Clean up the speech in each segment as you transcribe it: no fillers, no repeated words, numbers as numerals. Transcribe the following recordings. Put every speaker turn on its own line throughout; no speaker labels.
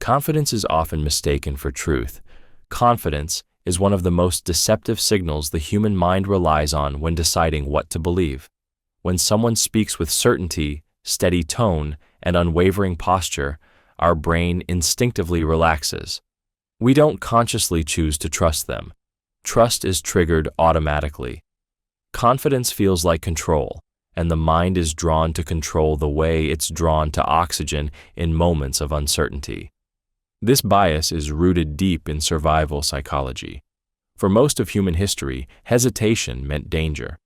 Confidence is often mistaken for truth. Confidence is one of the most deceptive signals the human mind relies on when deciding what to believe. When someone speaks with certainty, steady tone, and unwavering posture, our brain instinctively relaxes. We don't consciously choose to trust them. Trust is triggered automatically. Confidence feels like control, and the mind is drawn to control the way it's drawn to oxygen in moments of uncertainty. This bias is rooted deep in survival psychology. For most of human history, hesitation meant danger.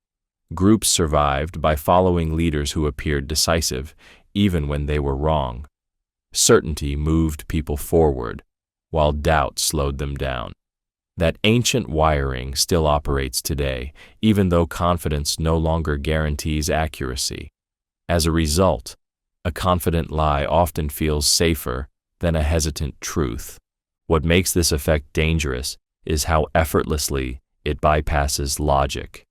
Groups survived by following leaders who appeared decisive, even when they were wrong. Certainty moved people forward, while doubt slowed them down. That ancient wiring still operates today, even though confidence no longer guarantees accuracy. As a result, a confident lie often feels safer than a hesitant truth. What makes this effect dangerous is how effortlessly it bypasses logic.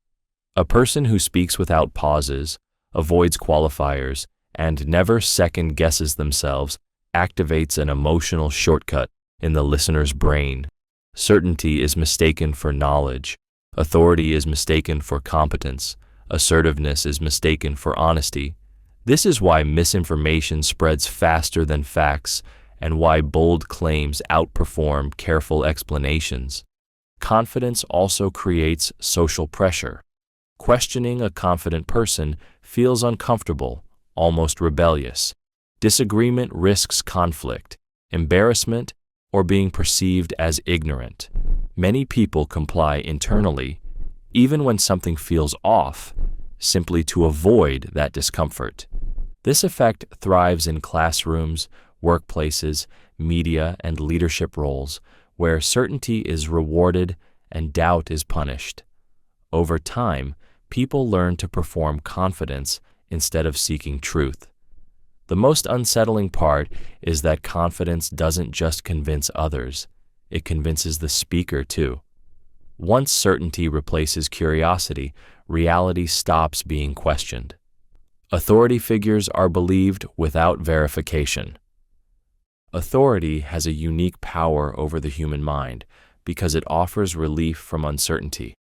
A person who speaks without pauses, avoids qualifiers, and never second-guesses themselves activates an emotional shortcut in the listener's brain. Certainty is mistaken for knowledge. Authority is mistaken for competence. Assertiveness is mistaken for honesty. This is why misinformation spreads faster than facts and why bold claims outperform careful explanations. Confidence also creates social pressure. Questioning a confident person feels uncomfortable, almost rebellious. Disagreement risks conflict, embarrassment, or being perceived as ignorant. Many people comply internally, even when something feels off, simply to avoid that discomfort. This effect thrives in classrooms, workplaces, media, and leadership roles, where certainty is rewarded and doubt is punished. Over time, people learn to perform confidence instead of seeking truth. The most unsettling part is that confidence doesn't just convince others, it convinces the speaker too. Once certainty replaces curiosity, reality stops being questioned. Authority figures are believed without verification. Authority has a unique power over the human mind because it offers relief from uncertainty.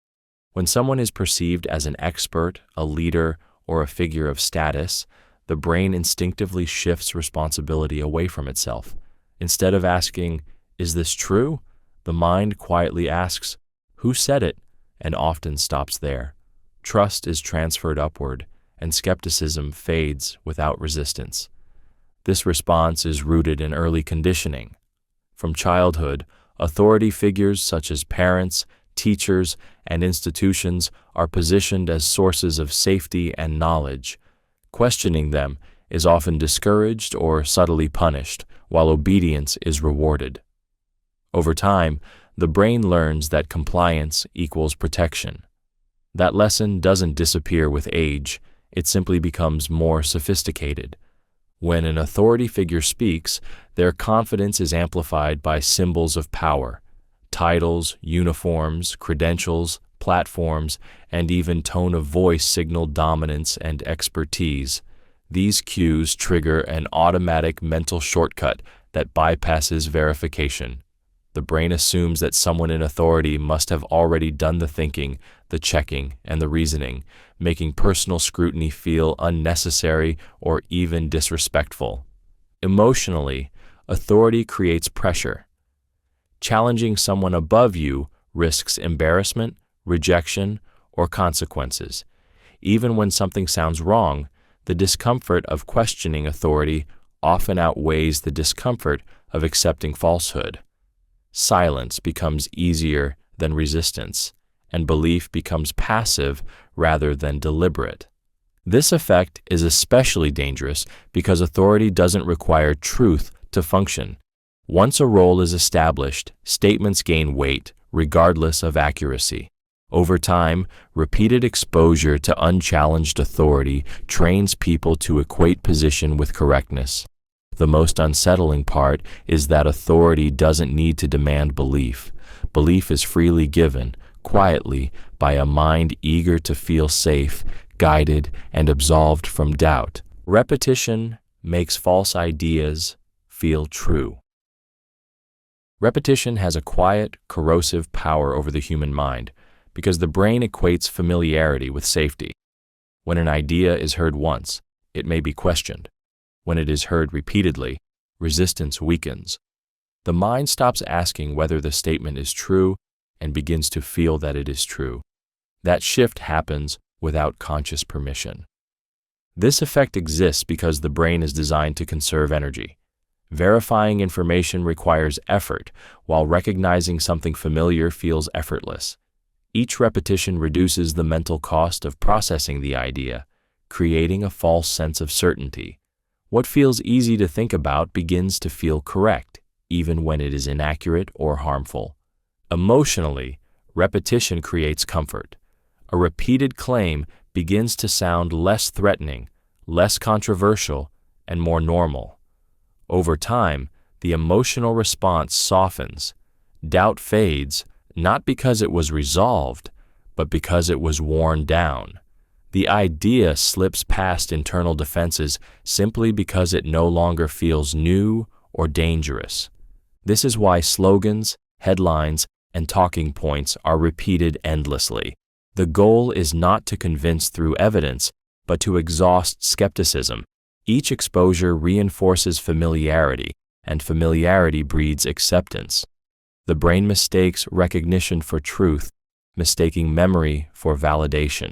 When someone is perceived as an expert, a leader, or a figure of status, the brain instinctively shifts responsibility away from itself. Instead of asking, "Is this true?" the mind quietly asks, "Who said it?" and often stops there. Trust is transferred upward, and skepticism fades without resistance. This response is rooted in early conditioning. From childhood, authority figures such as parents, teachers, and institutions are positioned as sources of safety and knowledge. Questioning them is often discouraged or subtly punished, while obedience is rewarded. Over time, the brain learns that compliance equals protection. That lesson doesn't disappear with age, it simply becomes more sophisticated. When an authority figure speaks, their confidence is amplified by symbols of power, titles, uniforms, credentials, platforms, and even tone of voice signal dominance and expertise. These cues trigger an automatic mental shortcut that bypasses verification. The brain assumes that someone in authority must have already done the thinking, the checking, and the reasoning, making personal scrutiny feel unnecessary or even disrespectful. Emotionally, authority creates pressure. Challenging someone above you risks embarrassment, rejection, or consequences. Even when something sounds wrong, the discomfort of questioning authority often outweighs the discomfort of accepting falsehood. Silence becomes easier than resistance, and belief becomes passive rather than deliberate. This effect is especially dangerous because authority doesn't require truth to function. Once a role is established, statements gain weight regardless of accuracy. Over time, repeated exposure to unchallenged authority trains people to equate position with correctness. The most unsettling part is that authority doesn't need to demand belief. Belief is freely given, quietly, by a mind eager to feel safe, guided, and absolved from doubt. Repetition makes false ideas feel true. Repetition has a quiet, corrosive power over the human mind because the brain equates familiarity with safety. When an idea is heard once, it may be questioned. When it is heard repeatedly, resistance weakens. The mind stops asking whether the statement is true and begins to feel that it is true. That shift happens without conscious permission. This effect exists because the brain is designed to conserve energy. Verifying information requires effort, while recognizing something familiar feels effortless. Each repetition reduces the mental cost of processing the idea, creating a false sense of certainty. What feels easy to think about begins to feel correct, even when it is inaccurate or harmful. Emotionally, repetition creates comfort. A repeated claim begins to sound less threatening, less controversial, and more normal. Over time, the emotional response softens. Doubt fades, not because it was resolved, but because it was worn down. The idea slips past internal defenses simply because it no longer feels new or dangerous. This is why slogans, headlines, and talking points are repeated endlessly. The goal is not to convince through evidence, but to exhaust skepticism. Each exposure reinforces familiarity, and familiarity breeds acceptance. The brain mistakes recognition for truth, mistaking memory for validation.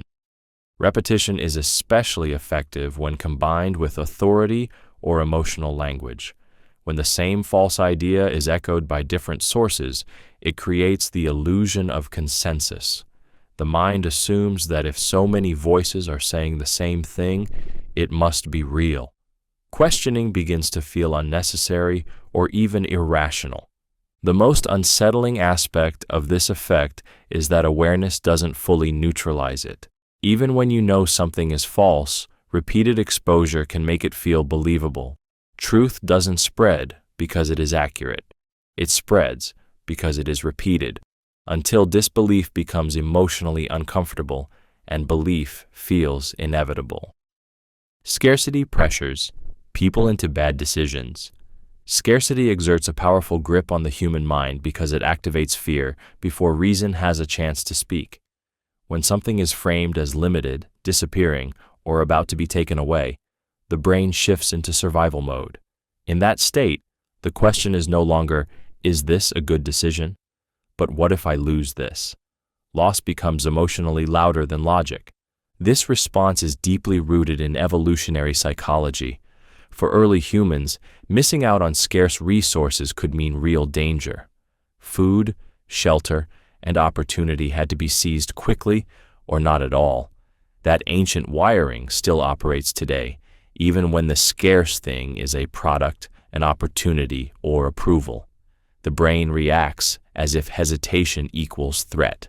Repetition is especially effective when combined with authority or emotional language. When the same false idea is echoed by different sources, it creates the illusion of consensus. The mind assumes that if so many voices are saying the same thing, it must be real. Questioning begins to feel unnecessary or even irrational. The most unsettling aspect of this effect is that awareness doesn't fully neutralize it. Even when you know something is false, repeated exposure can make it feel believable. Truth doesn't spread because it is accurate. It spreads because it is repeated, until disbelief becomes emotionally uncomfortable and belief feels inevitable. Scarcity pressures people into bad decisions. Scarcity exerts a powerful grip on the human mind because it activates fear before reason has a chance to speak. When something is framed as limited, disappearing, or about to be taken away, the brain shifts into survival mode. In that state, the question is no longer, is this a good decision? But what if I lose this? Loss becomes emotionally louder than logic. This response is deeply rooted in evolutionary psychology. For early humans, missing out on scarce resources could mean real danger. Food, shelter, and opportunity had to be seized quickly or not at all. That ancient wiring still operates today, even when the scarce thing is a product, an opportunity, or approval. The brain reacts as if hesitation equals threat.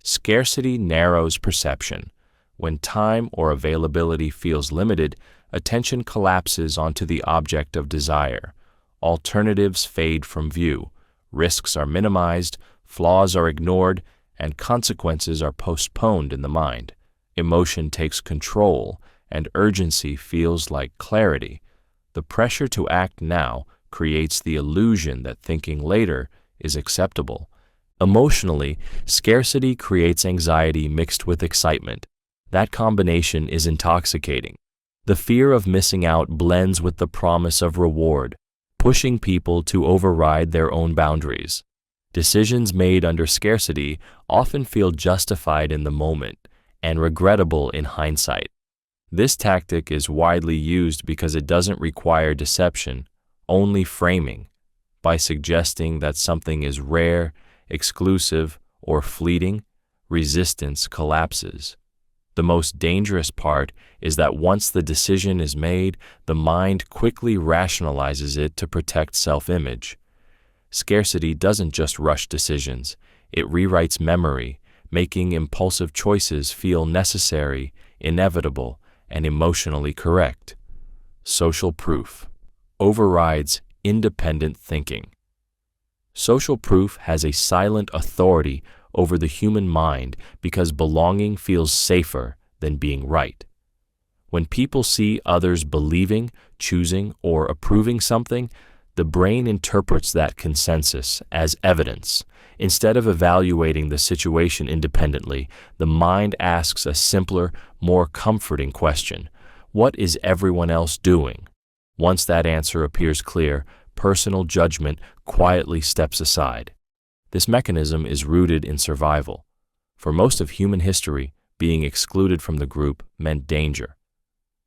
Scarcity narrows perception. When time or availability feels limited, attention collapses onto the object of desire. Alternatives fade from view. Risks are minimized, flaws are ignored, and consequences are postponed in the mind. Emotion takes control, and urgency feels like clarity. The pressure to act now creates the illusion that thinking later is acceptable. Emotionally, scarcity creates anxiety mixed with excitement. That combination is intoxicating. The fear of missing out blends with the promise of reward, pushing people to override their own boundaries. Decisions made under scarcity often feel justified in the moment and regrettable in hindsight. This tactic is widely used because it doesn't require deception, only framing. By suggesting that something is rare, exclusive, or fleeting, resistance collapses. The most dangerous part is that once the decision is made, the mind quickly rationalizes it to protect self-image. Scarcity doesn't just rush decisions, it rewrites memory, making impulsive choices feel necessary, inevitable, and emotionally correct. Social proof overrides independent thinking. Social proof has a silent authority over the human mind because belonging feels safer than being right. When people see others believing, choosing, or approving something, The brain interprets that consensus as evidence. Instead of evaluating the situation independently, the mind asks a simpler, more comforting question: what is everyone else doing? Once that answer appears clear, personal judgment quietly steps aside. This mechanism is rooted in survival. For most of human history, being excluded from the group meant danger.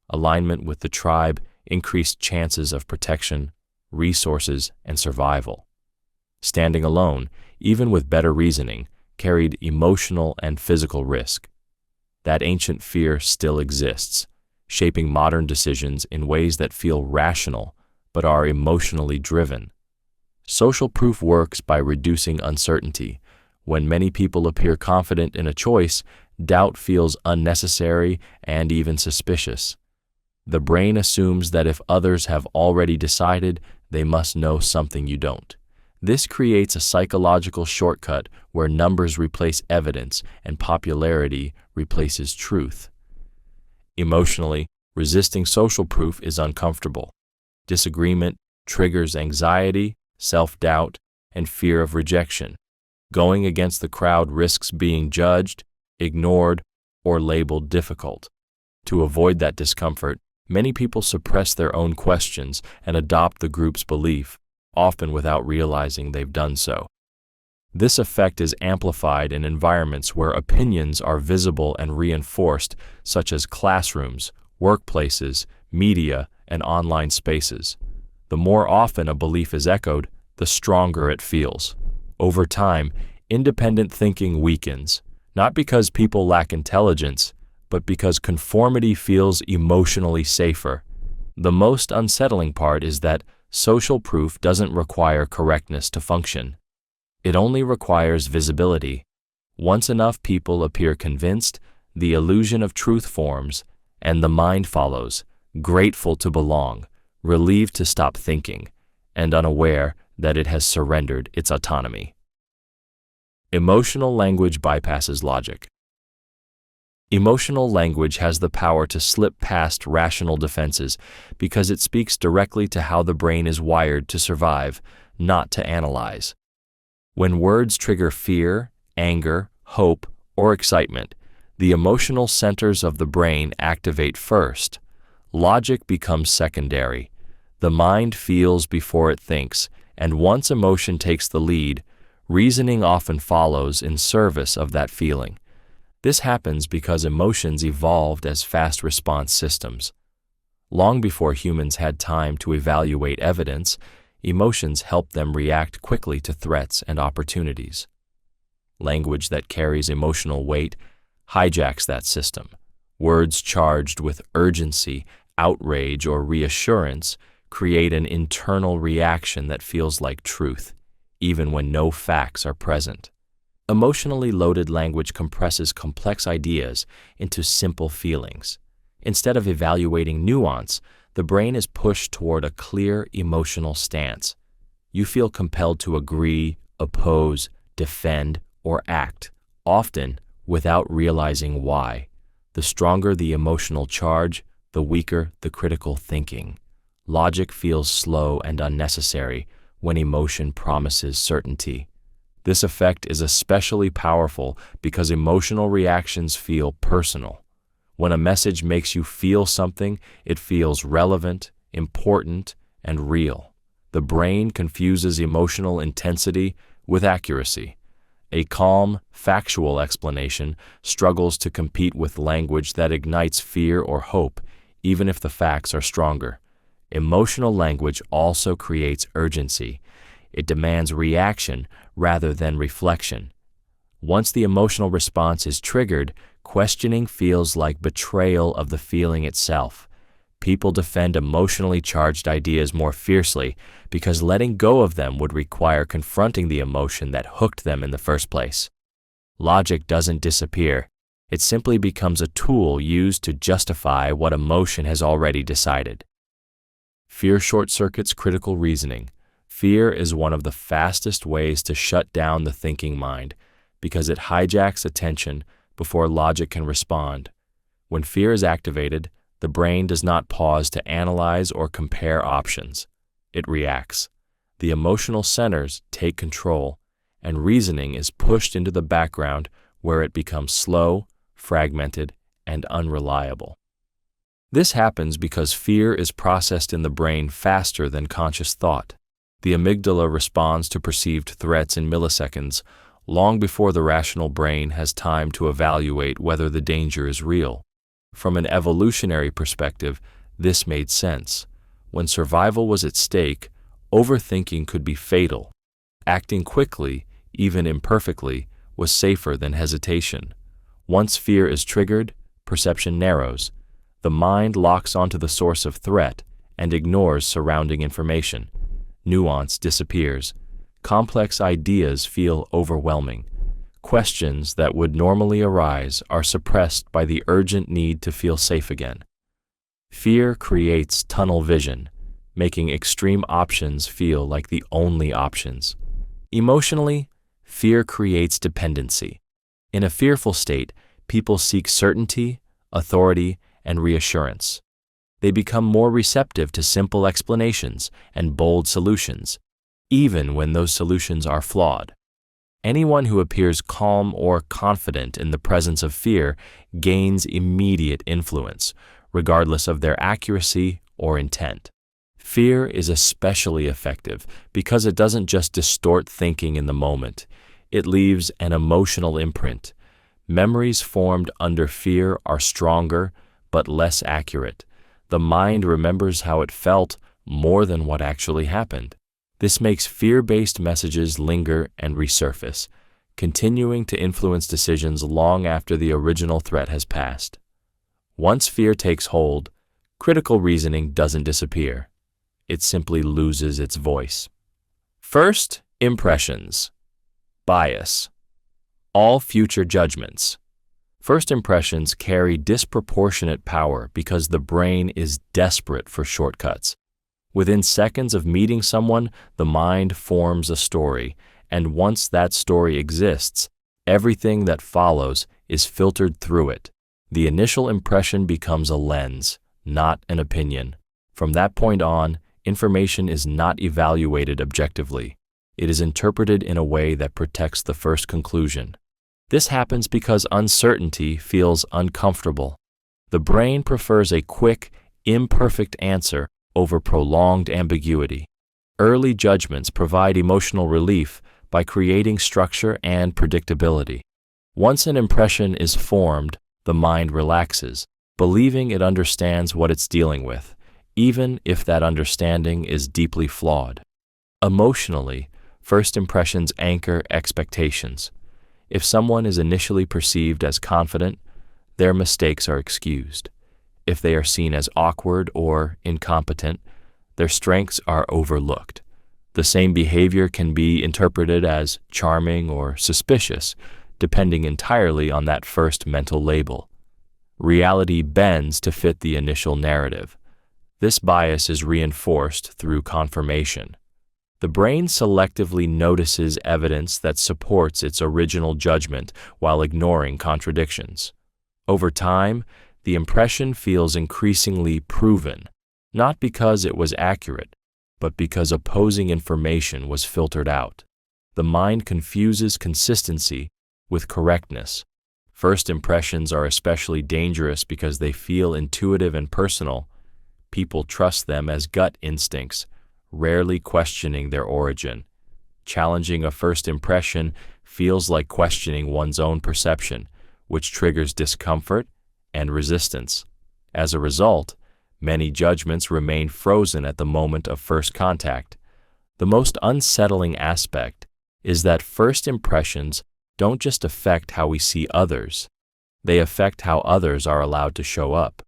Alignment with the tribe increased chances of protection, resources, and survival. Standing alone, even with better reasoning, carried emotional and physical risk. That ancient fear still exists, shaping modern decisions in ways that feel rational but are emotionally driven. Social proof works by reducing uncertainty. When many people appear confident in a choice, doubt feels unnecessary and even suspicious. The brain assumes that if others have already decided, they must know something you don't. This creates a psychological shortcut where numbers replace evidence and popularity replaces truth. Emotionally, resisting social proof is uncomfortable. Disagreement triggers anxiety, self-doubt, and fear of rejection. Going against the crowd risks being judged, ignored, or labeled difficult. To avoid that discomfort, many people suppress their own questions and adopt the group's belief, often without realizing they've done so. This effect is amplified in environments where opinions are visible and reinforced, such as classrooms, workplaces, media, and online spaces. The more often a belief is echoed, the stronger it feels. Over time, independent thinking weakens, not because people lack intelligence, but because conformity feels emotionally safer. The most unsettling part is that social proof doesn't require correctness to function. It only requires visibility. Once enough people appear convinced, the illusion of truth forms, and the mind follows, grateful to belong, relieved to stop thinking, and unaware that it has surrendered its autonomy. Emotional language bypasses logic. Emotional language has the power to slip past rational defenses because it speaks directly to how the brain is wired to survive, not to analyze. When words trigger fear, anger, hope, or excitement, the emotional centers of the brain activate first. Logic becomes secondary. The mind feels before it thinks, and once emotion takes the lead, reasoning often follows in service of that feeling. This happens because emotions evolved as fast response systems. Long before humans had time to evaluate evidence, emotions helped them react quickly to threats and opportunities. Language that carries emotional weight hijacks that system. Words charged with urgency, outrage, or reassurance create an internal reaction that feels like truth, even when no facts are present. Emotionally loaded language compresses complex ideas into simple feelings. Instead of evaluating nuance, the brain is pushed toward a clear emotional stance. You feel compelled to agree, oppose, defend, or act, often without realizing why. The stronger the emotional charge, the weaker the critical thinking. Logic feels slow and unnecessary when emotion promises certainty. This effect is especially powerful because emotional reactions feel personal. When a message makes you feel something, it feels relevant, important, and real. The brain confuses emotional intensity with accuracy. A calm, factual explanation struggles to compete with language that ignites fear or hope, even if the facts are stronger. Emotional language also creates urgency. It demands reaction rather than reflection. Once the emotional response is triggered, questioning feels like betrayal of the feeling itself. People defend emotionally charged ideas more fiercely because letting go of them would require confronting the emotion that hooked them in the first place. Logic doesn't disappear. It simply becomes a tool used to justify what emotion has already decided. Fear short-circuits critical reasoning. Fear is one of the fastest ways to shut down the thinking mind because it hijacks attention before logic can respond. When fear is activated, the brain does not pause to analyze or compare options. It reacts. The emotional centers take control, and reasoning is pushed into the background where it becomes slow, fragmented, and unreliable. This happens because fear is processed in the brain faster than conscious thought. The amygdala responds to perceived threats in milliseconds, long before the rational brain has time to evaluate whether the danger is real. From an evolutionary perspective, this made sense. When survival was at stake, overthinking could be fatal. Acting quickly, even imperfectly, was safer than hesitation. Once fear is triggered, perception narrows. The mind locks onto the source of threat and ignores surrounding information. Nuance disappears. Complex ideas feel overwhelming. Questions that would normally arise are suppressed by the urgent need to feel safe again. Fear creates tunnel vision, making extreme options feel like the only options. Emotionally, fear creates dependency. In a fearful state, people seek certainty, authority, and reassurance. They become more receptive to simple explanations and bold solutions, even when those solutions are flawed. Anyone who appears calm or confident in the presence of fear gains immediate influence, regardless of their accuracy or intent. Fear is especially effective because it doesn't just distort thinking in the moment. It leaves an emotional imprint. Memories formed under fear are stronger but less accurate. The mind remembers how it felt more than what actually happened. This makes fear-based messages linger and resurface, continuing to influence decisions long after the original threat has passed. Once fear takes hold, critical reasoning doesn't disappear. It simply loses its voice. First impressions. Bias. All future judgments. First impressions carry disproportionate power because the brain is desperate for shortcuts. Within seconds of meeting someone, the mind forms a story, and once that story exists, everything that follows is filtered through it. The initial impression becomes a lens, not an opinion. From that point on, information is not evaluated objectively. It is interpreted in a way that protects the first conclusion. This happens because uncertainty feels uncomfortable. The brain prefers a quick, imperfect answer over prolonged ambiguity. Early judgments provide emotional relief by creating structure and predictability. Once an impression is formed, the mind relaxes, believing it understands what it's dealing with, even if that understanding is deeply flawed. Emotionally, first impressions anchor expectations. If someone is initially perceived as confident, their mistakes are excused. If they are seen as awkward or incompetent, their strengths are overlooked. The same behavior can be interpreted as charming or suspicious, depending entirely on that first mental label. Reality bends to fit the initial narrative. This bias is reinforced through confirmation. The brain selectively notices evidence that supports its original judgment while ignoring contradictions. Over time, the impression feels increasingly proven, not because it was accurate, but because opposing information was filtered out. The mind confuses consistency with correctness. First impressions are especially dangerous because they feel intuitive and personal. People trust them as gut instincts, rarely questioning their origin. Challenging a first impression feels like questioning one's own perception, which triggers discomfort and resistance. As a result, many judgments remain frozen at the moment of first contact. The most unsettling aspect is that first impressions don't just affect how we see others, they affect how others are allowed to show up.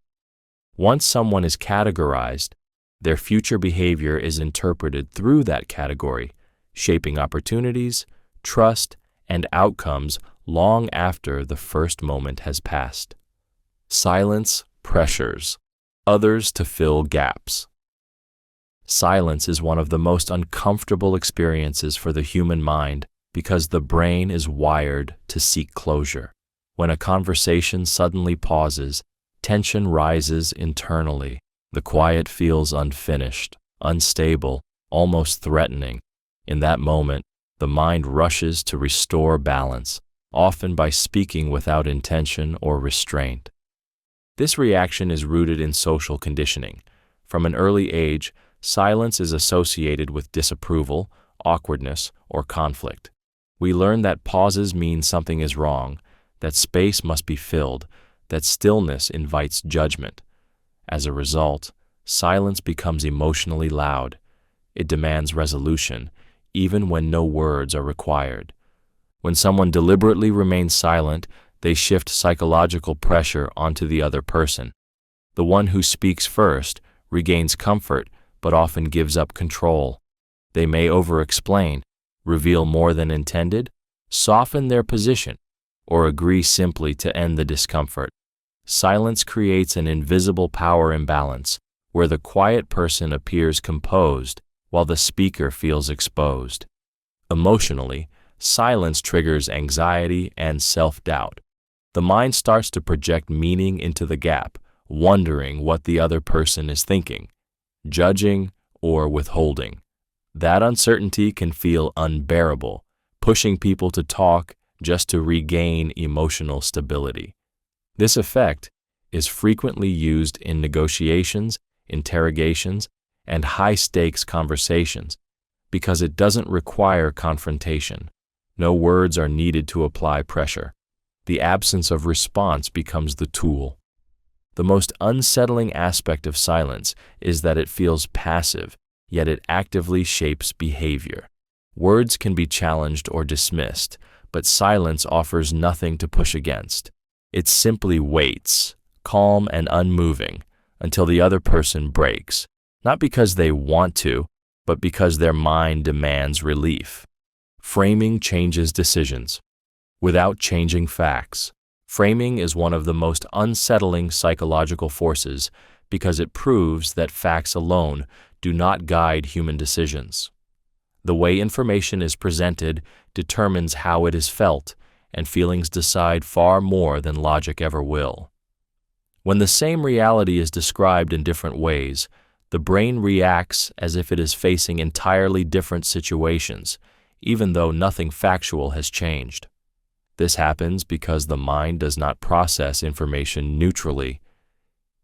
Once someone is categorized, their future behavior is interpreted through that category, shaping opportunities, trust, and outcomes long after the first moment has passed. Silence pressures others to fill gaps. Silence is one of the most uncomfortable experiences for the human mind because the brain is wired to seek closure. When a conversation suddenly pauses, tension rises internally. The quiet feels unfinished, unstable, almost threatening. In that moment, the mind rushes to restore balance, often by speaking without intention or restraint. This reaction is rooted in social conditioning. From an early age, silence is associated with disapproval, awkwardness, or conflict. We learn that pauses mean something is wrong, that space must be filled, that stillness invites judgment. As a result, silence becomes emotionally loud. It demands resolution, even when no words are required. When someone deliberately remains silent, they shift psychological pressure onto the other person. The one who speaks first regains comfort, but often gives up control. They may over-explain, reveal more than intended, soften their position, or agree simply to end the discomfort. Silence creates an invisible power imbalance, where the quiet person appears composed while the speaker feels exposed. Emotionally, silence triggers anxiety and self-doubt. The mind starts to project meaning into the gap, wondering what the other person is thinking, judging, or withholding. That uncertainty can feel unbearable, pushing people to talk just to regain emotional stability. This effect is frequently used in negotiations, interrogations, and high-stakes conversations because it doesn't require confrontation. No words are needed to apply pressure. The absence of response becomes the tool. The most unsettling aspect of silence is that it feels passive, yet it actively shapes behavior. Words can be challenged or dismissed, but silence offers nothing to push against. It simply waits, calm and unmoving, until the other person breaks, not because they want to, but because their mind demands relief. Framing changes decisions without changing facts. Framing is one of the most unsettling psychological forces because it proves that facts alone do not guide human decisions. The way information is presented determines how it is felt, and feelings decide far more than logic ever will. When the same reality is described in different ways, the brain reacts as if it is facing entirely different situations, even though nothing factual has changed. This happens because the mind does not process information neutrally.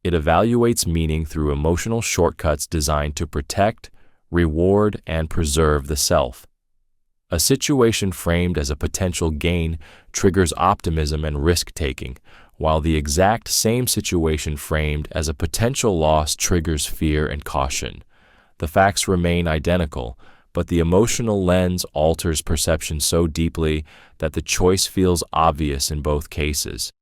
It evaluates meaning through emotional shortcuts designed to protect, reward, and preserve the self. A situation framed as a potential gain triggers optimism and risk-taking, while the exact same situation framed as a potential loss triggers fear and caution. The facts remain identical, but the emotional lens alters perception so deeply that the choice feels obvious in both cases.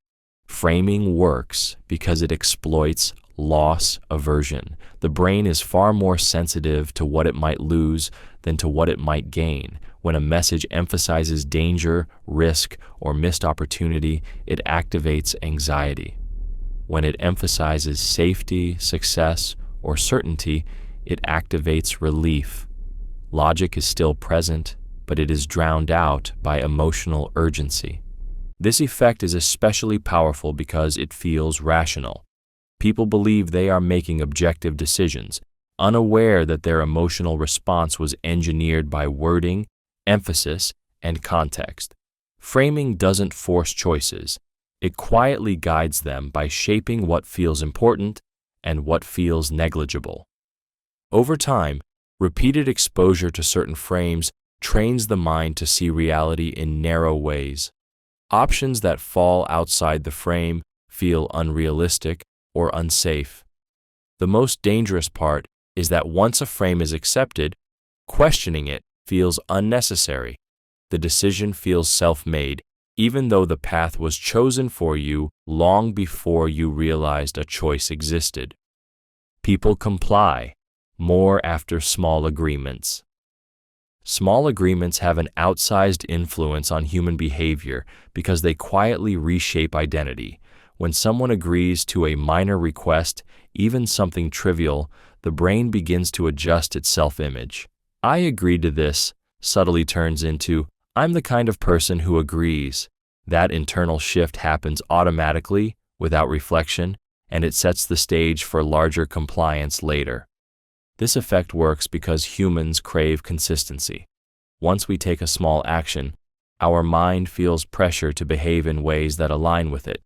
Framing works because it exploits loss aversion. The brain is far more sensitive to what it might lose than to what it might gain. When a message emphasizes danger, risk, or missed opportunity, it activates anxiety. When it emphasizes safety, success, or certainty, it activates relief. Logic is still present, but it is drowned out by emotional urgency. This effect is especially powerful because it feels rational. People believe they are making objective decisions, unaware that their emotional response was engineered by wording, emphasis, and context. Framing doesn't force choices. It quietly guides them by shaping what feels important and what feels negligible. Over time, repeated exposure to certain frames trains the mind to see reality in narrow ways. Options that fall outside the frame feel unrealistic or unsafe. The most dangerous part is that once a frame is accepted, questioning it feels unnecessary. The decision feels self-made, even though the path was chosen for you long before you realized a choice existed. People comply more after small agreements. Small agreements have an outsized influence on human behavior because they quietly reshape identity. When someone agrees to a minor request, even something trivial, the brain begins to adjust its self-image. "I agreed to this" subtly turns into, "I'm the kind of person who agrees." That internal shift happens automatically, without reflection, and it sets the stage for larger compliance later. This effect works because humans crave consistency. Once we take a small action, our mind feels pressure to behave in ways that align with it.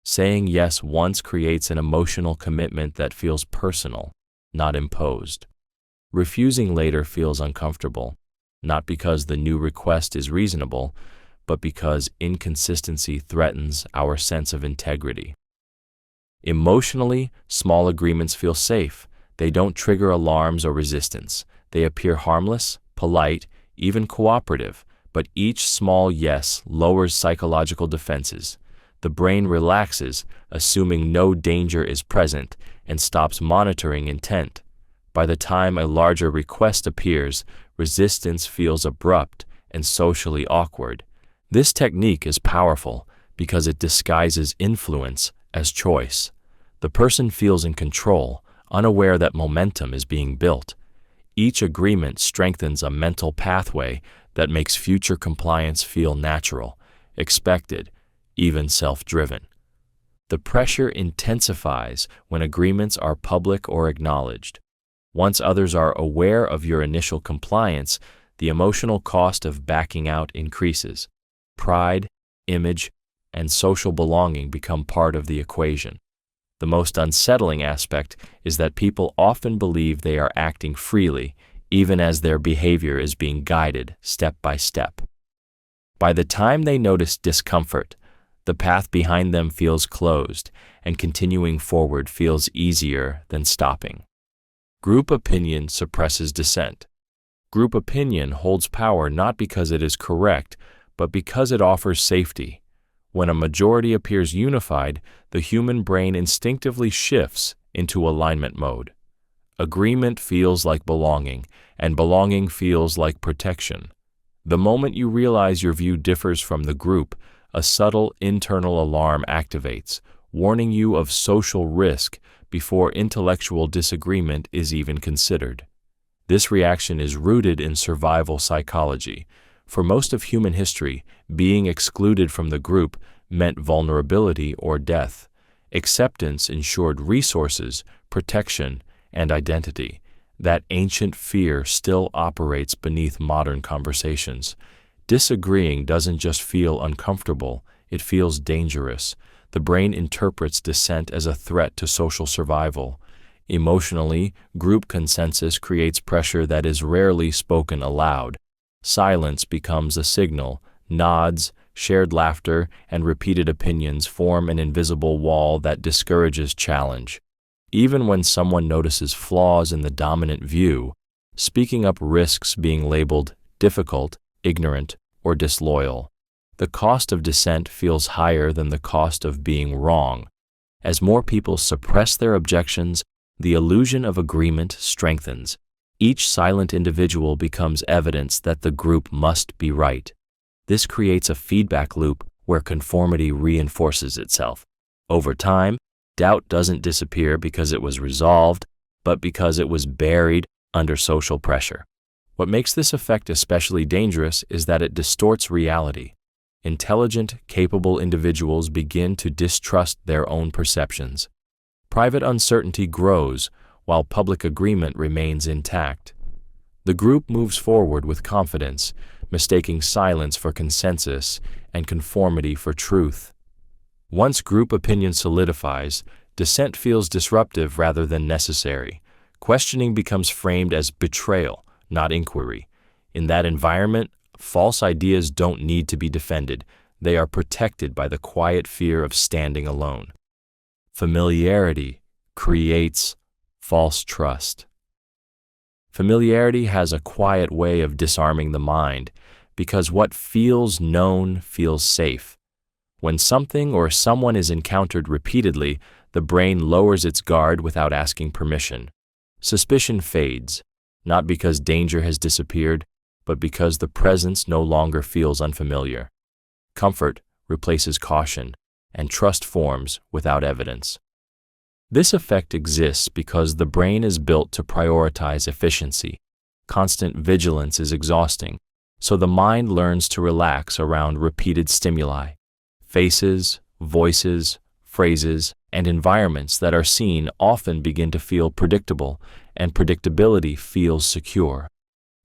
Saying yes once creates an emotional commitment that feels personal, not imposed. Refusing later feels uncomfortable, not because the new request is reasonable, but because inconsistency threatens our sense of integrity. Emotionally, small agreements feel safe. They don't trigger alarms or resistance. They appear harmless, polite, even cooperative, but each small yes lowers psychological defenses. The brain relaxes, assuming no danger is present, and stops monitoring intent. By the time a larger request appears, resistance feels abrupt and socially awkward. This technique is powerful because it disguises influence as choice. The person feels in control, unaware that momentum is being built. Each agreement strengthens a mental pathway that makes future compliance feel natural, expected, even self-driven. The pressure intensifies when agreements are public or acknowledged. Once others are aware of your initial compliance, the emotional cost of backing out increases. Pride, image, and social belonging become part of the equation. The most unsettling aspect is that people often believe they are acting freely, even as their behavior is being guided step by step. By the time they notice discomfort, the path behind them feels closed, and continuing forward feels easier than stopping. Group opinion suppresses dissent. Group opinion holds power not because it is correct, but because it offers safety. When a majority appears unified, the human brain instinctively shifts into alignment mode. Agreement feels like belonging, and belonging feels like protection. The moment you realize your view differs from the group, a subtle internal alarm activates, warning you of social risk before intellectual disagreement is even considered. This reaction is rooted in survival psychology. For most of human history, being excluded from the group meant vulnerability or death. Acceptance ensured resources, protection, and identity. That ancient fear still operates beneath modern conversations. Disagreeing doesn't just feel uncomfortable, it feels dangerous. The brain interprets dissent as a threat to social survival. Emotionally, group consensus creates pressure that is rarely spoken aloud. Silence becomes a signal. Nods, shared laughter, and repeated opinions form an invisible wall that discourages challenge. Even when someone notices flaws in the dominant view, speaking up risks being labeled difficult, ignorant, or disloyal. The cost of dissent feels higher than the cost of being wrong. As more people suppress their objections, the illusion of agreement strengthens. Each silent individual becomes evidence that the group must be right. This creates a feedback loop where conformity reinforces itself. Over time, doubt doesn't disappear because it was resolved, but because it was buried under social pressure. What makes this effect especially dangerous is that it distorts reality. Intelligent, capable individuals begin to distrust their own perceptions. Private uncertainty grows while public agreement remains intact. The group moves forward with confidence, mistaking silence for consensus and conformity for truth. Once group opinion solidifies, dissent feels disruptive rather than necessary. Questioning becomes framed as betrayal, not inquiry. In that environment, false ideas don't need to be defended. They are protected by the quiet fear of standing alone. Familiarity creates false trust. Familiarity has a quiet way of disarming the mind because what feels known feels safe. When something or someone is encountered repeatedly, the brain lowers its guard without asking permission. Suspicion fades, not because danger has disappeared, but because the presence no longer feels unfamiliar. Comfort replaces caution, and trust forms without evidence. This effect exists because the brain is built to prioritize efficiency. Constant vigilance is exhausting, so the mind learns to relax around repeated stimuli. Faces, voices, phrases, and environments that are seen often begin to feel predictable, and predictability feels secure.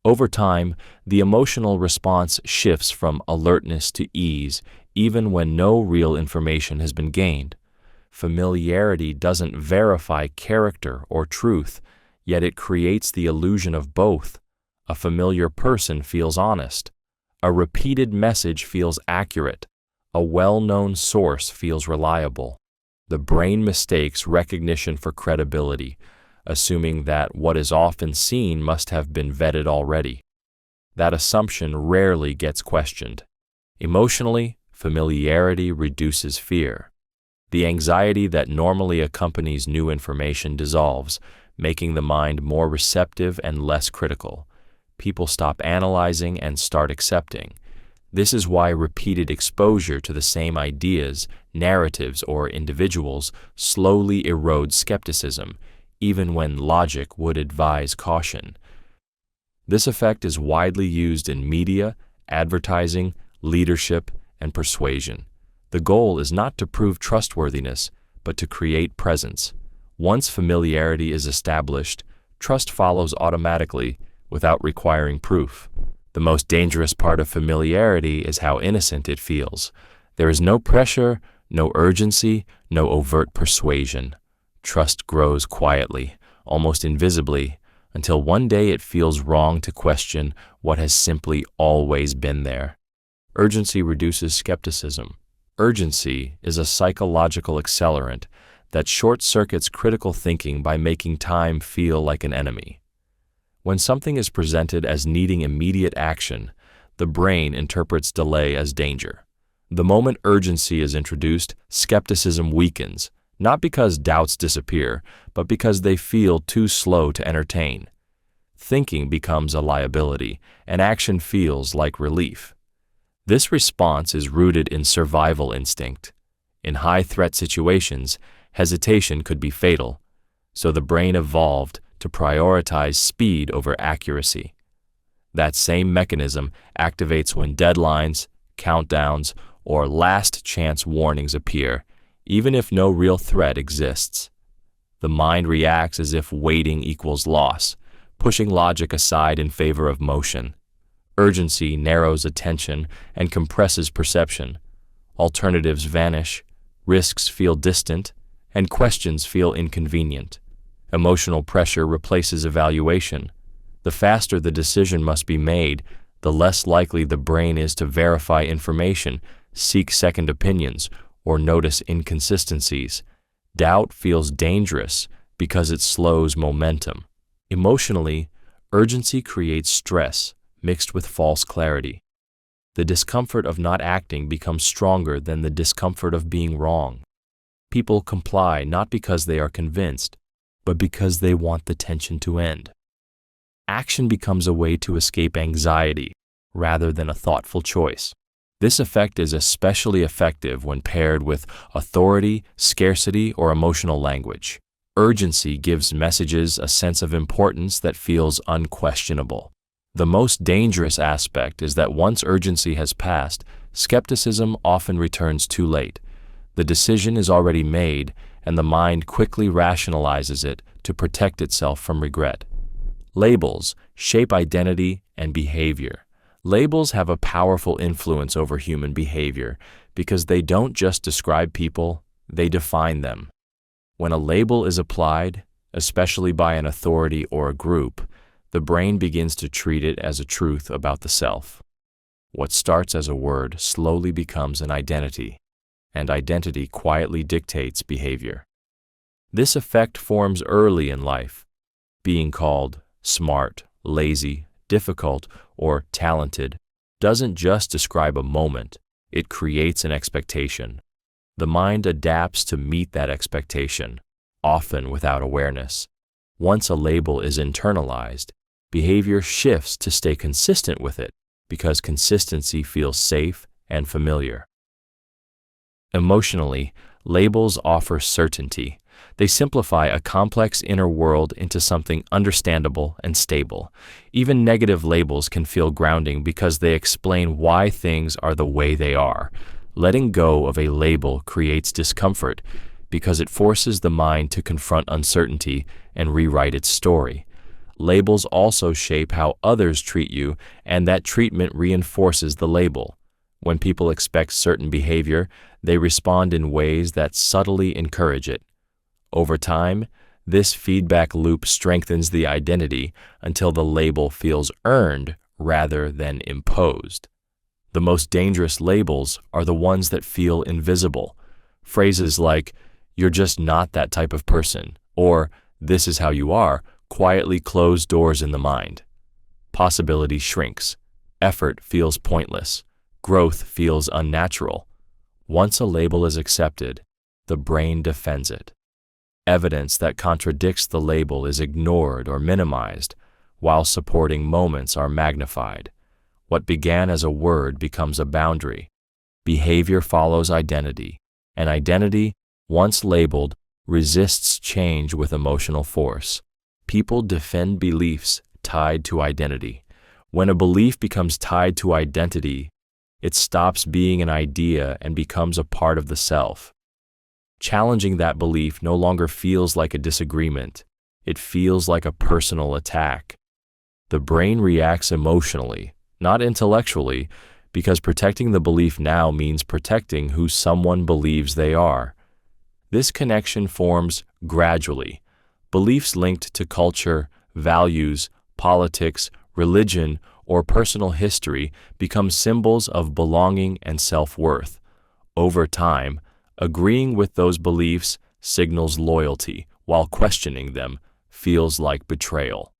Over time, the emotional response shifts from alertness to ease, even when no real information has been gained. Familiarity doesn't verify character or truth, yet it creates the illusion of both. A familiar person feels honest. A repeated message feels accurate. A well-known source feels reliable. The brain mistakes recognition for credibility, assuming that what is often seen must have been vetted already. That assumption rarely gets questioned. Emotionally, familiarity reduces fear. The anxiety that normally accompanies new information dissolves, making the mind more receptive and less critical. People stop analyzing and start accepting. This is why repeated exposure to the same ideas, narratives, or individuals slowly erodes skepticism, even when logic would advise caution. This effect is widely used in media, advertising, leadership, and persuasion. The goal is not to prove trustworthiness, but to create presence. Once familiarity is established, trust follows automatically without requiring proof. The most dangerous part of familiarity is how innocent it feels. There is no pressure, no urgency, no overt persuasion. Trust grows quietly, almost invisibly, until one day it feels wrong to question what has simply always been there. Urgency reduces skepticism. Urgency is a psychological accelerant that short-circuits critical thinking by making time feel like an enemy. When something is presented as needing immediate action, the brain interprets delay as danger. The moment urgency is introduced, skepticism weakens, not because doubts disappear, but because they feel too slow to entertain. Thinking becomes a liability, and action feels like relief. This response is rooted in survival instinct. In high-threat situations, hesitation could be fatal, so the brain evolved to prioritize speed over accuracy. That same mechanism activates when deadlines, countdowns, or last-chance warnings appear, even if no real threat exists. The mind reacts as if waiting equals loss, pushing logic aside in favor of motion. Urgency narrows attention and compresses perception. Alternatives vanish, risks feel distant, and questions feel inconvenient. Emotional pressure replaces evaluation. The faster the decision must be made, the less likely the brain is to verify information, seek second opinions, or notice inconsistencies. Doubt feels dangerous because it slows momentum. Emotionally, urgency creates stress mixed with false clarity. The discomfort of not acting becomes stronger than the discomfort of being wrong. People comply not because they are convinced, but because they want the tension to end. Action becomes a way to escape anxiety rather than a thoughtful choice. This effect is especially effective when paired with authority, scarcity, or emotional language. Urgency gives messages a sense of importance that feels unquestionable. The most dangerous aspect is that once urgency has passed, skepticism often returns too late. The decision is already made, and the mind quickly rationalizes it to protect itself from regret. Labels shape identity and behavior. Labels have a powerful influence over human behavior because they don't just describe people, they define them. When a label is applied, especially by an authority or a group, the brain begins to treat it as a truth about the self. What starts as a word slowly becomes an identity, and identity quietly dictates behavior. This effect forms early in life. Being called smart, lazy, difficult, or talented doesn't just describe a moment, it creates an expectation. The mind adapts to meet that expectation, often without awareness. Once a label is internalized, behavior shifts to stay consistent with it because consistency feels safe and familiar. Emotionally, labels offer certainty. They simplify a complex inner world into something understandable and stable. Even negative labels can feel grounding because they explain why things are the way they are. Letting go of a label creates discomfort because it forces the mind to confront uncertainty and rewrite its story. Labels also shape how others treat you, and that treatment reinforces the label. When people expect certain behavior, they respond in ways that subtly encourage it. Over time, this feedback loop strengthens the identity until the label feels earned rather than imposed. The most dangerous labels are the ones that feel invisible. Phrases like, "You're just not that type of person," or "This is how you are," quietly close doors in the mind. Possibility shrinks. Effort feels pointless. Growth feels unnatural. Once a label is accepted, the brain defends it. Evidence that contradicts the label is ignored or minimized, while supporting moments are magnified. What began as a word becomes a boundary. Behavior follows identity, and identity, once labeled, resists change with emotional force. People defend beliefs tied to identity. When a belief becomes tied to identity, it stops being an idea and becomes a part of the self. Challenging that belief no longer feels like a disagreement. It feels like a personal attack. The brain reacts emotionally, not intellectually, because protecting the belief now means protecting who someone believes they are. This connection forms gradually. Beliefs linked to culture, values, politics, religion, or personal history become symbols of belonging and self-worth. Over time, agreeing with those beliefs signals loyalty, while questioning them feels like betrayal.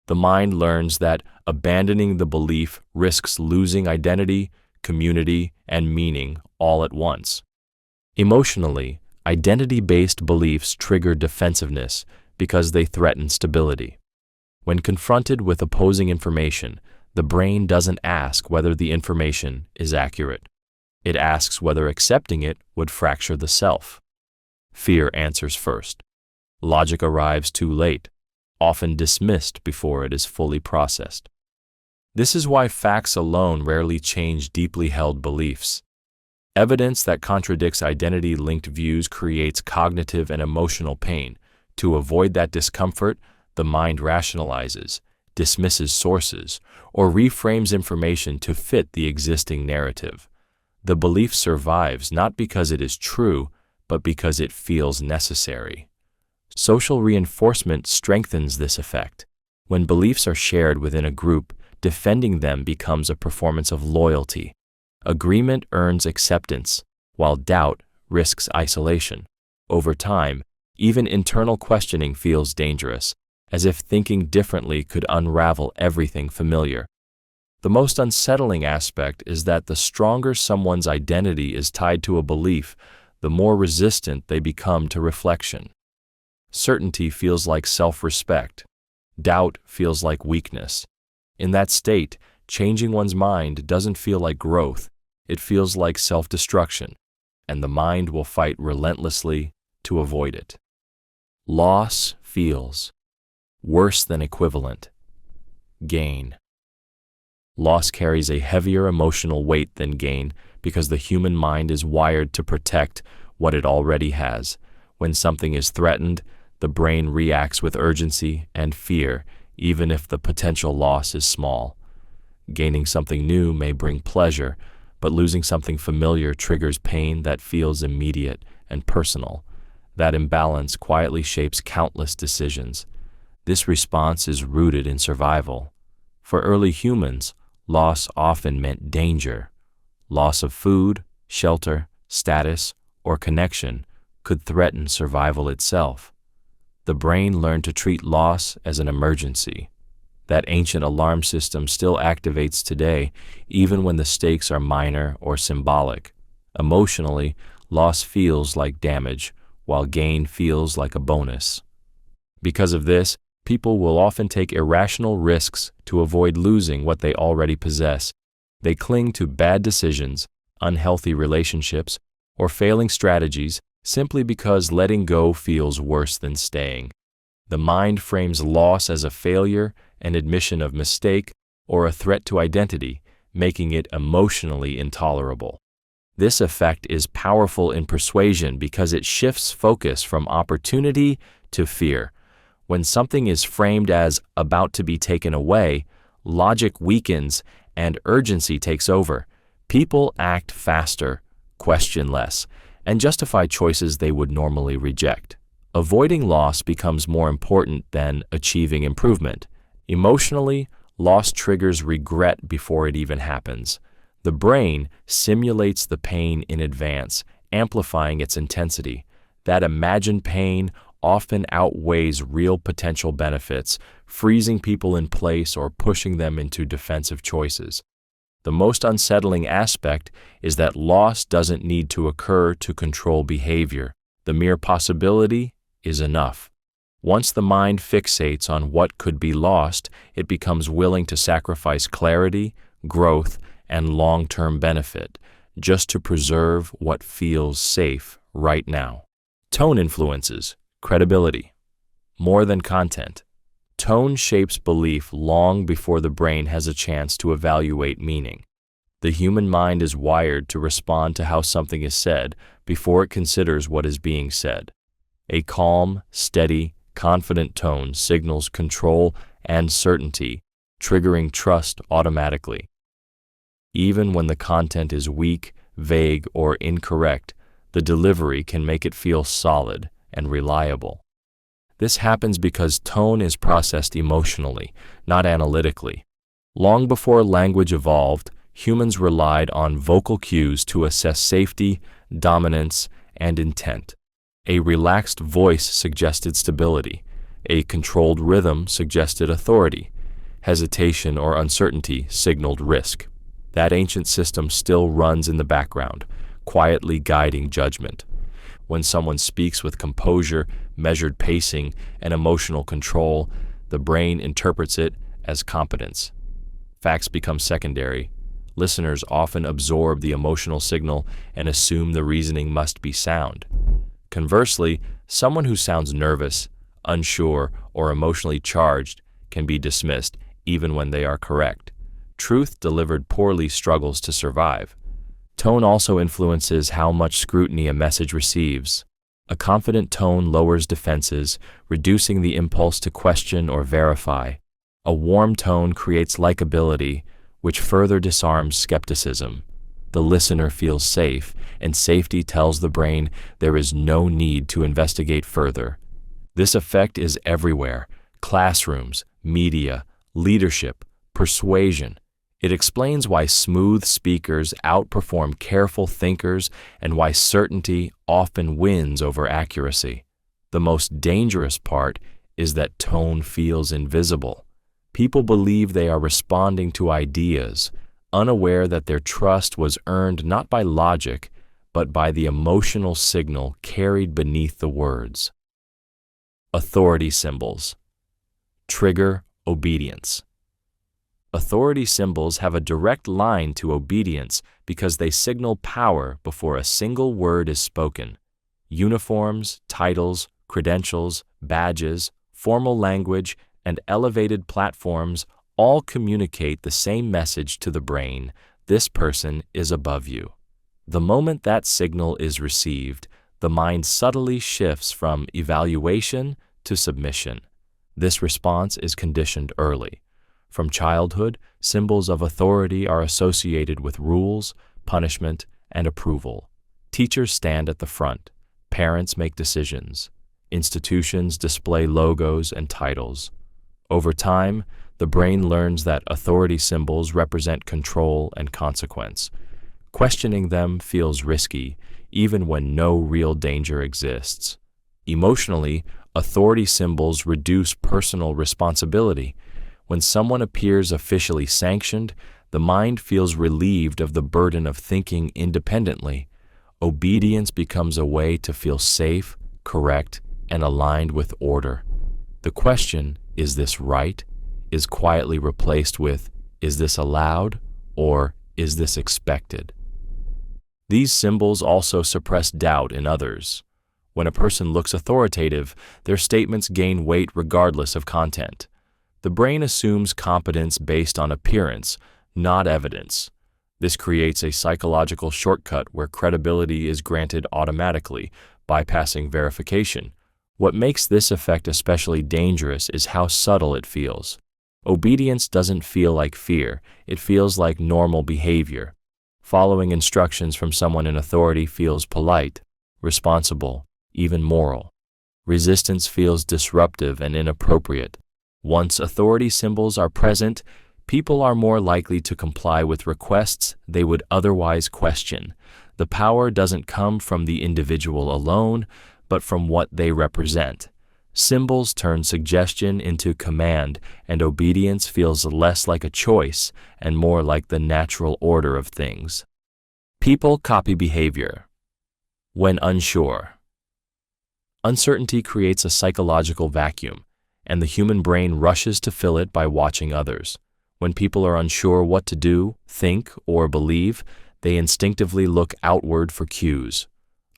The mind learns that abandoning the belief risks losing identity, community, and meaning all at once. Emotionally, identity-based beliefs trigger defensiveness because they threaten stability. When confronted with opposing information, the brain doesn't ask whether the information is accurate. It asks whether accepting it would fracture the self. Fear answers first. Logic arrives too late, often dismissed before it is fully processed. This is why facts alone rarely change deeply held beliefs. Evidence that contradicts identity-linked views creates cognitive and emotional pain. To avoid that discomfort, the mind rationalizes, dismisses sources, or reframes information to fit the existing narrative. The belief survives not because it is true, but because it feels necessary. Social reinforcement strengthens this effect. When beliefs are shared within a group, defending them becomes a performance of loyalty. Agreement earns acceptance, while doubt risks isolation. Over time, even internal questioning feels dangerous, as if thinking differently could unravel everything familiar. The most unsettling aspect is that the stronger someone's identity is tied to a belief, the more resistant they become to reflection. Certainty feels like self-respect. Doubt feels like weakness. In that state, changing one's mind doesn't feel like growth, it feels like self-destruction, and the mind will fight relentlessly to avoid it. Loss feels worse than equivalent. Gain. Loss carries a heavier emotional weight than gain because the human mind is wired to protect what it already has. When something is threatened, the brain reacts with urgency and fear, even if the potential loss is small. Gaining something new may bring pleasure, but losing something familiar triggers pain that feels immediate and personal. That imbalance quietly shapes countless decisions. This response is rooted in survival. For early humans, loss often meant danger. Loss of food, shelter, status, or connection could threaten survival itself. The brain learned to treat loss as an emergency. That ancient alarm system still activates today, even when the stakes are minor or symbolic. Emotionally, loss feels like damage, while gain feels like a bonus. Because of this, people will often take irrational risks to avoid losing what they already possess. They cling to bad decisions, unhealthy relationships, or failing strategies simply because letting go feels worse than staying. The mind frames loss as a failure, an admission of mistake, or a threat to identity, making it emotionally intolerable. This effect is powerful in persuasion because it shifts focus from opportunity to fear. When something is framed as about to be taken away, logic weakens and urgency takes over. People act faster, question less, and justify choices they would normally reject. Avoiding loss becomes more important than achieving improvement. Emotionally, loss triggers regret before it even happens. The brain simulates the pain in advance, amplifying its intensity. That imagined pain often outweighs real potential benefits, freezing people in place or pushing them into defensive choices. The most unsettling aspect is that loss doesn't need to occur to control behavior. The mere possibility is enough. Once the mind fixates on what could be lost, it becomes willing to sacrifice clarity, growth, and long-term benefit just to preserve what feels safe right now. Tone influences credibility more than content. Tone shapes belief long before the brain has a chance to evaluate meaning. The human mind is wired to respond to how something is said before it considers what is being said. A calm, steady, confident tone signals control and certainty, triggering trust automatically. Even when the content is weak, vague, or incorrect, the delivery can make it feel solid and reliable. This happens because tone is processed emotionally, not analytically. Long before language evolved, humans relied on vocal cues to assess safety, dominance, and intent. A relaxed voice suggested stability. A controlled rhythm suggested authority. Hesitation or uncertainty signaled risk. That ancient system still runs in the background, quietly guiding judgment. When someone speaks with composure, measured pacing, and emotional control, the brain interprets it as competence. Facts become secondary. Listeners often absorb the emotional signal and assume the reasoning must be sound. Conversely, someone who sounds nervous, unsure, or emotionally charged can be dismissed even when they are correct. Truth delivered poorly struggles to survive. Tone also influences how much scrutiny a message receives. A confident tone lowers defenses, reducing the impulse to question or verify. A warm tone creates likability, which further disarms skepticism. The listener feels safe, and safety tells the brain there is no need to investigate further. This effect is everywhere: classrooms, media, leadership, persuasion. It explains why smooth speakers outperform careful thinkers and why certainty often wins over accuracy. The most dangerous part is that tone feels invisible. People believe they are responding to ideas, unaware that their trust was earned not by logic, but by the emotional signal carried beneath the words. Authority symbols. Trigger obedience. Authority symbols have a direct line to obedience because they signal power before a single word is spoken. Uniforms, titles, credentials, badges, formal language, and elevated platforms all communicate the same message to the brain: this person is above you. The moment that signal is received, the mind subtly shifts from evaluation to submission. This response is conditioned early. From childhood, symbols of authority are associated with rules, punishment, and approval. Teachers stand at the front. Parents make decisions. Institutions display logos and titles. Over time, the brain learns that authority symbols represent control and consequence. Questioning them feels risky, even when no real danger exists. Emotionally, authority symbols reduce personal responsibility. When someone appears officially sanctioned, the mind feels relieved of the burden of thinking independently. Obedience becomes a way to feel safe, correct, and aligned with order. The question, "Is this right?" is quietly replaced with, "Is this allowed?" or "Is this expected?" These symbols also suppress doubt in others. When a person looks authoritative, their statements gain weight regardless of content. The brain assumes competence based on appearance, not evidence. This creates a psychological shortcut where credibility is granted automatically, bypassing verification. What makes this effect especially dangerous is how subtle it feels. Obedience doesn't feel like fear, it feels like normal behavior. Following instructions from someone in authority feels polite, responsible, even moral. Resistance feels disruptive and inappropriate. Once authority symbols are present, people are more likely to comply with requests they would otherwise question. The power doesn't come from the individual alone, but from what they represent. Symbols turn suggestion into command, and obedience feels less like a choice and more like the natural order of things. People copy behavior. When unsure. Uncertainty creates a psychological vacuum, and the human brain rushes to fill it by watching others. When people are unsure what to do, think, or believe, they instinctively look outward for cues.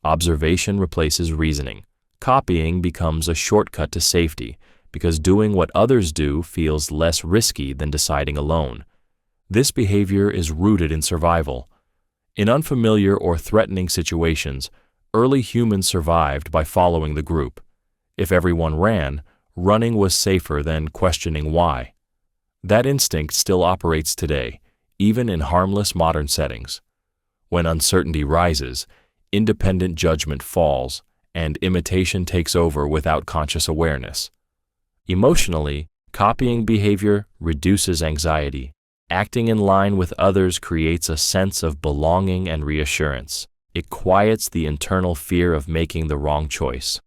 Observation replaces reasoning. Copying becomes a shortcut to safety, because doing what others do feels less risky than deciding alone. This behavior is rooted in survival. In unfamiliar or threatening situations, early humans survived by following the group. If everyone ran, running was safer than questioning why. That instinct still operates today, even in harmless modern settings. When uncertainty rises, independent judgment falls, and imitation takes over without conscious awareness. Emotionally, copying behavior reduces anxiety. Acting in line with others creates a sense of belonging and reassurance. It quiets the internal fear of making the wrong choice.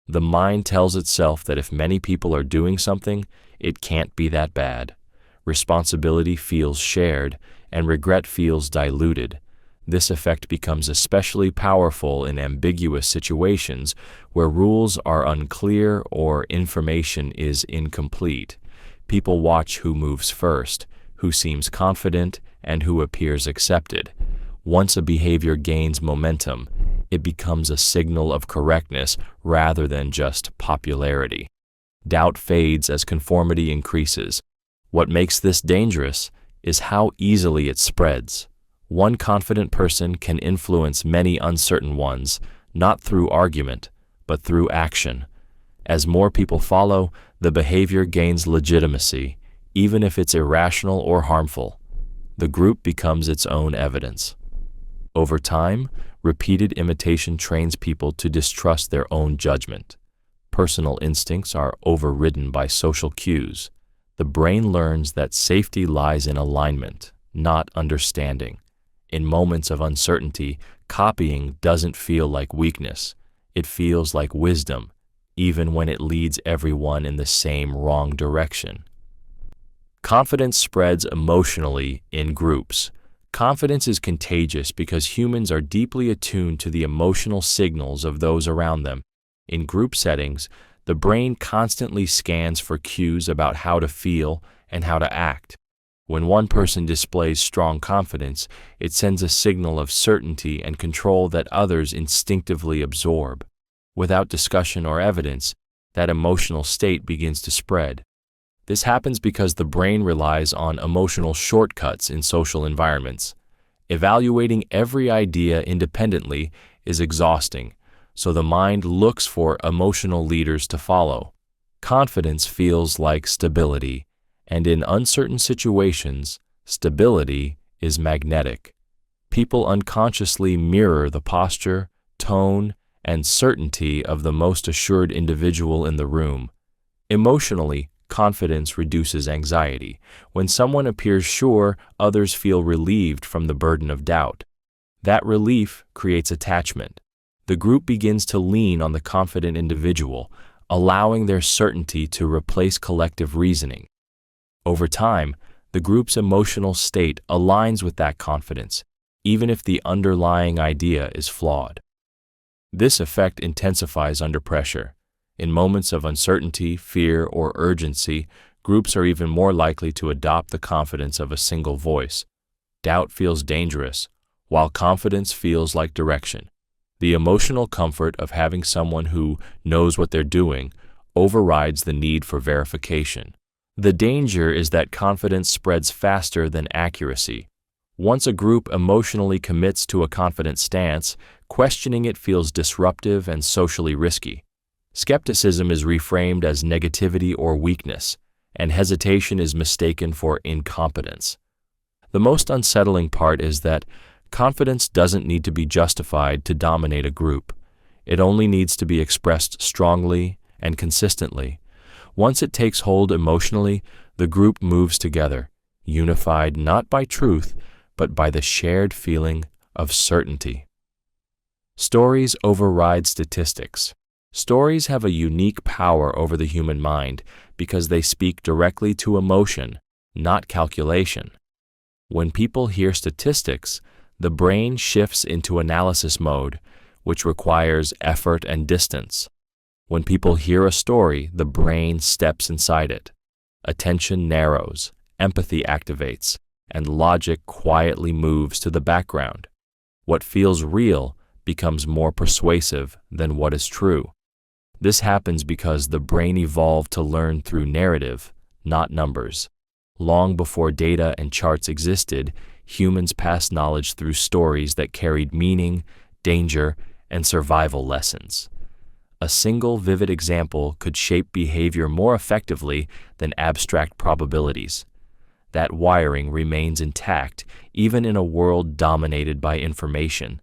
The mind tells itself that if many people are doing something, it can't be that bad. Responsibility feels shared, and regret feels diluted. This effect becomes especially powerful in ambiguous situations where rules are unclear or information is incomplete. People watch who moves first, who seems confident, and who appears accepted. Once a behavior gains momentum, it becomes a signal of correctness rather than just popularity. Doubt fades as conformity increases. What makes this dangerous is how easily it spreads. One confident person can influence many uncertain ones, not through argument, but through action. As more people follow, the behavior gains legitimacy, even if it's irrational or harmful. The group becomes its own evidence. Over time, repeated imitation trains people to distrust their own judgment. Personal instincts are overridden by social cues. The brain learns that safety lies in alignment, not understanding. In moments of uncertainty, copying doesn't feel like weakness. It feels like wisdom, even when it leads everyone in the same wrong direction. Confidence spreads emotionally in groups. Confidence is contagious because humans are deeply attuned to the emotional signals of those around them. In group settings, the brain constantly scans for cues about how to feel and how to act. When one person displays strong confidence, it sends a signal of certainty and control that others instinctively absorb. Without discussion or evidence, that emotional state begins to spread. This happens because the brain relies on emotional shortcuts in social environments. Evaluating every idea independently is exhausting, so the mind looks for emotional leaders to follow. Confidence feels like stability, and in uncertain situations, stability is magnetic. People unconsciously mirror the posture, tone, and certainty of the most assured individual in the room. Emotionally, confidence reduces anxiety. When someone appears sure, others feel relieved from the burden of doubt. That relief creates attachment. The group begins to lean on the confident individual, allowing their certainty to replace collective reasoning. Over time, the group's emotional state aligns with that confidence, even if the underlying idea is flawed. This effect intensifies under pressure. In moments of uncertainty, fear, or urgency, groups are even more likely to adopt the confidence of a single voice. Doubt feels dangerous, while confidence feels like direction. The emotional comfort of having someone who knows what they're doing overrides the need for verification. The danger is that confidence spreads faster than accuracy. Once a group emotionally commits to a confident stance, questioning it feels disruptive and socially risky. Skepticism is reframed as negativity or weakness, and hesitation is mistaken for incompetence. The most unsettling part is that confidence doesn't need to be justified to dominate a group. It only needs to be expressed strongly and consistently. Once it takes hold emotionally, the group moves together, unified not by truth, but by the shared feeling of certainty. Stories override statistics. Stories have a unique power over the human mind because they speak directly to emotion, not calculation. When people hear statistics, the brain shifts into analysis mode, which requires effort and distance. When people hear a story, the brain steps inside it. Attention narrows, empathy activates, and logic quietly moves to the background. What feels real becomes more persuasive than what is true. This happens because the brain evolved to learn through narrative, not numbers. Long before data and charts existed, humans passed knowledge through stories that carried meaning, danger, and survival lessons. A single vivid example could shape behavior more effectively than abstract probabilities. That wiring remains intact even in a world dominated by information.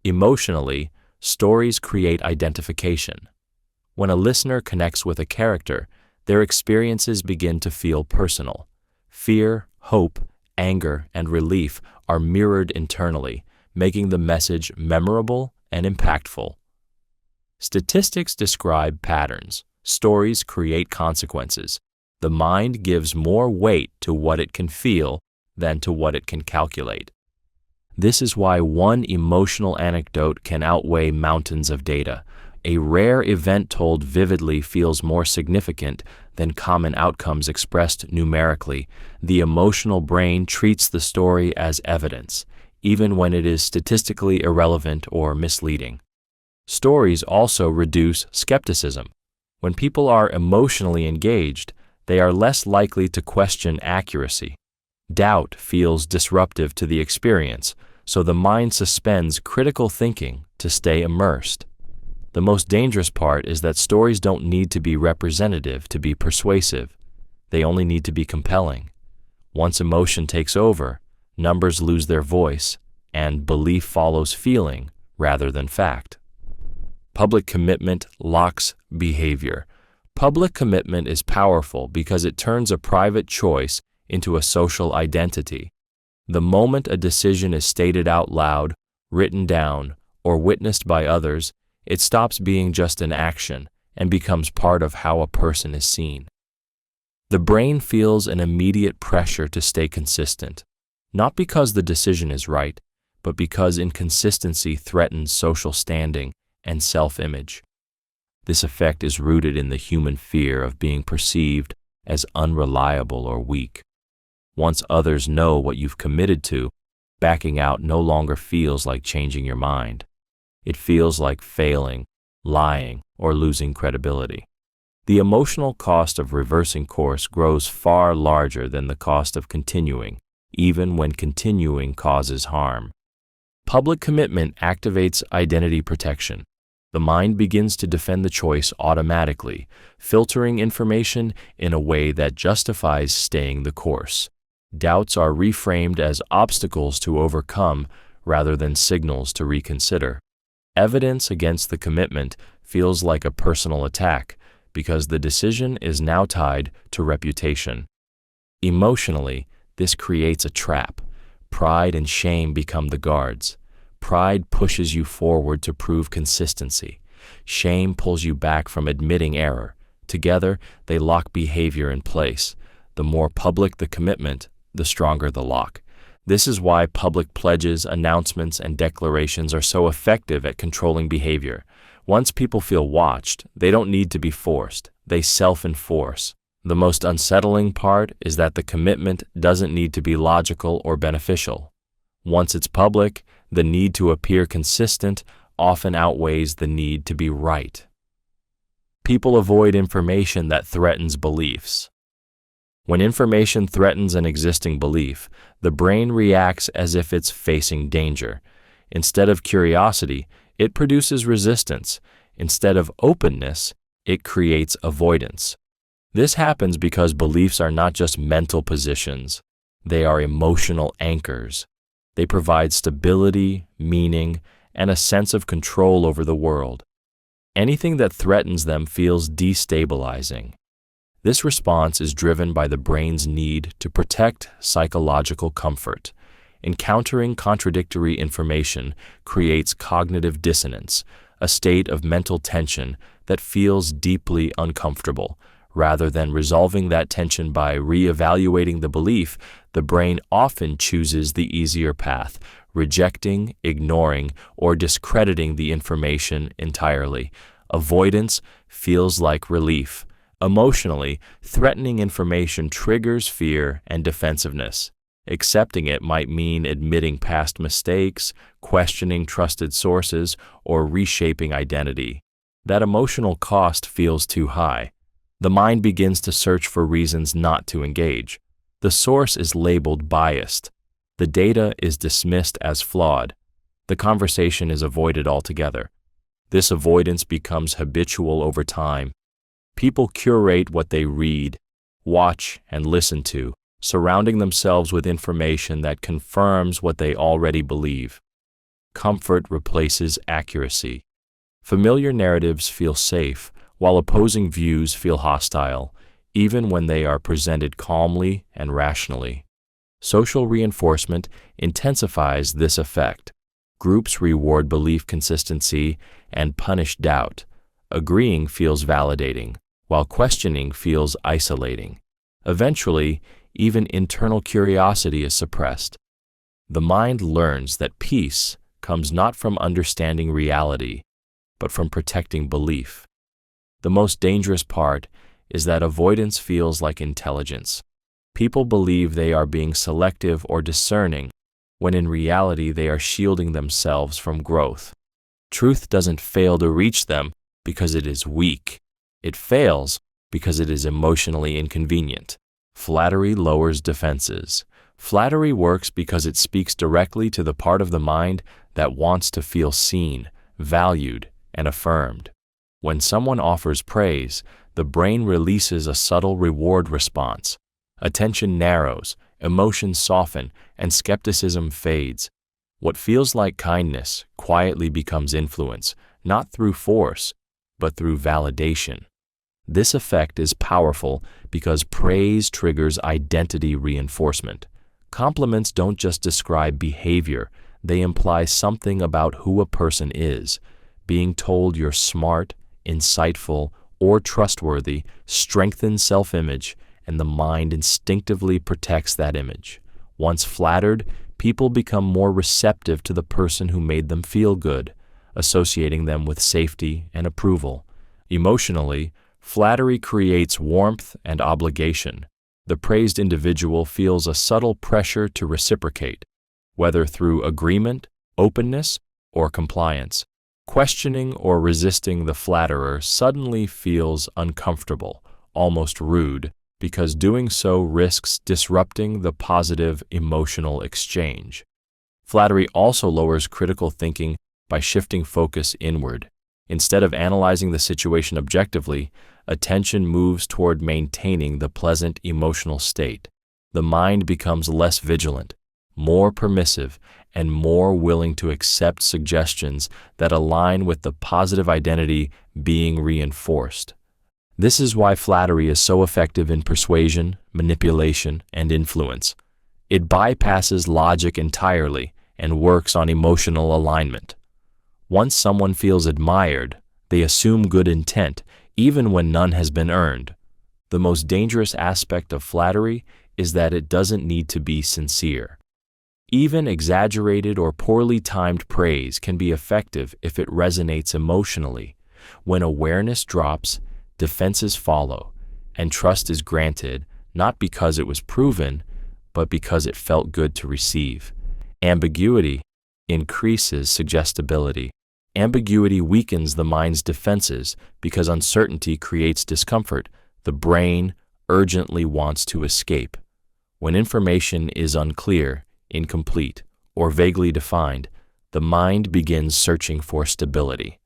Emotionally, stories create identification. When a listener connects with a character, their experiences begin to feel personal. Fear, hope, anger, and relief are mirrored internally, making the message memorable and impactful. Statistics describe patterns. Stories create consequences. The mind gives more weight to what it can feel than to what it can calculate. This is why one emotional anecdote can outweigh mountains of data. A rare event told vividly feels more significant than common outcomes expressed numerically. The emotional brain treats the story as evidence, even when it is statistically irrelevant or misleading. Stories also reduce skepticism. When people are emotionally engaged, they are less likely to question accuracy. Doubt feels disruptive to the experience, so the mind suspends critical thinking to stay immersed. The most dangerous part is that stories don't need to be representative to be persuasive. They only need to be compelling. Once emotion takes over, numbers lose their voice, and belief follows feeling rather than fact. Public commitment locks behavior. Public commitment is powerful because it turns a private choice into a social identity. The moment a decision is stated out loud, written down, or witnessed by others, it stops being just an action and becomes part of how a person is seen. The brain feels an immediate pressure to stay consistent, not because the decision is right, but because inconsistency threatens social standing and self-image. This effect is rooted in the human fear of being perceived as unreliable or weak. Once others know what you've committed to, backing out no longer feels like changing your mind. It feels like failing, lying, or losing credibility. The emotional cost of reversing course grows far larger than the cost of continuing, even when continuing causes harm. Public commitment activates identity protection. The mind begins to defend the choice automatically, filtering information in a way that justifies staying the course. Doubts are reframed as obstacles to overcome rather than signals to reconsider. Evidence against the commitment feels like a personal attack because the decision is now tied to reputation. Emotionally, this creates a trap. Pride and shame become the guards. Pride pushes you forward to prove consistency. Shame pulls you back from admitting error. Together, they lock behavior in place. The more public the commitment, the stronger the lock. This is why public pledges, announcements, and declarations are so effective at controlling behavior. Once people feel watched, they don't need to be forced. They self-enforce. The most unsettling part is that the commitment doesn't need to be logical or beneficial. Once it's public, the need to appear consistent often outweighs the need to be right. People avoid information that threatens beliefs. When information threatens an existing belief, the brain reacts as if it's facing danger. Instead of curiosity, it produces resistance. Instead of openness, it creates avoidance. This happens because beliefs are not just mental positions, they are emotional anchors. They provide stability, meaning, and a sense of control over the world. Anything that threatens them feels destabilizing. This response is driven by the brain's need to protect psychological comfort. Encountering contradictory information creates cognitive dissonance, a state of mental tension that feels deeply uncomfortable. Rather than resolving that tension by re-evaluating the belief, the brain often chooses the easier path, rejecting, ignoring, or discrediting the information entirely. Avoidance feels like relief. Emotionally, threatening information triggers fear and defensiveness. Accepting it might mean admitting past mistakes, questioning trusted sources, or reshaping identity. That emotional cost feels too high. The mind begins to search for reasons not to engage. The source is labeled biased. The data is dismissed as flawed. The conversation is avoided altogether. This avoidance becomes habitual over time. People curate what they read, watch, and listen to, surrounding themselves with information that confirms what they already believe. Comfort replaces accuracy. Familiar narratives feel safe, while opposing views feel hostile, even when they are presented calmly and rationally. Social reinforcement intensifies this effect. Groups reward belief consistency and punish doubt. Agreeing feels validating, while questioning feels isolating. Eventually, even internal curiosity is suppressed. The mind learns that peace comes not from understanding reality, but from protecting belief. The most dangerous part is that avoidance feels like intelligence. People believe they are being selective or discerning, when in reality they are shielding themselves from growth. Truth doesn't fail to reach them because it is weak. It fails because it is emotionally inconvenient. Flattery lowers defenses. Flattery works because it speaks directly to the part of the mind that wants to feel seen, valued, and affirmed. When someone offers praise, the brain releases a subtle reward response. Attention narrows, emotions soften, and skepticism fades. What feels like kindness quietly becomes influence, not through force, but through validation. This effect is powerful because praise triggers identity reinforcement. Compliments don't just describe behavior, they imply something about who a person is. Being told you're smart, insightful, or trustworthy strengthens self-image, and the mind instinctively protects that image. Once flattered, people become more receptive to the person who made them feel good, associating them with safety and approval. Emotionally, flattery creates warmth and obligation. The praised individual feels a subtle pressure to reciprocate, whether through agreement, openness, or compliance. Questioning or resisting the flatterer suddenly feels uncomfortable, almost rude, because doing so risks disrupting the positive emotional exchange. Flattery also lowers critical thinking by shifting focus inward. Instead of analyzing the situation objectively, attention moves toward maintaining the pleasant emotional state. The mind becomes less vigilant, more permissive, and more willing to accept suggestions that align with the positive identity being reinforced. This is why flattery is so effective in persuasion, manipulation, and influence. It bypasses logic entirely and works on emotional alignment. Once someone feels admired, they assume good intent, even when none has been earned. The most dangerous aspect of flattery is that it doesn't need to be sincere. Even exaggerated or poorly timed praise can be effective if it resonates emotionally. When awareness drops, defenses follow, and trust is granted not because it was proven, but because it felt good to receive. Ambiguity increases suggestibility. Ambiguity weakens the mind's defenses because uncertainty creates discomfort. The brain, urgently wants to escape. When information is unclear, incomplete, or vaguely defined, the mind begins searching for stability.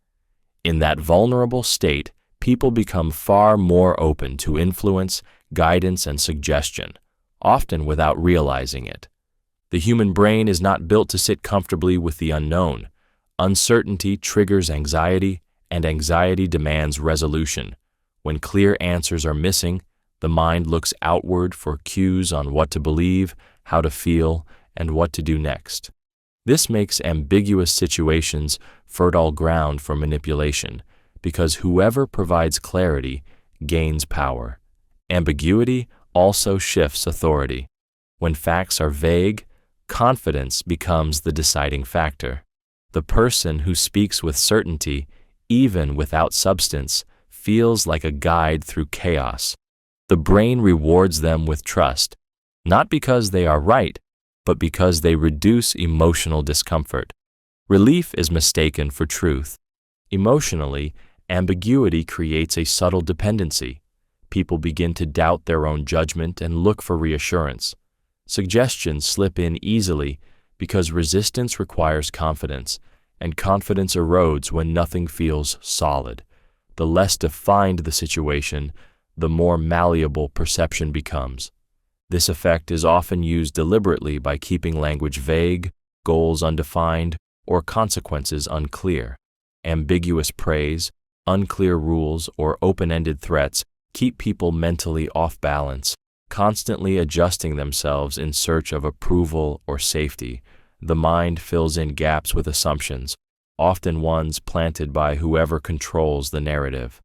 In that vulnerable state, people become far more open to influence, guidance, and suggestion, often without realizing it. The human brain is not built to sit comfortably with the unknown. Uncertainty triggers anxiety, and anxiety demands resolution. When clear answers are missing, the mind looks outward for cues on what to believe, how to feel, and what to do next. This makes ambiguous situations fertile ground for manipulation, because whoever provides clarity gains power. Ambiguity also shifts authority. When facts are vague, confidence becomes the deciding factor. The person who speaks with certainty, even without substance, feels like a guide through chaos. The brain rewards them with trust, not because they are right, but because they reduce emotional discomfort. Relief is mistaken for truth. Emotionally, ambiguity creates a subtle dependency. People begin to doubt their own judgment and look for reassurance. Suggestions slip in easily because resistance requires confidence, and confidence erodes when nothing feels solid. The less defined the situation, the more malleable perception becomes. This effect is often used deliberately by keeping language vague, goals undefined, or consequences unclear. Ambiguous praise, unclear rules, or open-ended threats keep people mentally off balance, constantly adjusting themselves in search of approval or safety. The mind fills in gaps with assumptions, often ones planted by whoever controls the narrative.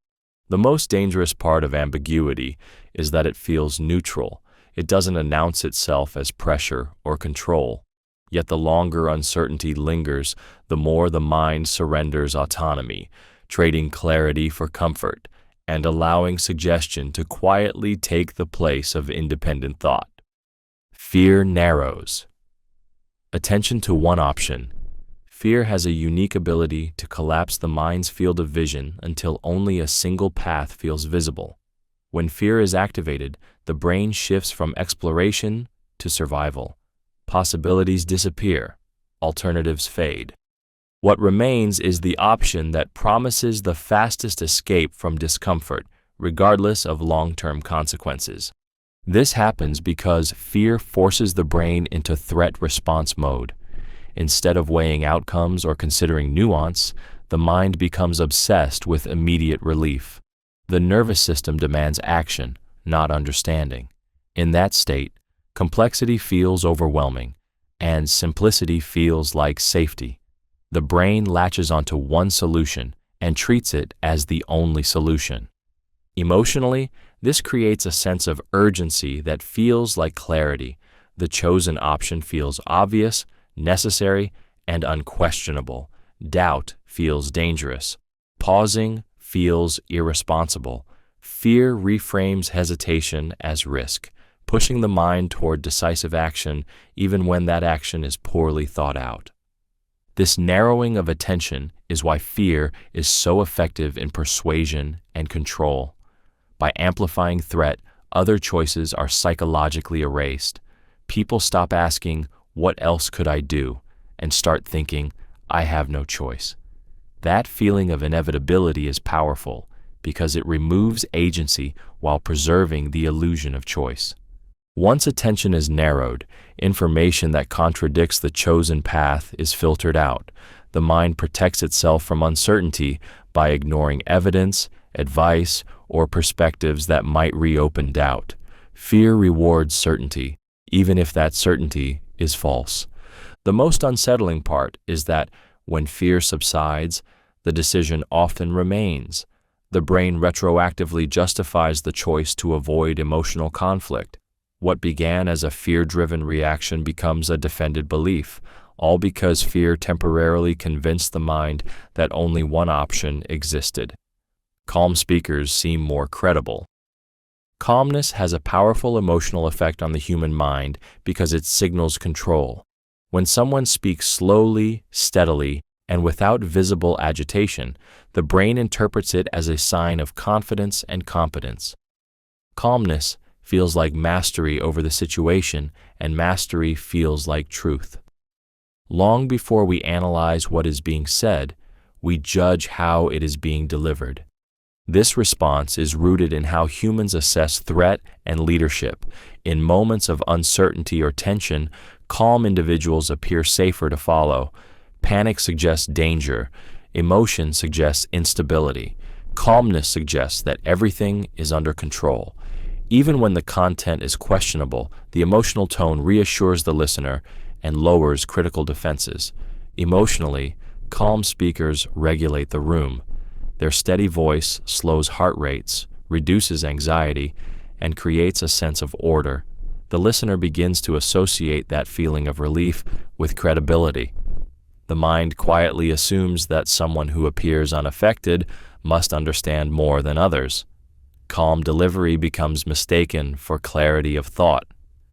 The most dangerous part of ambiguity is that it feels neutral. It doesn't announce itself as pressure or control. Yet the longer uncertainty lingers, the more the mind surrenders autonomy, trading clarity for comfort, and allowing suggestion to quietly take the place of independent thought. Fear narrows. Attention to one option. Fear has a unique ability to collapse the mind's field of vision until only a single path feels visible. When fear is activated, the brain shifts from exploration to survival. Possibilities disappear, alternatives fade. What remains is the option that promises the fastest escape from discomfort, regardless of long-term consequences. This happens because fear forces the brain into threat response mode. Instead of weighing outcomes or considering nuance, the mind becomes obsessed with immediate relief. The nervous system demands action, not understanding. In that state, complexity feels overwhelming, and simplicity feels like safety. The brain latches onto one solution and treats it as the only solution. Emotionally, this creates a sense of urgency that feels like clarity. The chosen option feels obvious, necessary, and unquestionable. Doubt feels dangerous. Pausing feels irresponsible. Fear reframes hesitation as risk, pushing the mind toward decisive action even when that action is poorly thought out. This narrowing of attention is why fear is so effective in persuasion and control. By amplifying threat, other choices are psychologically erased. People stop asking, "What else could I do?" and start thinking, "I have no choice." That feeling of inevitability is powerful because it removes agency while preserving the illusion of choice. Once attention is narrowed, information that contradicts the chosen path is filtered out. The mind protects itself from uncertainty by ignoring evidence, advice, or perspectives that might reopen doubt. Fear rewards certainty, even if that certainty is false. The most unsettling part is that when fear subsides, the decision often remains. The brain retroactively justifies the choice to avoid emotional conflict. What began as a fear-driven reaction becomes a defended belief, all because fear temporarily convinced the mind that only one option existed. Calm speakers seem more credible. Calmness has a powerful emotional effect on the human mind because it signals control. When someone speaks slowly, steadily, and without visible agitation, the brain interprets it as a sign of confidence and competence. Calmness feels like mastery over the situation, and mastery feels like truth. Long before we analyze what is being said, we judge how it is being delivered. This response is rooted in how humans assess threat and leadership. In moments of uncertainty or tension, calm individuals appear safer to follow. Panic suggests danger. Emotion suggests instability. Calmness suggests that everything is under control. Even when the content is questionable, the emotional tone reassures the listener and lowers critical defenses. Emotionally, calm speakers regulate the room. Their steady voice slows heart rates, reduces anxiety, and creates a sense of order. The listener begins to associate that feeling of relief with credibility. The mind quietly assumes that someone who appears unaffected must understand more than others. Calm delivery becomes mistaken for clarity of thought.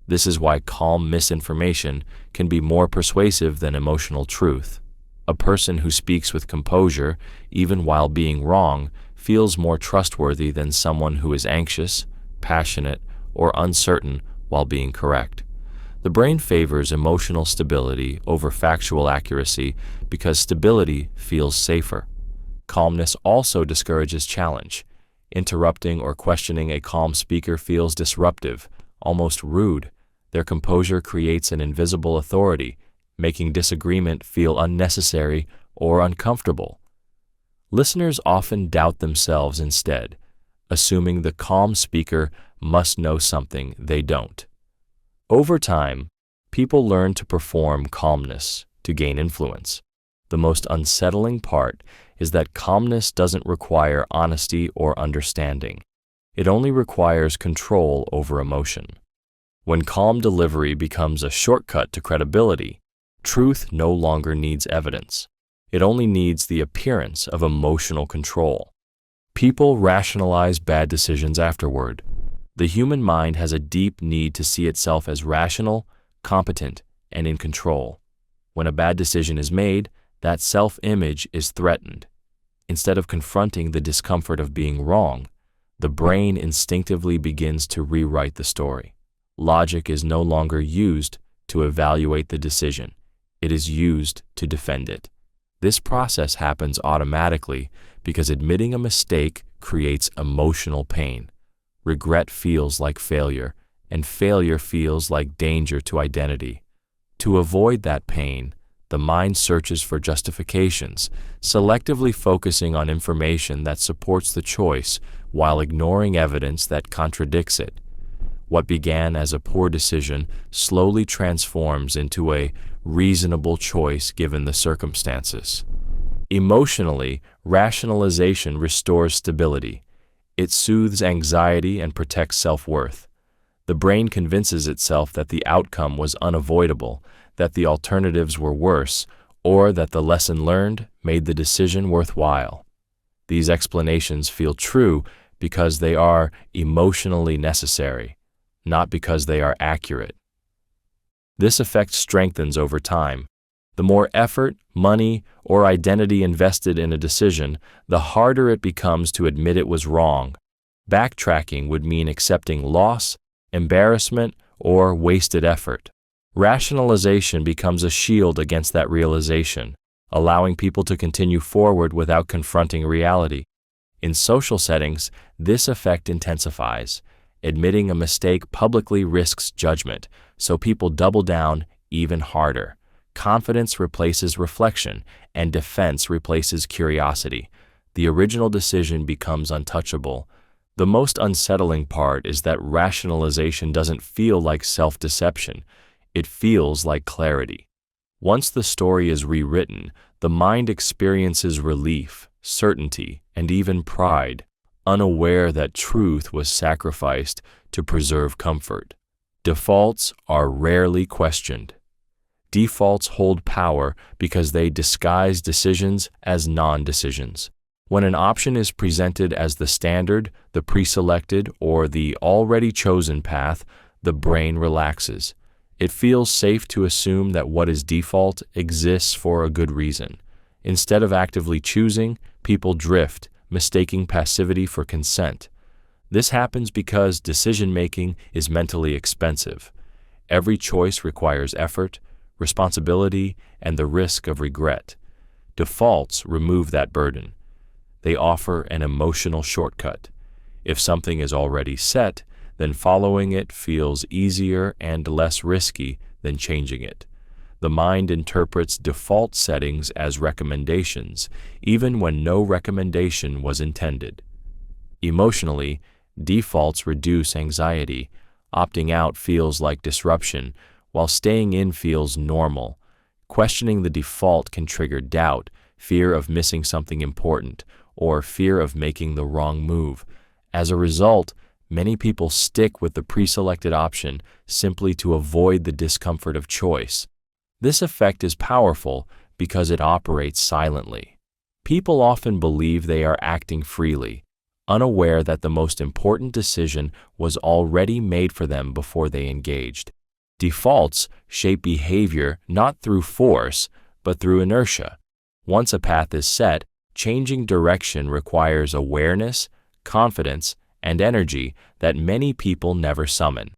This is why calm misinformation can be more persuasive than emotional truth. A person who speaks with composure, even while being wrong, feels more trustworthy than someone who is anxious, passionate, or uncertain while being correct. The brain favors emotional stability over factual accuracy because stability feels safer. Calmness also discourages challenge. Interrupting or questioning a calm speaker feels disruptive, almost rude. Their composure creates an invisible authority, making disagreement feel unnecessary or uncomfortable. Listeners often doubt themselves instead, assuming the calm speaker must know something they don't. Over time, people learn to perform calmness to gain influence. The most unsettling part is that calmness doesn't require honesty or understanding. It only requires control over emotion. When calm delivery becomes a shortcut to credibility, truth no longer needs evidence. It only needs the appearance of emotional control. People rationalize bad decisions afterward. The human mind has a deep need to see itself as rational, competent, and in control. When a bad decision is made, that self-image is threatened. Instead of confronting the discomfort of being wrong, the brain instinctively begins to rewrite the story. Logic is no longer used to evaluate the decision. It is used to defend it. This process happens automatically because admitting a mistake creates emotional pain. Regret feels like failure, and failure feels like danger to identity. To avoid that pain, the mind searches for justifications, selectively focusing on information that supports the choice while ignoring evidence that contradicts it. What began as a poor decision slowly transforms into a reasonable choice given the circumstances. Emotionally, rationalization restores stability. It soothes anxiety and protects self-worth. The brain convinces itself that the outcome was unavoidable, that the alternatives were worse, or that the lesson learned made the decision worthwhile. These explanations feel true because they are emotionally necessary, not because they are accurate. This effect strengthens over time. The more effort, money, or identity invested in a decision, the harder it becomes to admit it was wrong. Backtracking would mean accepting loss, embarrassment, or wasted effort. Rationalization becomes a shield against that realization, allowing people to continue forward without confronting reality. In social settings, this effect intensifies. Admitting a mistake publicly risks judgment, so people double down even harder. Confidence replaces reflection, and defense replaces curiosity. The original decision becomes untouchable. The most unsettling part is that rationalization doesn't feel like self-deception. It feels like clarity. Once the story is rewritten, the mind experiences relief, certainty, and even pride, unaware that truth was sacrificed to preserve comfort. Defaults are rarely questioned. Defaults hold power because they disguise decisions as non-decisions. When an option is presented as the standard, the pre-selected, or the already chosen path, the brain relaxes. It feels safe to assume that what is default exists for a good reason. Instead of actively choosing, people drift, mistaking passivity for consent. This happens because decision-making is mentally expensive. Every choice requires effort, responsibility, and the risk of regret. Defaults remove that burden. They offer an emotional shortcut. If something is already set, then following it feels easier and less risky than changing it. The mind interprets default settings as recommendations, even when no recommendation was intended. Emotionally, defaults reduce anxiety. Opting out feels like disruption, while staying in feels normal. Questioning the default can trigger doubt, fear of missing something important, or fear of making the wrong move. As a result, many people stick with the pre-selected option simply to avoid the discomfort of choice. This effect is powerful because it operates silently. People often believe they are acting freely, unaware that the most important decision was already made for them before they engaged. Defaults shape behavior not through force, but through inertia. Once a path is set, changing direction requires awareness, confidence, and energy that many people never summon.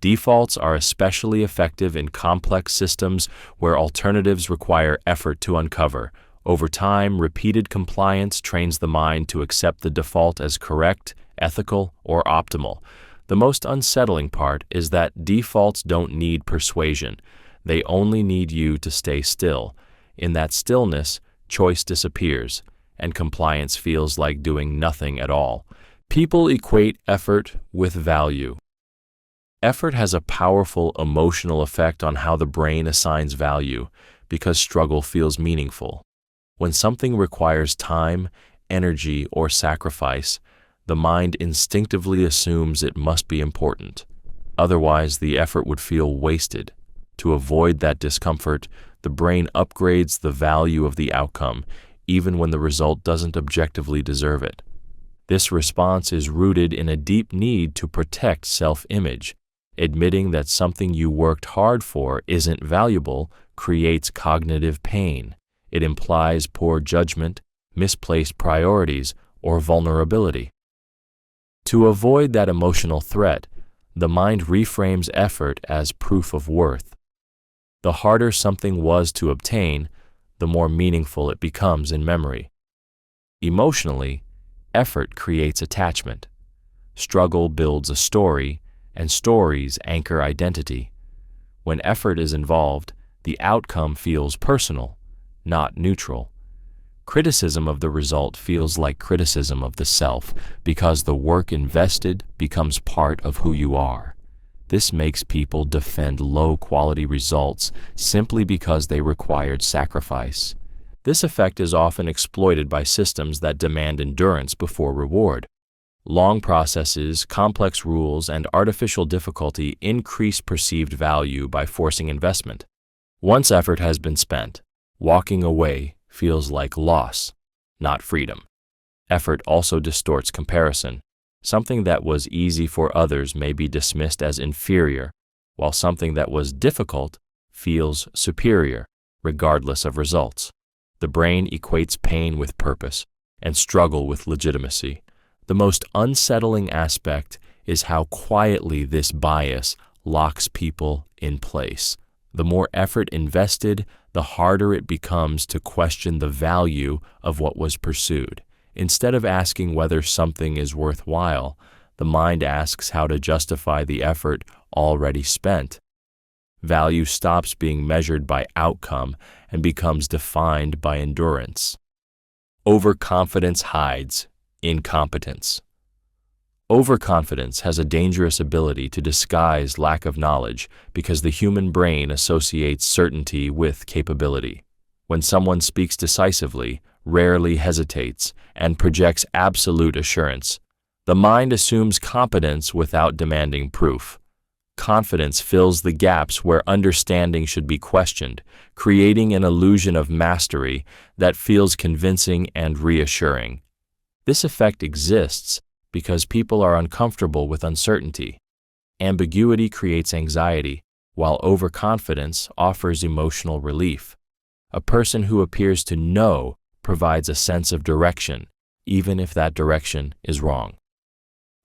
Defaults are especially effective in complex systems where alternatives require effort to uncover. Over time, repeated compliance trains the mind to accept the default as correct, ethical, or optimal. The most unsettling part is that defaults don't need persuasion. They only need you to stay still. In that stillness, choice disappears, and compliance feels like doing nothing at all. People equate effort with value. Effort has a powerful emotional effect on how the brain assigns value because struggle feels meaningful. When something requires time, energy, or sacrifice, the mind instinctively assumes it must be important. Otherwise, the effort would feel wasted. To avoid that discomfort, the brain upgrades the value of the outcome, even when the result doesn't objectively deserve it. This response is rooted in a deep need to protect self-image. Admitting that something you worked hard for isn't valuable creates cognitive pain. It implies poor judgment, misplaced priorities, or vulnerability. To avoid that emotional threat, the mind reframes effort as proof of worth. The harder something was to obtain, the more meaningful it becomes in memory. Emotionally, effort creates attachment. Struggle builds a story, and stories anchor identity. When effort is involved, the outcome feels personal, not neutral. Criticism of the result feels like criticism of the self because the work invested becomes part of who you are. This makes people defend low-quality results simply because they required sacrifice. This effect is often exploited by systems that demand endurance before reward. Long processes, complex rules, and artificial difficulty increase perceived value by forcing investment. Once effort has been spent, walking away feels like loss, not freedom. Effort also distorts comparison. Something that was easy for others may be dismissed as inferior, while something that was difficult feels superior, regardless of results. The brain equates pain with purpose and struggle with legitimacy. The most unsettling aspect is how quietly this bias locks people in place. The more effort invested, the harder it becomes to question the value of what was pursued. Instead of asking whether something is worthwhile, the mind asks how to justify the effort already spent. Value stops being measured by outcome and becomes defined by endurance. Overconfidence hides incompetence. Overconfidence has a dangerous ability to disguise lack of knowledge because the human brain associates certainty with capability. When someone speaks decisively, rarely hesitates, and projects absolute assurance, the mind assumes competence without demanding proof. Confidence fills the gaps where understanding should be questioned, creating an illusion of mastery that feels convincing and reassuring. This effect exists because people are uncomfortable with uncertainty. Ambiguity creates anxiety, while overconfidence offers emotional relief. A person who appears to know provides a sense of direction, even if that direction is wrong.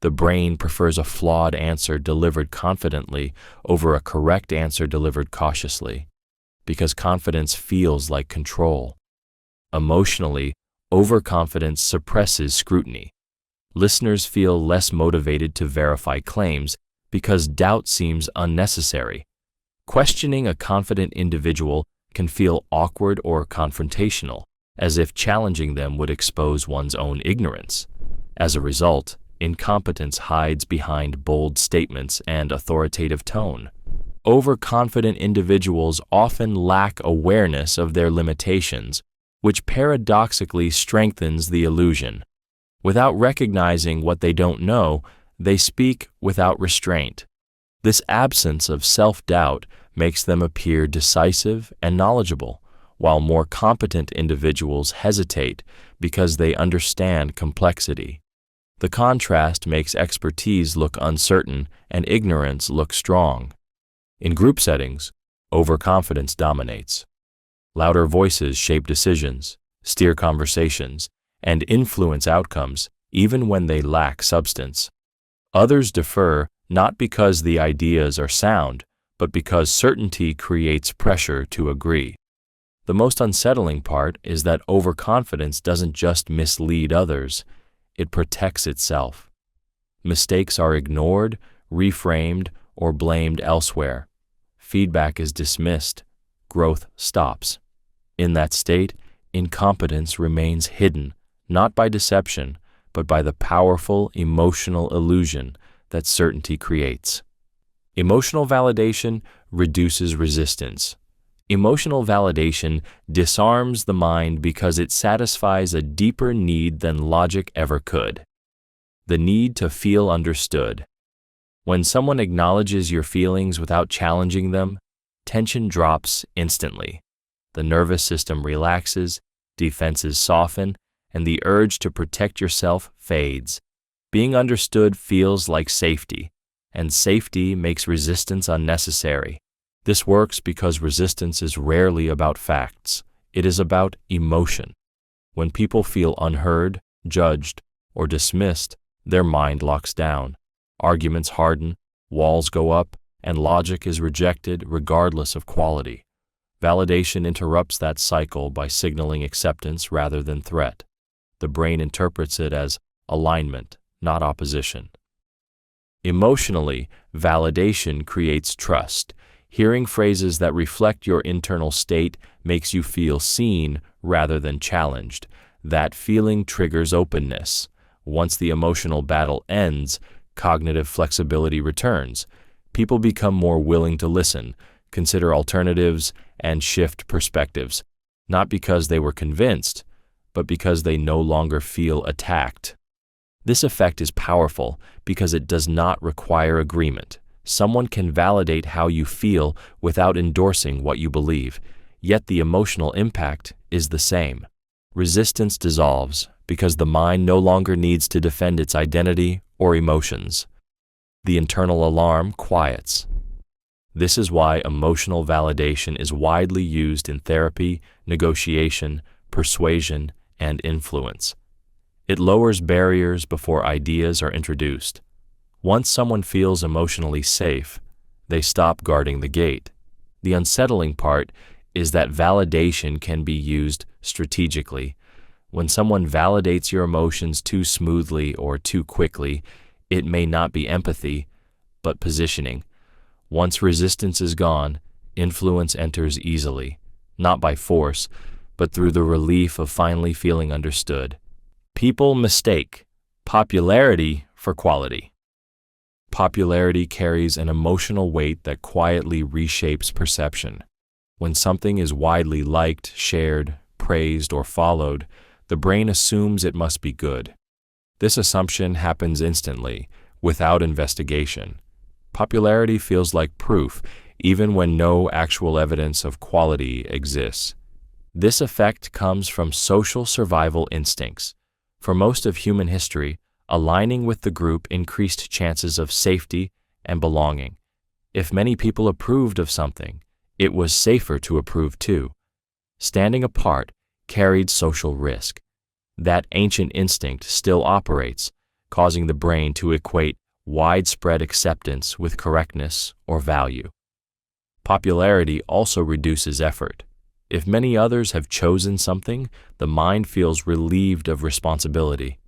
The brain prefers a flawed answer delivered confidently over a correct answer delivered cautiously, because confidence feels like control. Emotionally, overconfidence suppresses scrutiny. Listeners feel less motivated to verify claims because doubt seems unnecessary. Questioning a confident individual can feel awkward or confrontational, as if challenging them would expose one's own ignorance. As a result, incompetence hides behind bold statements and authoritative tone. Overconfident individuals often lack awareness of their limitations, which paradoxically strengthens the illusion. Without recognizing what they don't know, they speak without restraint. This absence of self-doubt makes them appear decisive and knowledgeable, while more competent individuals hesitate because they understand complexity. The contrast makes expertise look uncertain and ignorance look strong. In group settings, overconfidence dominates. Louder voices shape decisions, steer conversations, and influence outcomes, even when they lack substance. Others defer not because the ideas are sound, but because certainty creates pressure to agree. The most unsettling part is that overconfidence doesn't just mislead others, it protects itself. Mistakes are ignored, reframed, or blamed elsewhere. Feedback is dismissed. Growth stops. In that state, incompetence remains hidden, not by deception, but by the powerful emotional illusion that certainty creates. Emotional validation reduces resistance. Emotional validation disarms the mind because it satisfies a deeper need than logic ever could: the need to feel understood. When someone acknowledges your feelings without challenging them, tension drops instantly. The nervous system relaxes, defenses soften, and the urge to protect yourself fades. Being understood feels like safety, and safety makes resistance unnecessary. This works because resistance is rarely about facts. It is about emotion. When people feel unheard, judged, or dismissed, their mind locks down. Arguments harden, walls go up, and logic is rejected regardless of quality. Validation interrupts that cycle by signaling acceptance rather than threat. The brain interprets it as alignment, not opposition. Emotionally, validation creates trust. Hearing phrases that reflect your internal state makes you feel seen rather than challenged. That feeling triggers openness. Once the emotional battle ends, cognitive flexibility returns. People become more willing to listen, consider alternatives, and shift perspectives, not because they were convinced, but because they no longer feel attacked. This effect is powerful because it does not require agreement. Someone can validate how you feel without endorsing what you believe, yet the emotional impact is the same. Resistance dissolves because the mind no longer needs to defend its identity or emotions. The internal alarm quiets. This is why emotional validation is widely used in therapy, negotiation, persuasion, and influence. It lowers barriers before ideas are introduced. Once someone feels emotionally safe, they stop guarding the gate. The unsettling part is that validation can be used strategically. When someone validates your emotions too smoothly or too quickly, it may not be empathy, but positioning. Once resistance is gone, influence enters easily, not by force, but through the relief of finally feeling understood. People mistake popularity for quality. Popularity carries an emotional weight that quietly reshapes perception. When something is widely liked, shared, praised, or followed, the brain assumes it must be good. This assumption happens instantly, without investigation. Popularity feels like proof, even when no actual evidence of quality exists. This effect comes from social survival instincts. For most of human history, aligning with the group increased chances of safety and belonging. If many people approved of something, it was safer to approve too. Standing apart carried social risk. That ancient instinct still operates, causing the brain to equate widespread acceptance with correctness or value. Popularity also reduces effort. If many others have chosen something, the mind feels relieved of responsibility.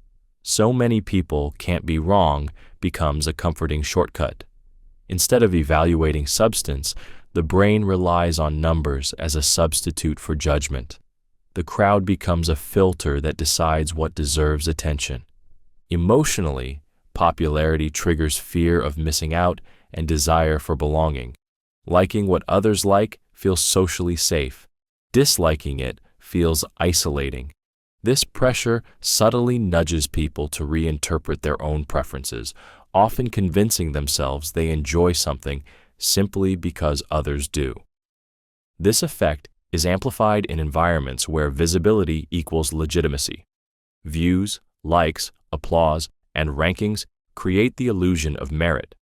So many people can't be wrong becomes a comforting shortcut. Instead of evaluating substance, the brain relies on numbers as a substitute for judgment. The crowd becomes a filter that decides what deserves attention. Emotionally, popularity triggers fear of missing out and desire for belonging. Liking what others like feels socially safe. Disliking it feels isolating. This pressure subtly nudges people to reinterpret their own preferences, often convincing themselves they enjoy something simply because others do. This effect is amplified in environments where visibility equals legitimacy. Views, likes, applause, and rankings create the illusion of merit.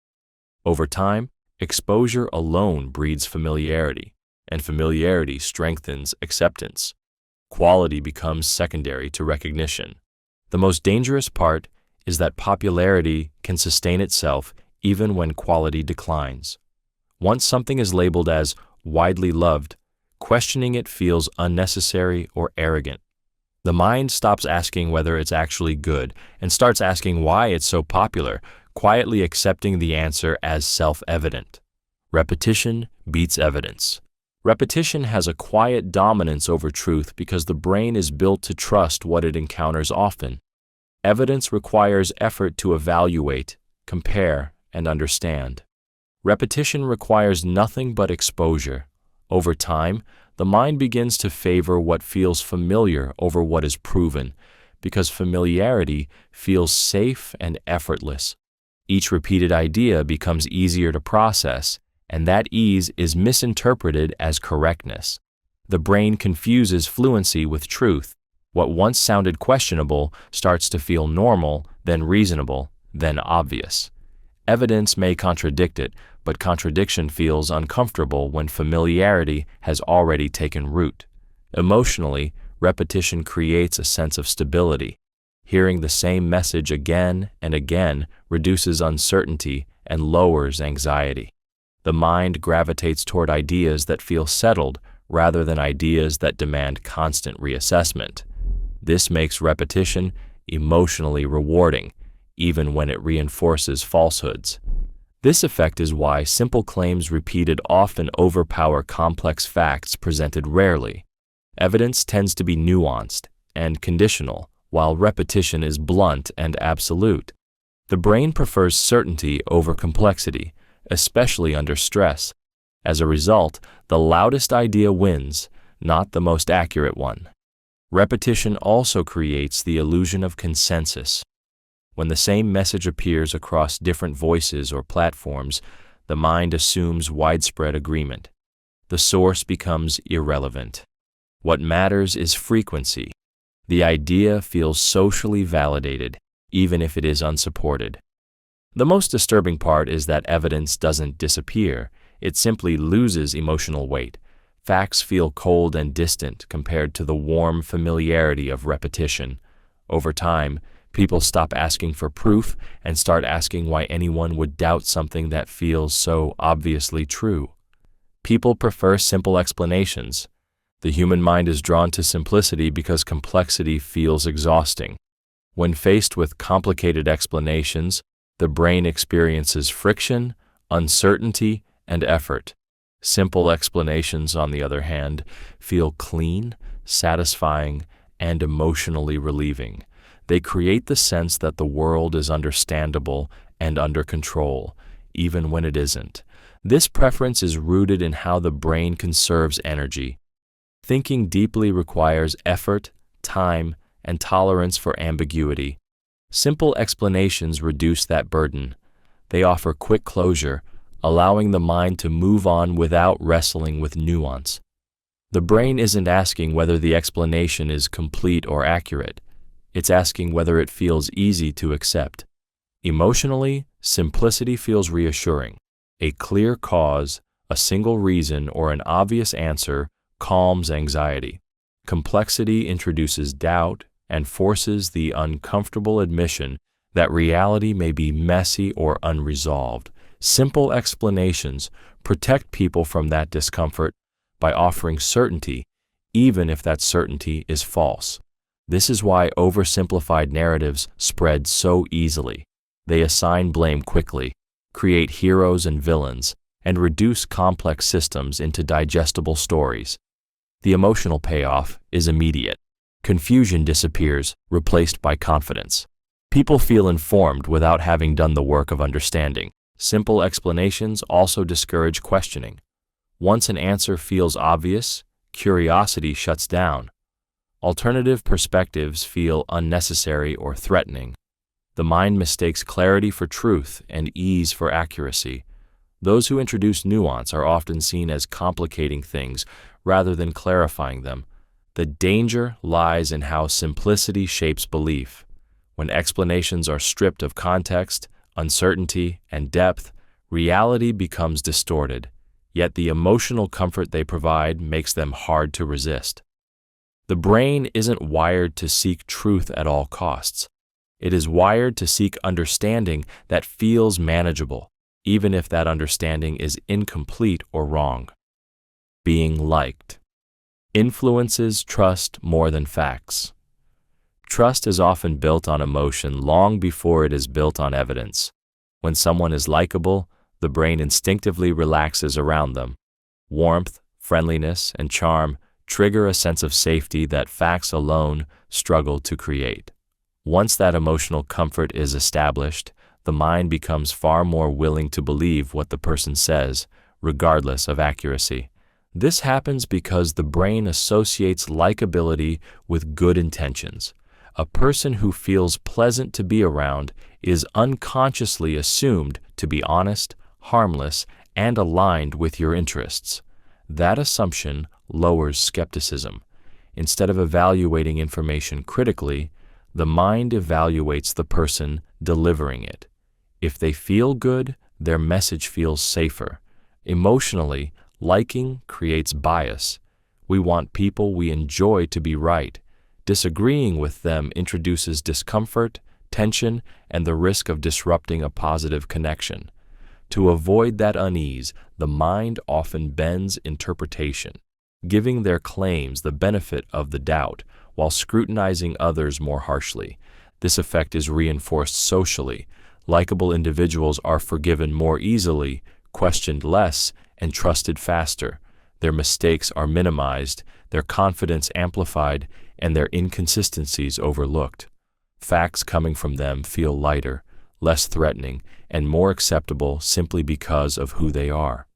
Over time, exposure alone breeds familiarity, and familiarity strengthens acceptance. Quality becomes secondary to recognition. The most dangerous part is that popularity can sustain itself even when quality declines. Once something is labeled as widely loved, questioning it feels unnecessary or arrogant. The mind stops asking whether it's actually good and starts asking why it's so popular, quietly accepting the answer as self-evident. Repetition beats evidence. Repetition has a quiet dominance over truth because the brain is built to trust what it encounters often. Evidence requires effort to evaluate, compare, and understand. Repetition requires nothing but exposure. Over time, the mind begins to favor what feels familiar over what is proven, because familiarity feels safe and effortless. Each repeated idea becomes easier to process, and that ease is misinterpreted as correctness. The brain confuses fluency with truth. What once sounded questionable starts to feel normal, then reasonable, then obvious. Evidence may contradict it, but contradiction feels uncomfortable when familiarity has already taken root. Emotionally, repetition creates a sense of stability. Hearing the same message again and again reduces uncertainty and lowers anxiety. The mind gravitates toward ideas that feel settled rather than ideas that demand constant reassessment. This makes repetition emotionally rewarding, even when it reinforces falsehoods. This effect is why simple claims repeated often overpower complex facts presented rarely. Evidence tends to be nuanced and conditional, while repetition is blunt and absolute. The brain prefers certainty over complexity, especially under stress. As a result, the loudest idea wins, not the most accurate one. Repetition also creates the illusion of consensus. When the same message appears across different voices or platforms, the mind assumes widespread agreement. The source becomes irrelevant. What matters is frequency. The idea feels socially validated, even if it is unsupported. The most disturbing part is that evidence doesn't disappear, it simply loses emotional weight. Facts feel cold and distant compared to the warm familiarity of repetition. Over time, people stop asking for proof and start asking why anyone would doubt something that feels so obviously true. People prefer simple explanations. The human mind is drawn to simplicity because complexity feels exhausting. When faced with complicated explanations, the brain experiences friction, uncertainty, and effort. Simple explanations, on the other hand, feel clean, satisfying, and emotionally relieving. They create the sense that the world is understandable and under control, even when it isn't. This preference is rooted in how the brain conserves energy. Thinking deeply requires effort, time, and tolerance for ambiguity. Simple explanations reduce that burden. They offer quick closure, allowing the mind to move on without wrestling with nuance. The brain isn't asking whether the explanation is complete or accurate. It's asking whether it feels easy to accept. Emotionally, simplicity feels reassuring. A clear cause, a single reason, or an obvious answer calms anxiety. Complexity introduces doubt and forces the uncomfortable admission that reality may be messy or unresolved. Simple explanations protect people from that discomfort by offering certainty, even if that certainty is false. This is why oversimplified narratives spread so easily. They assign blame quickly, create heroes and villains, and reduce complex systems into digestible stories. The emotional payoff is immediate. Confusion disappears, replaced by confidence. People feel informed without having done the work of understanding. Simple explanations also discourage questioning. Once an answer feels obvious, curiosity shuts down. Alternative perspectives feel unnecessary or threatening. The mind mistakes clarity for truth and ease for accuracy. Those who introduce nuance are often seen as complicating things rather than clarifying them. The danger lies in how simplicity shapes belief. When explanations are stripped of context, uncertainty, and depth, reality becomes distorted, yet the emotional comfort they provide makes them hard to resist. The brain isn't wired to seek truth at all costs. It is wired to seek understanding that feels manageable, even if that understanding is incomplete or wrong. Being liked influences trust more than facts. Trust is often built on emotion long before it is built on evidence. When someone is likable, the brain instinctively relaxes around them. Warmth, friendliness, and charm trigger a sense of safety that facts alone struggle to create. Once that emotional comfort is established, the mind becomes far more willing to believe what the person says, regardless of accuracy. This happens because the brain associates likability with good intentions. A person who feels pleasant to be around is unconsciously assumed to be honest, harmless, and aligned with your interests. That assumption lowers skepticism. Instead of evaluating information critically, the mind evaluates the person delivering it. If they feel good, their message feels safer. Emotionally, liking creates bias. We want people we enjoy to be right. Disagreeing with them introduces discomfort, tension, and the risk of disrupting a positive connection. To avoid that unease, the mind often bends interpretation, giving their claims the benefit of the doubt while scrutinizing others more harshly. This effect is reinforced socially. Likable individuals are forgiven more easily, questioned less, and trusted faster. Their mistakes are minimized, their confidence amplified, and their inconsistencies overlooked. Facts coming from them feel lighter, less threatening, and more acceptable simply because of who they are.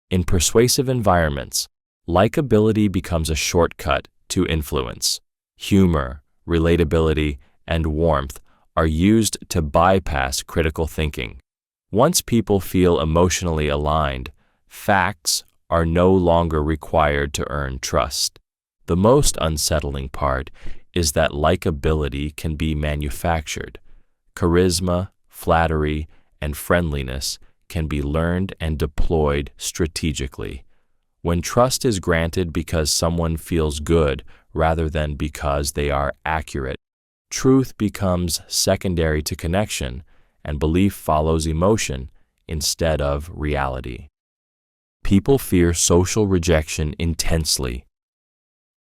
In persuasive environments, likability becomes a shortcut to influence. Humor, relatability, and warmth are used to bypass critical thinking. Once people feel emotionally aligned, facts are no longer required to earn trust. The most unsettling part is that likability can be manufactured. Charisma, flattery, and friendliness can be learned and deployed strategically. When trust is granted because someone feels good rather than because they are accurate, truth becomes secondary to connection, and belief follows emotion instead of reality. People fear social rejection intensely.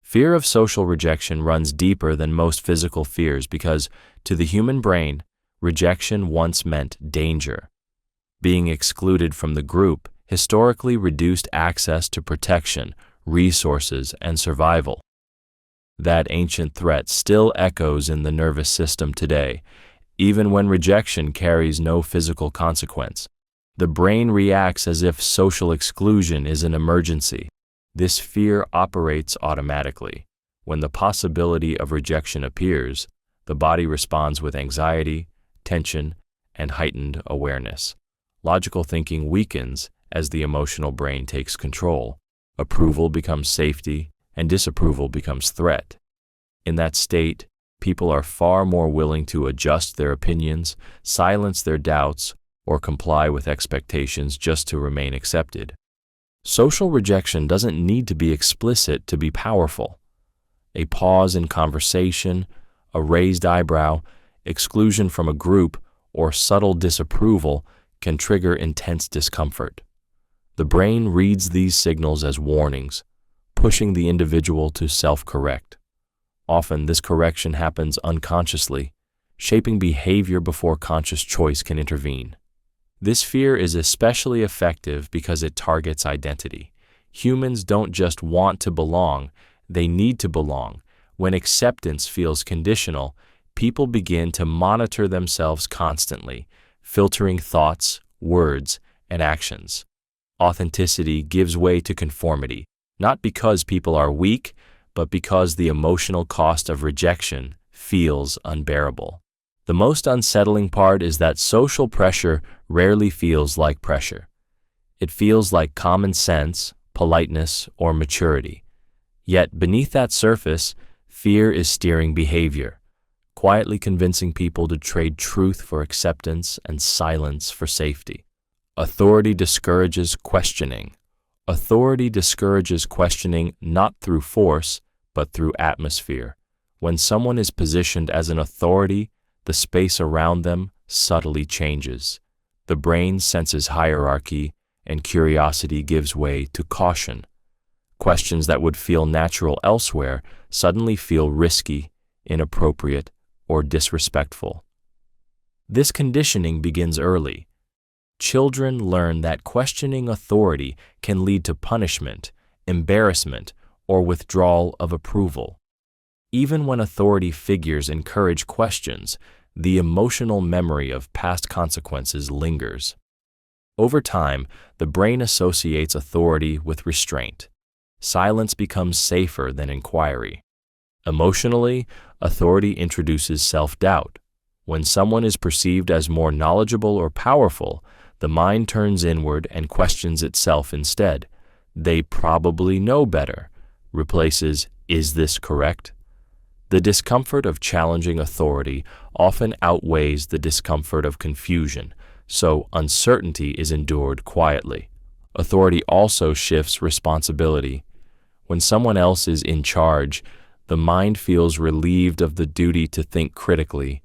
Fear of social rejection runs deeper than most physical fears because, to the human brain, rejection once meant danger. Being excluded from the group historically reduced access to protection, resources, and survival. That ancient threat still echoes in the nervous system today, even when rejection carries no physical consequence. The brain reacts as if social exclusion is an emergency. This fear operates automatically. When the possibility of rejection appears, the body responds with anxiety, tension, and heightened awareness. Logical thinking weakens as the emotional brain takes control. Approval becomes safety, and disapproval becomes threat. In that state, people are far more willing to adjust their opinions, silence their doubts, or comply with expectations just to remain accepted. Social rejection doesn't need to be explicit to be powerful. A pause in conversation, a raised eyebrow, exclusion from a group, or subtle disapproval can trigger intense discomfort. The brain reads these signals as warnings, pushing the individual to self-correct. Often, this correction happens unconsciously, shaping behavior before conscious choice can intervene. This fear is especially effective because it targets identity. Humans don't just want to belong, they need to belong. When acceptance feels conditional, people begin to monitor themselves constantly, filtering thoughts, words, and actions. Authenticity gives way to conformity, not because people are weak, but because the emotional cost of rejection feels unbearable. The most unsettling part is that social pressure rarely feels like pressure. It feels like common sense, politeness, or maturity. Yet beneath that surface, fear is steering behavior, quietly convincing people to trade truth for acceptance and silence for safety. Authority discourages questioning. Authority discourages questioning not through force, but through atmosphere. When someone is positioned as an authority, the space around them subtly changes. The brain senses hierarchy, and curiosity gives way to caution. Questions that would feel natural elsewhere suddenly feel risky, inappropriate, or disrespectful. This conditioning begins early. Children learn that questioning authority can lead to punishment, embarrassment, or withdrawal of approval. Even when authority figures encourage questions, the emotional memory of past consequences lingers. Over time, the brain associates authority with restraint. Silence becomes safer than inquiry. Emotionally, authority introduces self-doubt. When someone is perceived as more knowledgeable or powerful, the mind turns inward and questions itself instead. "They probably know better," replaces "is this correct?" The discomfort of challenging authority often outweighs the discomfort of confusion, so uncertainty is endured quietly. Authority also shifts responsibility. When someone else is in charge, the mind feels relieved of the duty to think critically.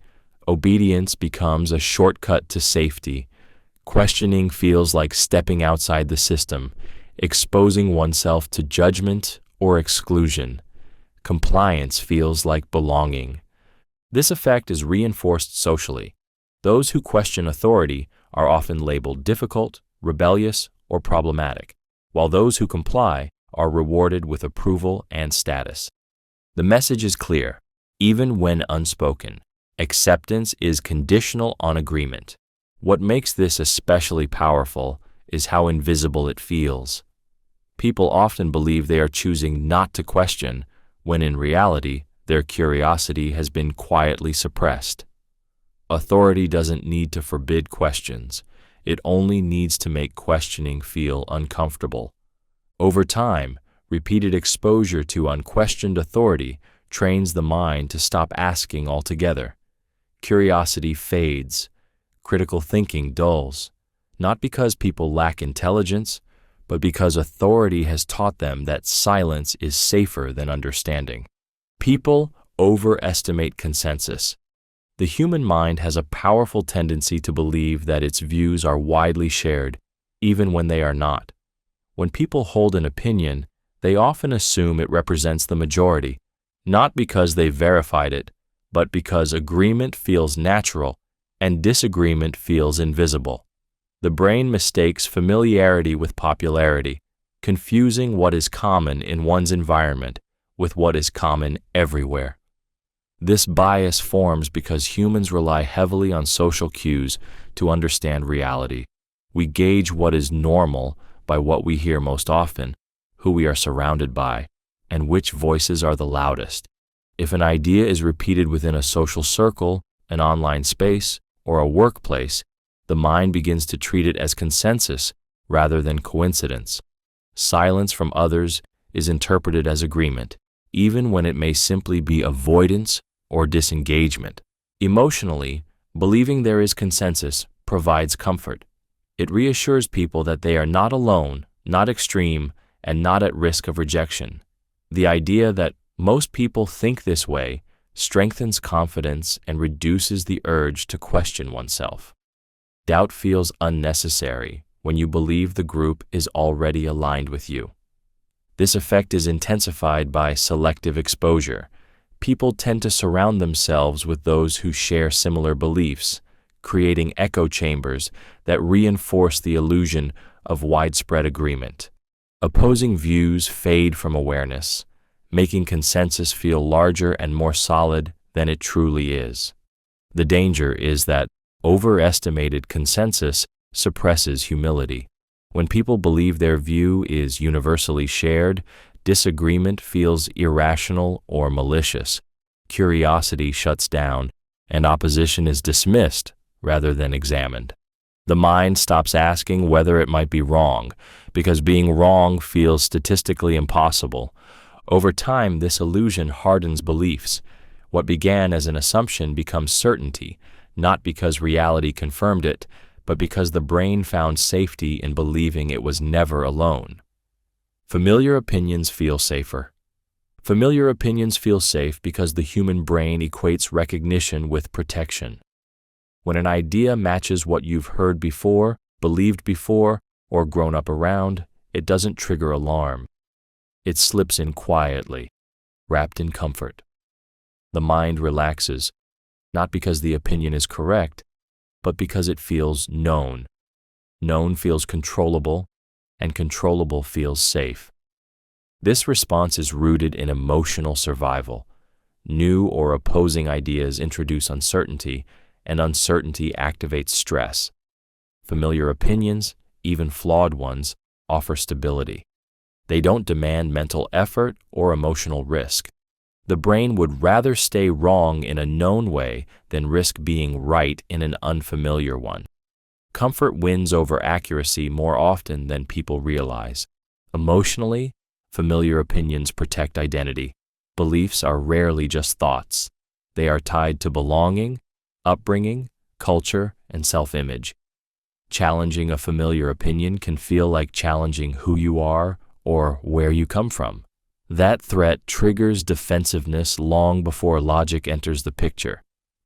Obedience becomes a shortcut to safety. Questioning feels like stepping outside the system, exposing oneself to judgment or exclusion. Compliance feels like belonging. This effect is reinforced socially. Those who question authority are often labeled difficult, rebellious, or problematic, while those who comply are rewarded with approval and status. The message is clear, even when unspoken. Acceptance is conditional on agreement. What makes this especially powerful is how invisible it feels. People often believe they are choosing not to question, when in reality, their curiosity has been quietly suppressed. Authority doesn't need to forbid questions. It only needs to make questioning feel uncomfortable. Over time, repeated exposure to unquestioned authority trains the mind to stop asking altogether. Curiosity fades. Critical thinking dulls, not because people lack intelligence, but because authority has taught them that silence is safer than understanding. People overestimate consensus. The human mind has a powerful tendency to believe that its views are widely shared, even when they are not. When people hold an opinion, they often assume it represents the majority, not because they've verified it, but because agreement feels natural and disagreement feels invisible. The brain mistakes familiarity with popularity, confusing what is common in one's environment with what is common everywhere. This bias forms because humans rely heavily on social cues to understand reality. We gauge what is normal by what we hear most often, who we are surrounded by, and which voices are the loudest. If an idea is repeated within a social circle, an online space, or a workplace, the mind begins to treat it as consensus rather than coincidence. Silence from others is interpreted as agreement, even when it may simply be avoidance or disengagement. Emotionally, believing there is consensus provides comfort. It reassures people that they are not alone, not extreme, and not at risk of rejection. The idea that most people think this way strengthens confidence and reduces the urge to question oneself. Doubt feels unnecessary when you believe the group is already aligned with you. This effect is intensified by selective exposure. People tend to surround themselves with those who share similar beliefs, creating echo chambers that reinforce the illusion of widespread agreement. Opposing views fade from awareness, making consensus feel larger and more solid than it truly is. The danger is that overestimated consensus suppresses humility. When people believe their view is universally shared, disagreement feels irrational or malicious. Curiosity shuts down, and opposition is dismissed rather than examined. The mind stops asking whether it might be wrong, because being wrong feels statistically impossible. Over time, this illusion hardens beliefs. What began as an assumption becomes certainty, not because reality confirmed it, but because the brain found safety in believing it was never alone. Familiar opinions feel safer. Familiar opinions feel safe because the human brain equates recognition with protection. When an idea matches what you've heard before, believed before, or grown up around, it doesn't trigger alarm. It slips in quietly, wrapped in comfort. The mind relaxes, not because the opinion is correct, but because it feels known. Known feels controllable, and controllable feels safe. This response is rooted in emotional survival. New or opposing ideas introduce uncertainty, and uncertainty activates stress. Familiar opinions, even flawed ones, offer stability. They don't demand mental effort or emotional risk. The brain would rather stay wrong in a known way than risk being right in an unfamiliar one. Comfort wins over accuracy more often than people realize. Emotionally, familiar opinions protect identity. Beliefs are rarely just thoughts. They are tied to belonging, upbringing, culture, and self-image. Challenging a familiar opinion can feel like challenging who you are or where you come from. That threat triggers defensiveness long before logic enters the picture.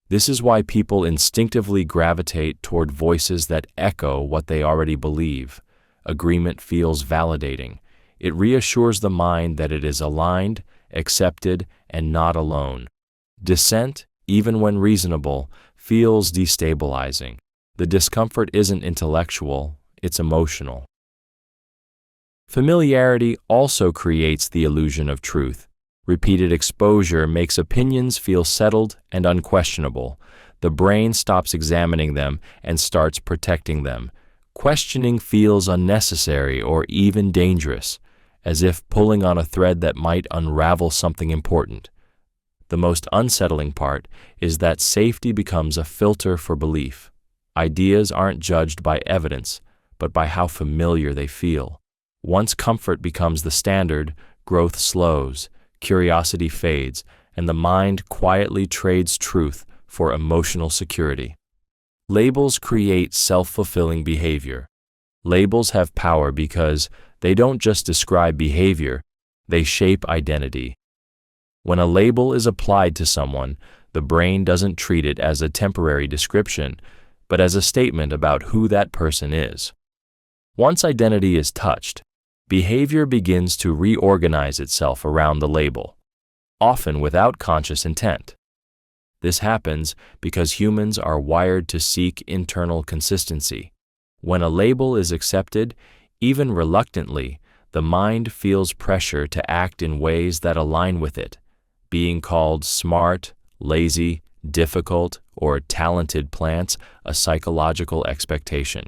This is why people instinctively gravitate toward voices that echo what they already believe. Agreement feels validating. It reassures the mind that it is aligned, accepted, and not alone. Dissent, even when reasonable, feels destabilizing. The discomfort isn't intellectual, it's emotional. Familiarity also creates the illusion of truth. Repeated exposure makes opinions feel settled and unquestionable. The brain stops examining them and starts protecting them. Questioning feels unnecessary or even dangerous, as if pulling on a thread that might unravel something important. The most unsettling part is that safety becomes a filter for belief. Ideas aren't judged by evidence, but by how familiar they feel. Once comfort becomes the standard, growth slows, curiosity fades, and the mind quietly trades truth for emotional security. Labels create self-fulfilling behavior. Labels have power because they don't just describe behavior, they shape identity. When a label is applied to someone, the brain doesn't treat it as a temporary description, but as a statement about who that person is. Once identity is touched, behavior begins to reorganize itself around the label, often without conscious intent. This happens because humans are wired to seek internal consistency. When a label is accepted, even reluctantly, the mind feels pressure to act in ways that align with it. Being called smart, lazy, difficult, or talented plants a psychological expectation.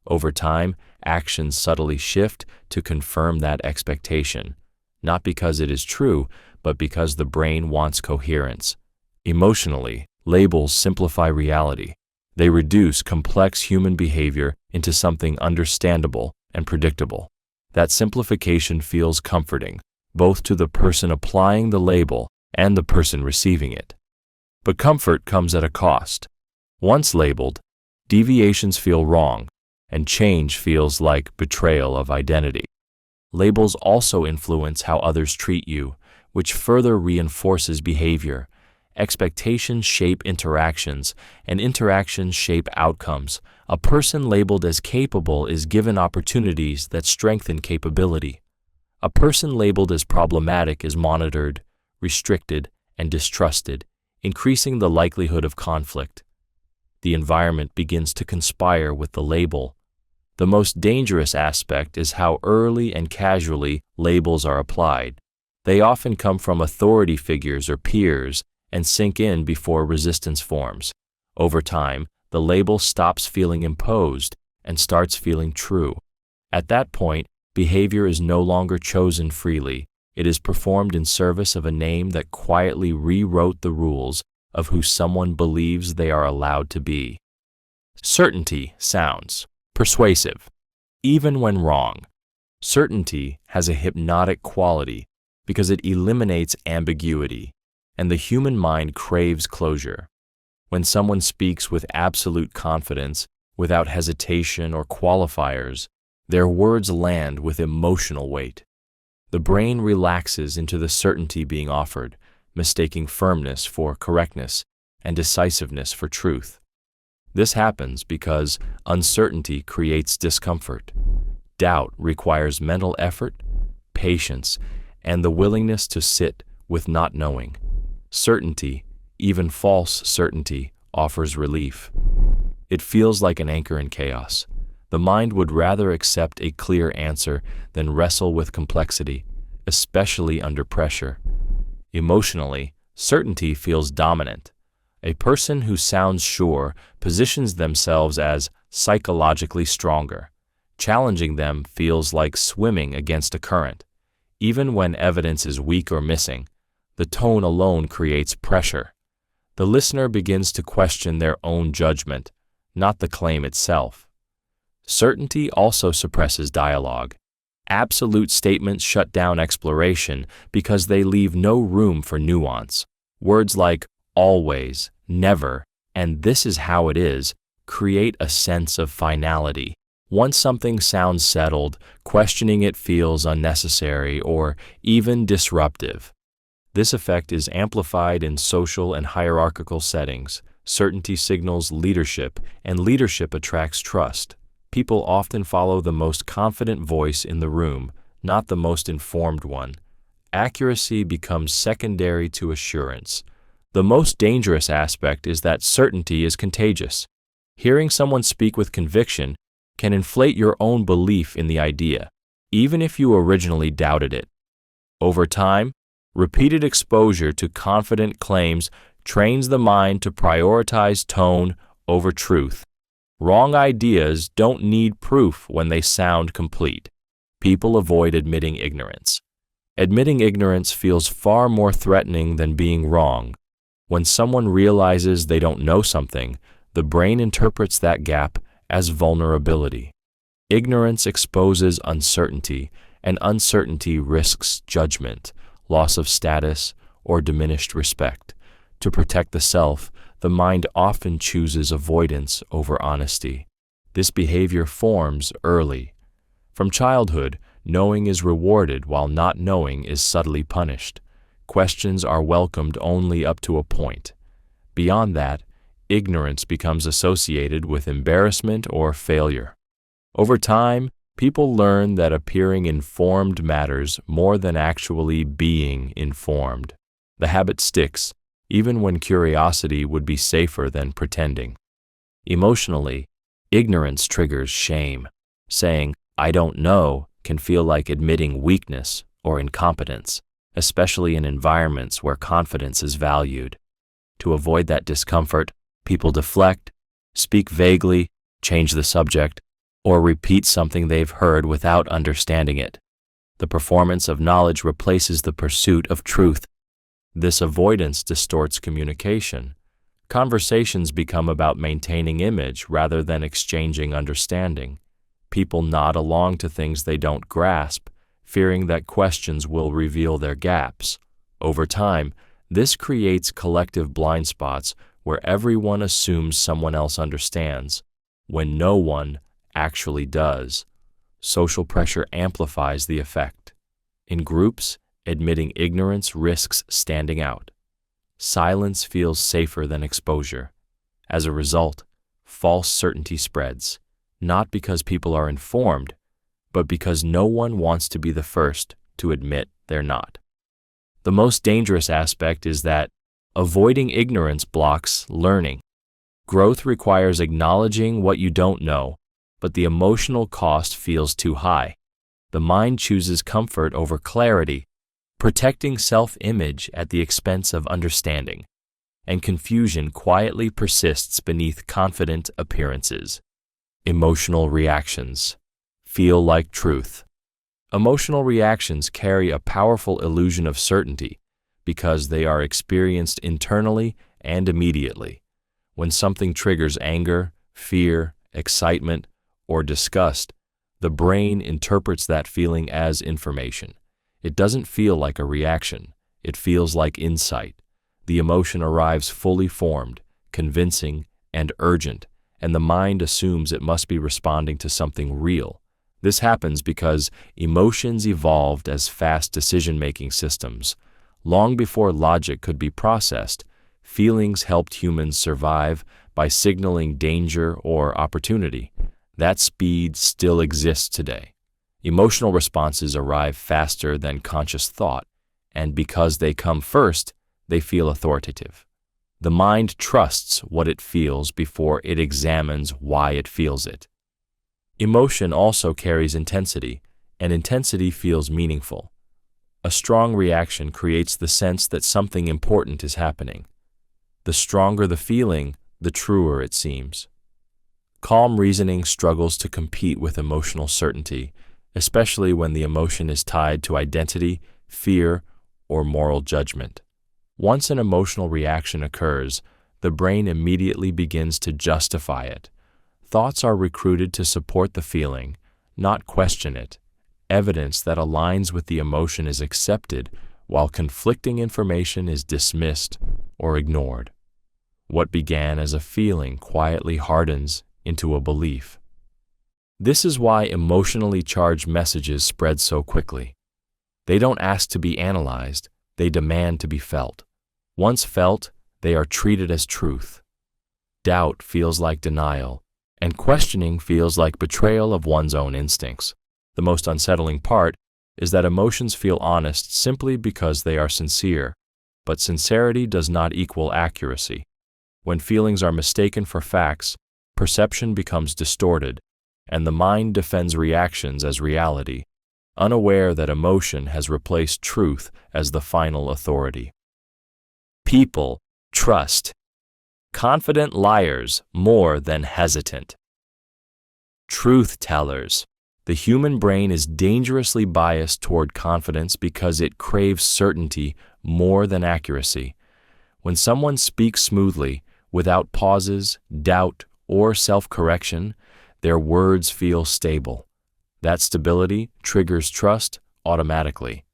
Over time, actions subtly shift to confirm that expectation, not because it is true, but because the brain wants coherence. Emotionally, labels simplify reality. They reduce complex human behavior into something understandable and predictable. That simplification feels comforting, both to the person applying the label and the person receiving it. But comfort comes at a cost. Once labeled, deviations feel wrong, and change feels like betrayal of identity. Labels also influence how others treat you, which further reinforces behavior. Expectations shape interactions, and interactions shape outcomes. A person labeled as capable is given opportunities that strengthen capability. A person labeled as problematic is monitored, restricted, and distrusted, increasing the likelihood of conflict. The environment begins to conspire with the label. The most dangerous aspect is how early and casually labels are applied. They often come from authority figures or peers and sink in before resistance forms. Over time, the label stops feeling imposed and starts feeling true. At that point, behavior is no longer chosen freely. It is performed in service of a name that quietly rewrote the rules of who someone believes they are allowed to be. Certainty sounds persuasive, even when wrong. Certainty has a hypnotic quality because it eliminates ambiguity, and the human mind craves closure. When someone speaks with absolute confidence, without hesitation or qualifiers, their words land with emotional weight. The brain relaxes into the certainty being offered, mistaking firmness for correctness and decisiveness for truth. This happens because uncertainty creates discomfort. Doubt requires mental effort, patience, and the willingness to sit with not knowing. Certainty, even false certainty, offers relief. It feels like an anchor in chaos. The mind would rather accept a clear answer than wrestle with complexity, especially under pressure. Emotionally, certainty feels dominant. A person who sounds sure positions themselves as psychologically stronger. Challenging them feels like swimming against a current. Even when evidence is weak or missing, the tone alone creates pressure. The listener begins to question their own judgment, not the claim itself. Certainty also suppresses dialogue. Absolute statements shut down exploration because they leave no room for nuance. Words like always, never, and this is how it is create a sense of finality. Once something sounds settled, questioning it feels unnecessary or even disruptive. This effect is amplified in social and hierarchical settings. Certainty signals leadership, and leadership attracts trust. People often follow the most confident voice in the room, not the most informed one. Accuracy becomes secondary to assurance. The most dangerous aspect is that certainty is contagious. Hearing someone speak with conviction can inflate your own belief in the idea, even if you originally doubted it. Over time, repeated exposure to confident claims trains the mind to prioritize tone over truth. Wrong ideas don't need proof when they sound complete. People avoid admitting ignorance. Admitting ignorance feels far more threatening than being wrong. When someone realizes they don't know something, the brain interprets that gap as vulnerability. Ignorance exposes uncertainty, and uncertainty risks judgment, loss of status, or diminished respect. To protect the self, the mind often chooses avoidance over honesty. This behavior forms early. From childhood, knowing is rewarded while not knowing is subtly punished. Questions are welcomed only up to a point. Beyond that, ignorance becomes associated with embarrassment or failure. Over time, people learn that appearing informed matters more than actually being informed. The habit sticks, even when curiosity would be safer than pretending. Emotionally, ignorance triggers shame. Saying, "I don't know," can feel like admitting weakness or incompetence, especially in environments where confidence is valued. To avoid that discomfort, people deflect, speak vaguely, change the subject, or repeat something they've heard without understanding it. The performance of knowledge replaces the pursuit of truth. This avoidance distorts communication. Conversations become about maintaining image rather than exchanging understanding. People nod along to things they don't grasp, fearing that questions will reveal their gaps. Over time, this creates collective blind spots where everyone assumes someone else understands, when no one actually does. Social pressure amplifies the effect. In groups, admitting ignorance risks standing out. silence feels safer than exposure. As a result, false certainty spreads, not because people are informed, but because no one wants to be the first to admit they're not. The most dangerous aspect is that avoiding ignorance blocks learning. Growth requires acknowledging what you don't know, but the emotional cost feels too high. The mind chooses comfort over clarity, protecting self-image at the expense of understanding, and confusion quietly persists beneath confident appearances. Emotional reactions feel like truth. Emotional reactions carry a powerful illusion of certainty because they are experienced internally and immediately. When something triggers anger, fear, excitement, or disgust, the brain interprets that feeling as information. It doesn't feel like a reaction, it feels like insight. The emotion arrives fully formed, convincing, and urgent, and the mind assumes it must be responding to something real. This happens because emotions evolved as fast decision-making systems. Long before logic could be processed, feelings helped humans survive by signaling danger or opportunity. That speed still exists today. Emotional responses arrive faster than conscious thought, and because they come first, they feel authoritative. The mind trusts what it feels before it examines why it feels it. Emotion also carries intensity, and intensity feels meaningful. A strong reaction creates the sense that something important is happening. The stronger the feeling, the truer it seems. Calm reasoning struggles to compete with emotional certainty, especially when the emotion is tied to identity, fear, or moral judgment. Once an emotional reaction occurs, the brain immediately begins to justify it. Thoughts are recruited to support the feeling, not question it. Evidence that aligns with the emotion is accepted, while conflicting information is dismissed or ignored. What began as a feeling quietly hardens into a belief. This is why emotionally charged messages spread so quickly. They don't ask to be analyzed, they demand to be felt. Once felt, they are treated as truth. Doubt feels like denial, and questioning feels like betrayal of one's own instincts. The most unsettling part is that emotions feel honest simply because they are sincere, but sincerity does not equal accuracy. When feelings are mistaken for facts, perception becomes distorted, and the mind defends reactions as reality, unaware that emotion has replaced truth as the final authority. People trust confident liars more than hesitant. Truth tellers. The human brain is dangerously biased toward confidence because it craves certainty more than accuracy. When someone speaks smoothly, without pauses, doubt, or self-correction, their words feel stable. That stability triggers trust automatically.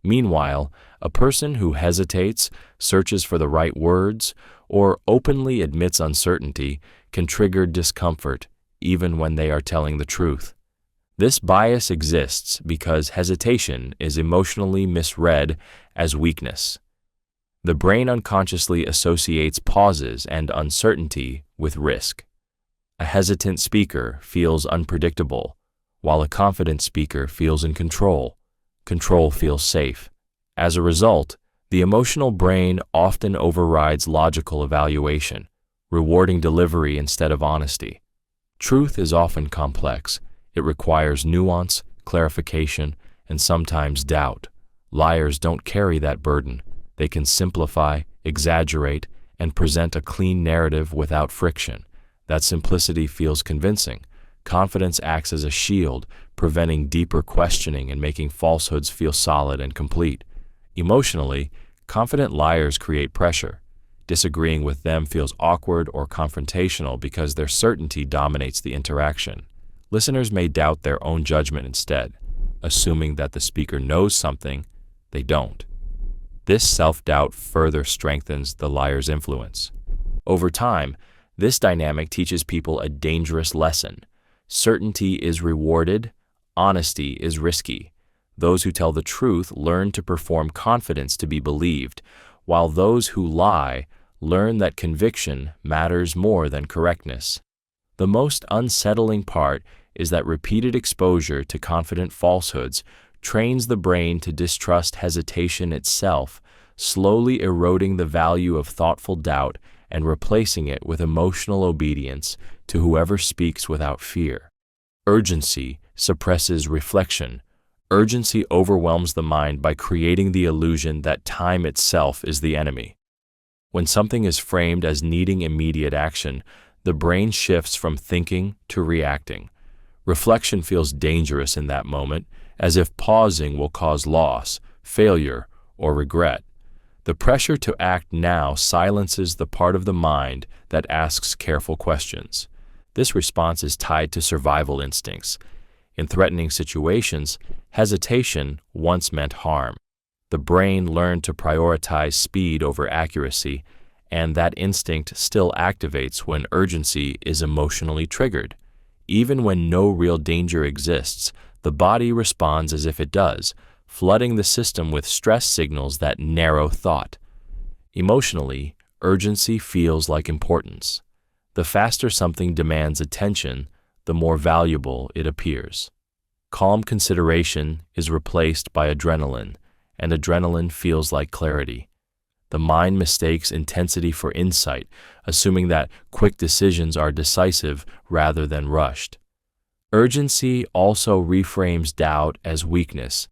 Meanwhile, a person who hesitates, searches for the right words, or openly admits uncertainty can trigger discomfort even when they are telling the truth. This bias exists because hesitation is emotionally misread as weakness. The brain unconsciously associates pauses and uncertainty with risk. A hesitant speaker feels unpredictable, while a confident speaker feels in control. Control feels safe. As a result, the emotional brain often overrides logical evaluation, rewarding delivery instead of honesty. Truth is often complex. It requires nuance, clarification, and sometimes doubt. Liars don't carry that burden. They can simplify, exaggerate, and present a clean narrative without friction. That simplicity feels convincing. Confidence acts as a shield, preventing deeper questioning and making falsehoods feel solid and complete. Emotionally, confident liars create pressure. Disagreeing with them feels awkward or confrontational because their certainty dominates the interaction. Listeners may doubt their own judgment instead, assuming that the speaker knows something they don't. This self-doubt further strengthens the liar's influence. Over time, this dynamic teaches people a dangerous lesson. Certainty is rewarded, honesty is risky. Those who tell the truth learn to perform confidence to be believed, while those who lie learn that conviction matters more than correctness. The most unsettling part is that repeated exposure to confident falsehoods trains the brain to distrust hesitation itself, slowly eroding the value of thoughtful doubt and replacing it with emotional obedience to whoever speaks without fear. Urgency suppresses reflection. Urgency overwhelms the mind by creating the illusion that time itself is the enemy. When something is framed as needing immediate action, the brain shifts from thinking to reacting. Reflection feels dangerous in that moment, as if pausing will cause loss, failure, or regret. The pressure to act now silences the part of the mind that asks careful questions. This response is tied to survival instincts. In threatening situations, hesitation once meant harm. The brain learned to prioritize speed over accuracy, and that instinct still activates when urgency is emotionally triggered. Even when no real danger exists, the body responds as if it does, flooding the system with stress signals that narrow thought. Emotionally, urgency feels like importance. The faster something demands attention, the more valuable it appears. Calm consideration is replaced by adrenaline, and adrenaline feels like clarity. The mind mistakes intensity for insight, assuming that quick decisions are decisive rather than rushed. Urgency also reframes doubt as weakness.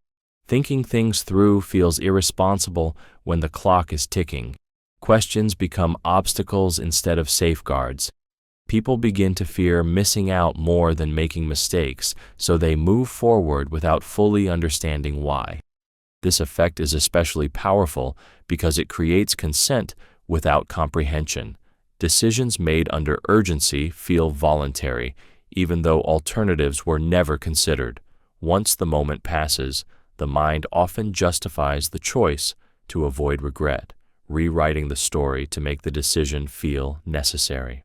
Thinking things through feels irresponsible when the clock is ticking. Questions become obstacles instead of safeguards. People begin to fear missing out more than making mistakes, so they move forward without fully understanding why. This effect is especially powerful because it creates consent without comprehension. Decisions made under urgency feel voluntary, even though alternatives were never considered. Once the moment passes, the mind often justifies the choice to avoid regret, rewriting the story to make the decision feel necessary.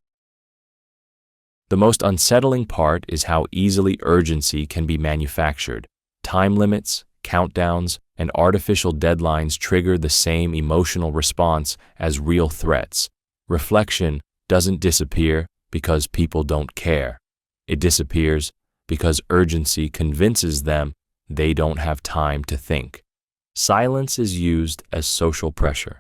The most unsettling part is how easily urgency can be manufactured. Time limits, countdowns, and artificial deadlines trigger the same emotional response as real threats. Reflection doesn't disappear because people don't care. It disappears because urgency convinces them they don't have time to think. Silence is used as social pressure.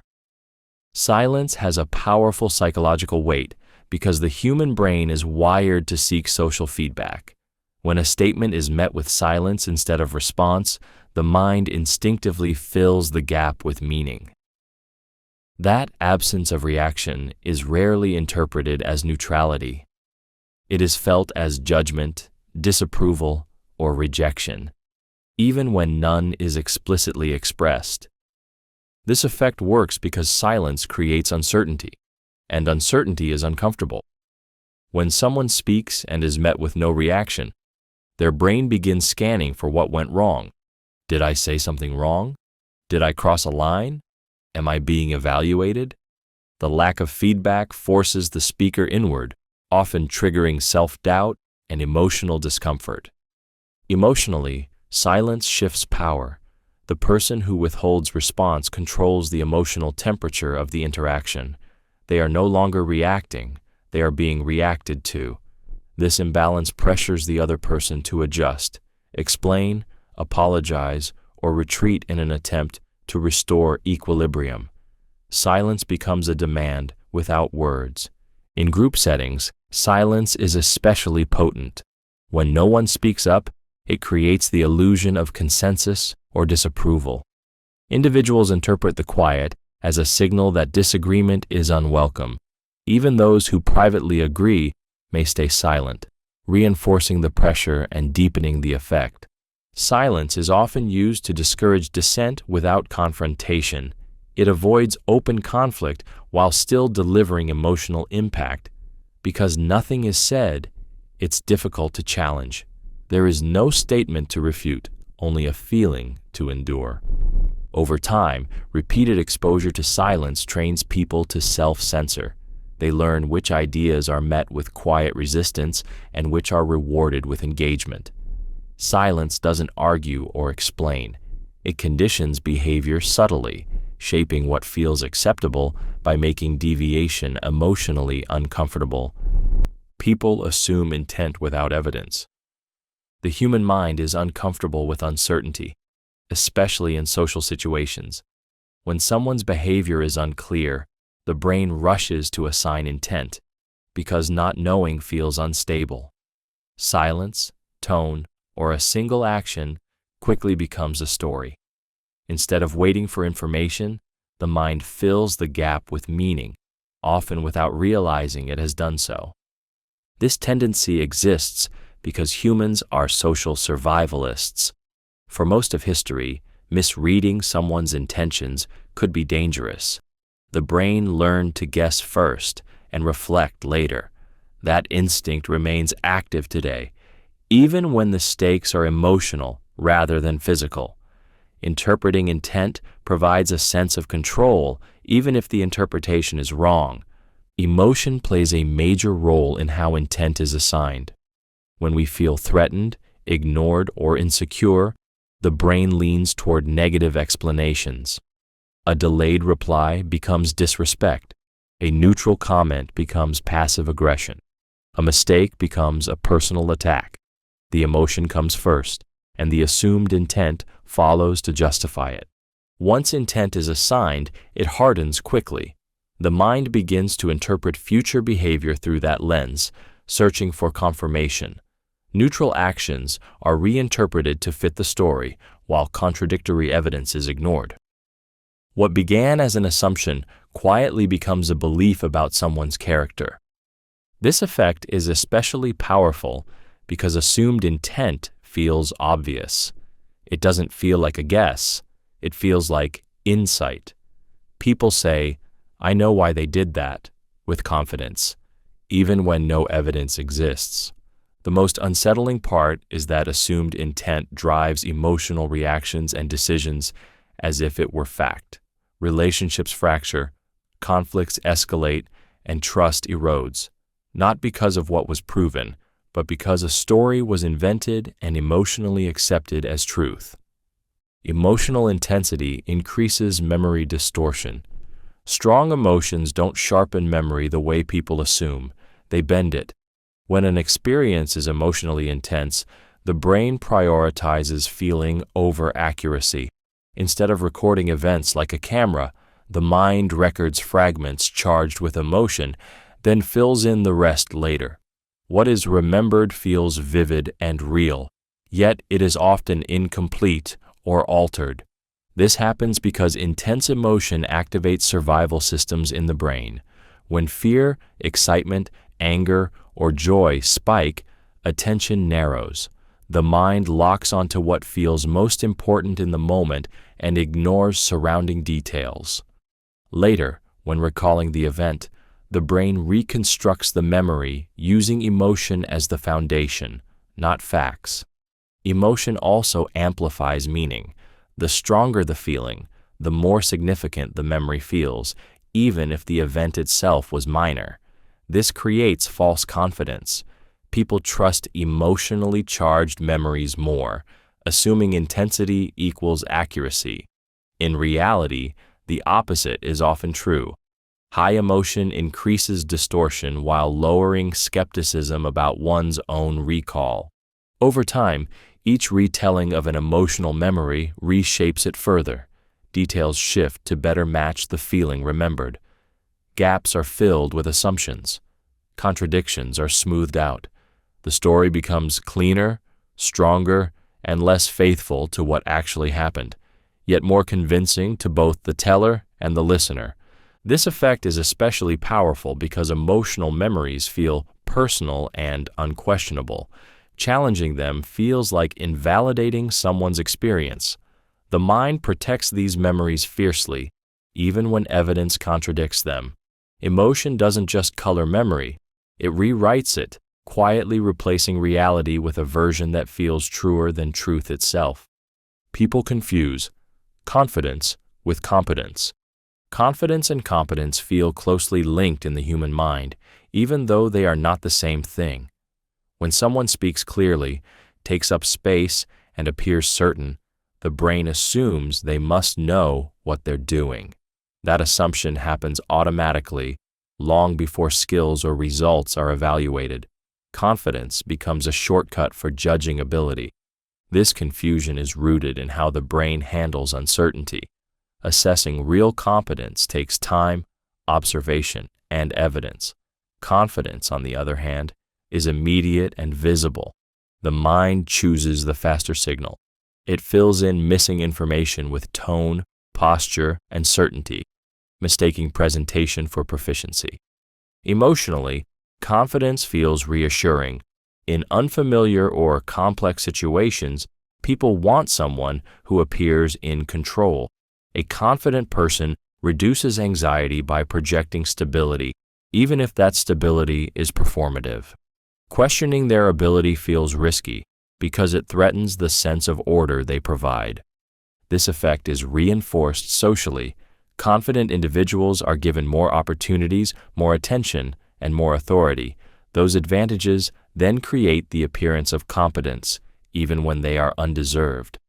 Silence has a powerful psychological weight because the human brain is wired to seek social feedback. When a statement is met with silence instead of response, the mind instinctively fills the gap with meaning. That absence of reaction is rarely interpreted as neutrality. It is felt as judgment, disapproval, or rejection, even when none is explicitly expressed. This effect works because silence creates uncertainty, and uncertainty is uncomfortable. When someone speaks and is met with no reaction, their brain begins scanning for what went wrong. Did I say something wrong? Did I cross a line? Am I being evaluated? The lack of feedback forces the speaker inward, often triggering self-doubt and emotional discomfort. Emotionally, silence shifts power. The person who withholds response controls the emotional temperature of the interaction. They are no longer reacting, they are being reacted to. This imbalance pressures the other person to adjust, explain, apologize, or retreat in an attempt to restore equilibrium. Silence becomes a demand without words. In group settings, silence is especially potent. When no one speaks up, it creates the illusion of consensus or disapproval. Individuals interpret the quiet as a signal that disagreement is unwelcome. Even those who privately agree may stay silent, reinforcing the pressure and deepening the effect. Silence is often used to discourage dissent without confrontation. It avoids open conflict while still delivering emotional impact. Because nothing is said, it's difficult to challenge. There is no statement to refute, only a feeling to endure. Over time, repeated exposure to silence trains people to self-censor. They learn which ideas are met with quiet resistance and which are rewarded with engagement. Silence doesn't argue or explain. It conditions behavior subtly. shaping what feels acceptable by making deviation emotionally uncomfortable. People assume intent without evidence. The human mind is uncomfortable with uncertainty, especially in social situations. When someone's behavior is unclear, the brain rushes to assign intent because not knowing feels unstable. Silence, tone, or a single action quickly becomes a story. Instead of waiting for information, the mind fills the gap with meaning, often without realizing it has done so. This tendency exists because humans are social survivalists. For most of history, misreading someone's intentions could be dangerous. The brain learned to guess first and reflect later. That instinct remains active today, even when the stakes are emotional rather than physical. Interpreting intent provides a sense of control, even if the interpretation is wrong. Emotion plays a major role in how intent is assigned. When we feel threatened, ignored, or insecure, the brain leans toward negative explanations. A delayed reply becomes disrespect. A neutral comment becomes passive aggression. A mistake becomes a personal attack. The emotion comes first, and the assumed intent follows to justify it. Once intent is assigned, it hardens quickly. The mind begins to interpret future behavior through that lens, searching for confirmation. Neutral actions are reinterpreted to fit the story, while contradictory evidence is ignored. What began as an assumption quietly becomes a belief about someone's character. This effect is especially powerful because assumed intent feels obvious. It doesn't feel like a guess. It feels like insight. People say, "I know why they did that," with confidence, even when no evidence exists. The most unsettling part is that assumed intent drives emotional reactions and decisions as if it were fact. Relationships fracture, conflicts escalate, and trust erodes, not because of what was proven, but because a story was invented and emotionally accepted as truth. Emotional intensity increases memory distortion. Strong emotions don't sharpen memory the way people assume, they bend it. When an experience is emotionally intense, the brain prioritizes feeling over accuracy. Instead of recording events like a camera, the mind records fragments charged with emotion, then fills in the rest later. What is remembered feels vivid and real, yet it is often incomplete or altered. This happens because intense emotion activates survival systems in the brain. When fear, excitement, anger, or joy spike, attention narrows. The mind locks onto what feels most important in the moment and ignores surrounding details. Later, when recalling the event, the brain reconstructs the memory using emotion as the foundation, not facts. Emotion also amplifies meaning. The stronger the feeling, the more significant the memory feels, even if the event itself was minor. This creates false confidence. People trust emotionally charged memories more, assuming intensity equals accuracy. In reality, the opposite is often true. High emotion increases distortion while lowering skepticism about one's own recall. Over time, each retelling of an emotional memory reshapes it further. Details shift to better match the feeling remembered. Gaps are filled with assumptions. Contradictions are smoothed out. The story becomes cleaner, stronger, and less faithful to what actually happened, yet more convincing to both the teller and the listener. This effect is especially powerful because emotional memories feel personal and unquestionable. Challenging them feels like invalidating someone's experience. The mind protects these memories fiercely, even when evidence contradicts them. Emotion doesn't just color memory, it rewrites it, quietly replacing reality with a version that feels truer than truth itself. People confuse confidence with competence. Confidence and competence feel closely linked in the human mind, even though they are not the same thing. When someone speaks clearly, takes up space, and appears certain, the the brain assumes they must know what they're doing. That assumption happens automatically, long before skills or results are evaluated. Confidence becomes a shortcut for judging ability. This confusion is rooted in how the brain handles uncertainty. Assessing real competence takes time, observation, and evidence. Confidence, on the other hand, is immediate and visible. The mind chooses the faster signal. It fills in missing information with tone, posture, and certainty, mistaking presentation for proficiency. Emotionally, confidence feels reassuring. In unfamiliar or complex situations, people want someone who appears in control. A confident person reduces anxiety by projecting stability, even if that stability is performative. Questioning their ability feels risky because it threatens the sense of order they provide. This effect is reinforced socially. Confident individuals are given more opportunities, more attention, and more authority. Those advantages then create the appearance of competence, even when they are undeserved.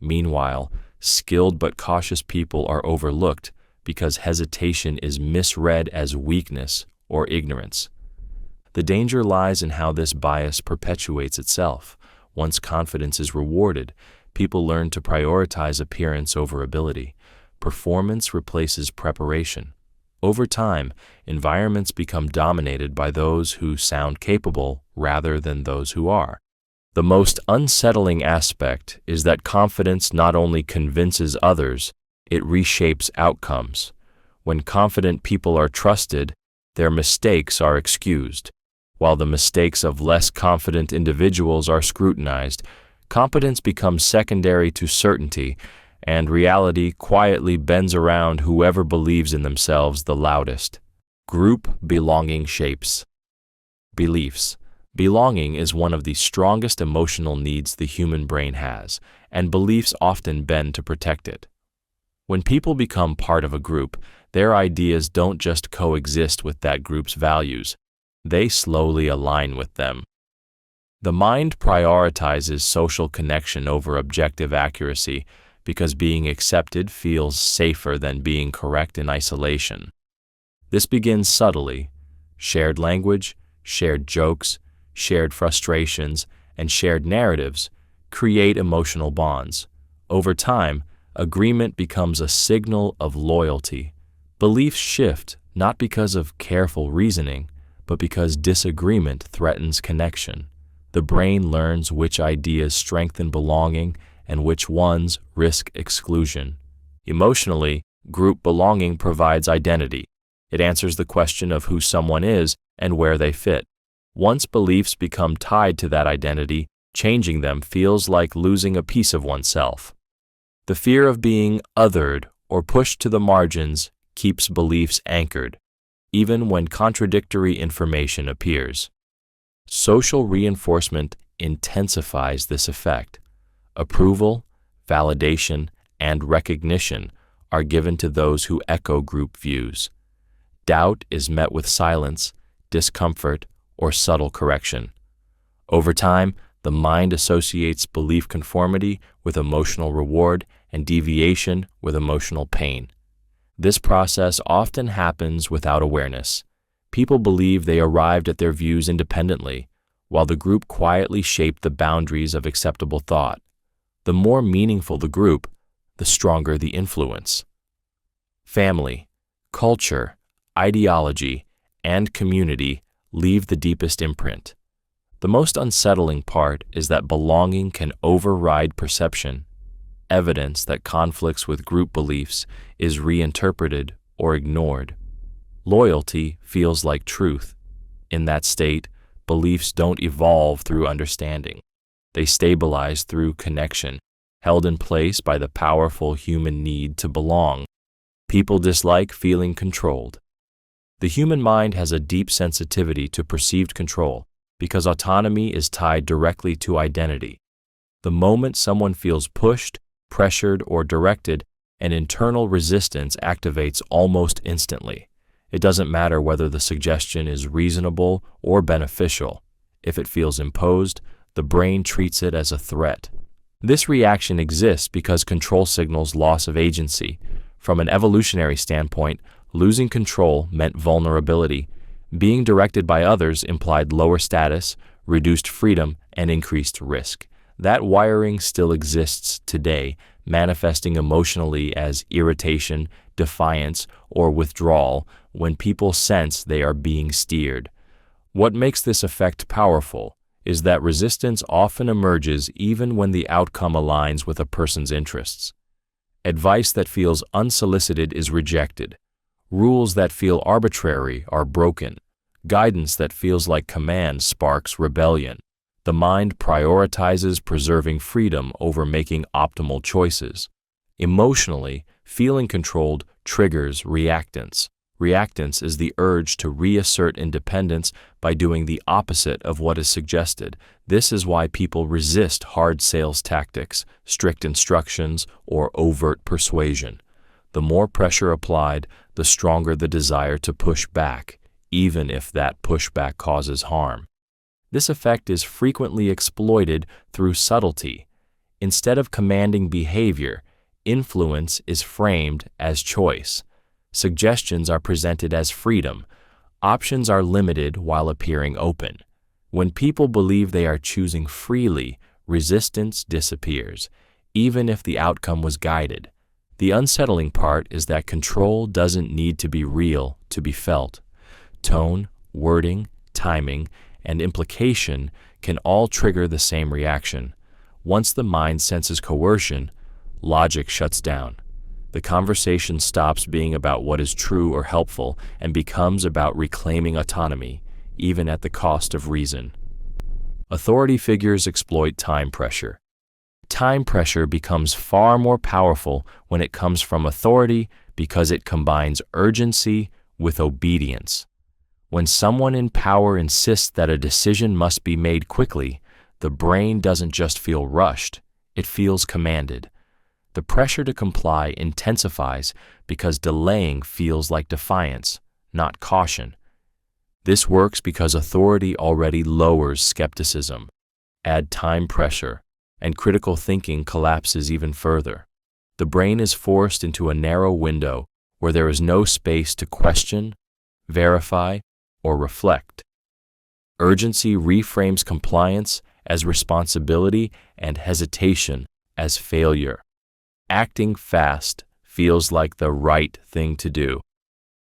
Meanwhile, skilled but cautious people are overlooked because hesitation is misread as weakness or ignorance. The danger lies in how this bias perpetuates itself. Once confidence is rewarded, people learn to prioritize appearance over ability. Performance replaces preparation. Over time, environments become dominated by those who sound capable rather than those who are. The most unsettling aspect is that confidence not only convinces others, it reshapes outcomes. When confident people are trusted, their mistakes are excused. While the mistakes of less confident individuals are scrutinized, competence becomes secondary to certainty, and reality quietly bends around whoever believes in themselves the loudest. Group belonging shapes beliefs. Belonging is one of the strongest emotional needs the human brain has, and beliefs often bend to protect it. When people become part of a group, their ideas don't just coexist with that group's values, they slowly align with them. The mind prioritizes social connection over objective accuracy because being accepted feels safer than being correct in isolation. This begins subtly. Shared language, shared jokes, shared frustrations, and shared narratives create emotional bonds. Over time, agreement becomes a signal of loyalty. Beliefs shift not because of careful reasoning, but because disagreement threatens connection. The brain learns which ideas strengthen belonging and which ones risk exclusion. Emotionally, group belonging provides identity. It answers the question of who someone is and where they fit. Once beliefs become tied to that identity, changing them feels like losing a piece of oneself. The fear of being othered or pushed to the margins keeps beliefs anchored, even when contradictory information appears. Social reinforcement intensifies this effect. Approval, validation, and recognition are given to those who echo group views. Doubt is met with silence, discomfort, or subtle correction. Over time, the mind associates belief conformity with emotional reward and deviation with emotional pain. This process often happens without awareness. People believe they arrived at their views independently, while the group quietly shaped the boundaries of acceptable thought. The more meaningful the group, the stronger the influence. Family, culture, ideology, and community leave the deepest imprint. The most unsettling part is that belonging can override perception. Evidence that conflicts with group beliefs is reinterpreted or ignored. Loyalty feels like truth. In that state, beliefs don't evolve through understanding. They stabilize through connection, held in place by the powerful human need to belong. People dislike feeling controlled. The human mind has a deep sensitivity to perceived control because autonomy is tied directly to identity. The moment someone feels pushed, pressured, or directed, an internal resistance activates almost instantly. It doesn't matter whether the suggestion is reasonable or beneficial. If it feels imposed, the brain treats it as a threat. This reaction exists because control signals loss of agency. From an evolutionary standpoint, losing control meant vulnerability. Being directed by others implied lower status, reduced freedom, and increased risk. That wiring still exists today, manifesting emotionally as irritation, defiance, or withdrawal when people sense they are being steered. What makes this effect powerful is that resistance often emerges even when the outcome aligns with a person's interests. Advice that feels unsolicited is rejected. Rules that feel arbitrary are broken. Guidance that feels like command sparks rebellion. The mind prioritizes preserving freedom over making optimal choices. Emotionally, feeling controlled triggers reactance. Reactance is the urge to reassert independence by doing the opposite of what is suggested. This is why people resist hard sales tactics, strict instructions, or overt persuasion. The more pressure applied, the stronger the desire to push back, even if that pushback causes harm. This effect is frequently exploited through subtlety. Instead of commanding behavior, influence is framed as choice. Suggestions are presented as freedom. Options are limited while appearing open. When people believe they are choosing freely, resistance disappears, even if the outcome was guided. The unsettling part is that control doesn't need to be real to be felt. Tone, wording, timing, and implication can all trigger the same reaction. Once the mind senses coercion, logic shuts down. The conversation stops being about what is true or helpful and becomes about reclaiming autonomy, even at the cost of reason. Authority figures exploit time pressure. Time pressure becomes far more powerful when it comes from authority because it combines urgency with obedience. When someone in power insists that a decision must be made quickly, the brain doesn't just feel rushed, it feels commanded. The pressure to comply intensifies because delaying feels like defiance, not caution. This works because authority already lowers skepticism. Add time pressure, and critical thinking collapses even further. The brain is forced into a narrow window where there is no space to question, verify, or reflect. Urgency reframes compliance as responsibility and hesitation as failure. Acting fast feels like the right thing to do.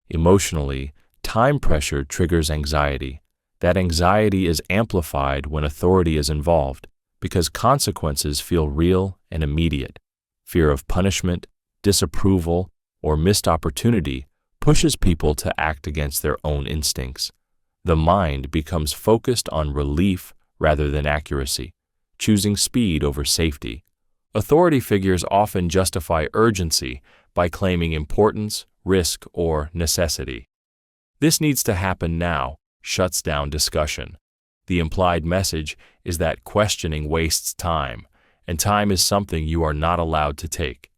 Emotionally, time pressure triggers anxiety. That anxiety is amplified when authority is involved because consequences feel real and immediate. Fear of punishment, disapproval, or missed opportunity pushes people to act against their own instincts. The mind becomes focused on relief rather than accuracy, choosing speed over safety. Authority figures often justify urgency by claiming importance, risk, or necessity. This needs to happen now shuts down discussion. The implied message is that questioning wastes time, and time is something you are not allowed to take.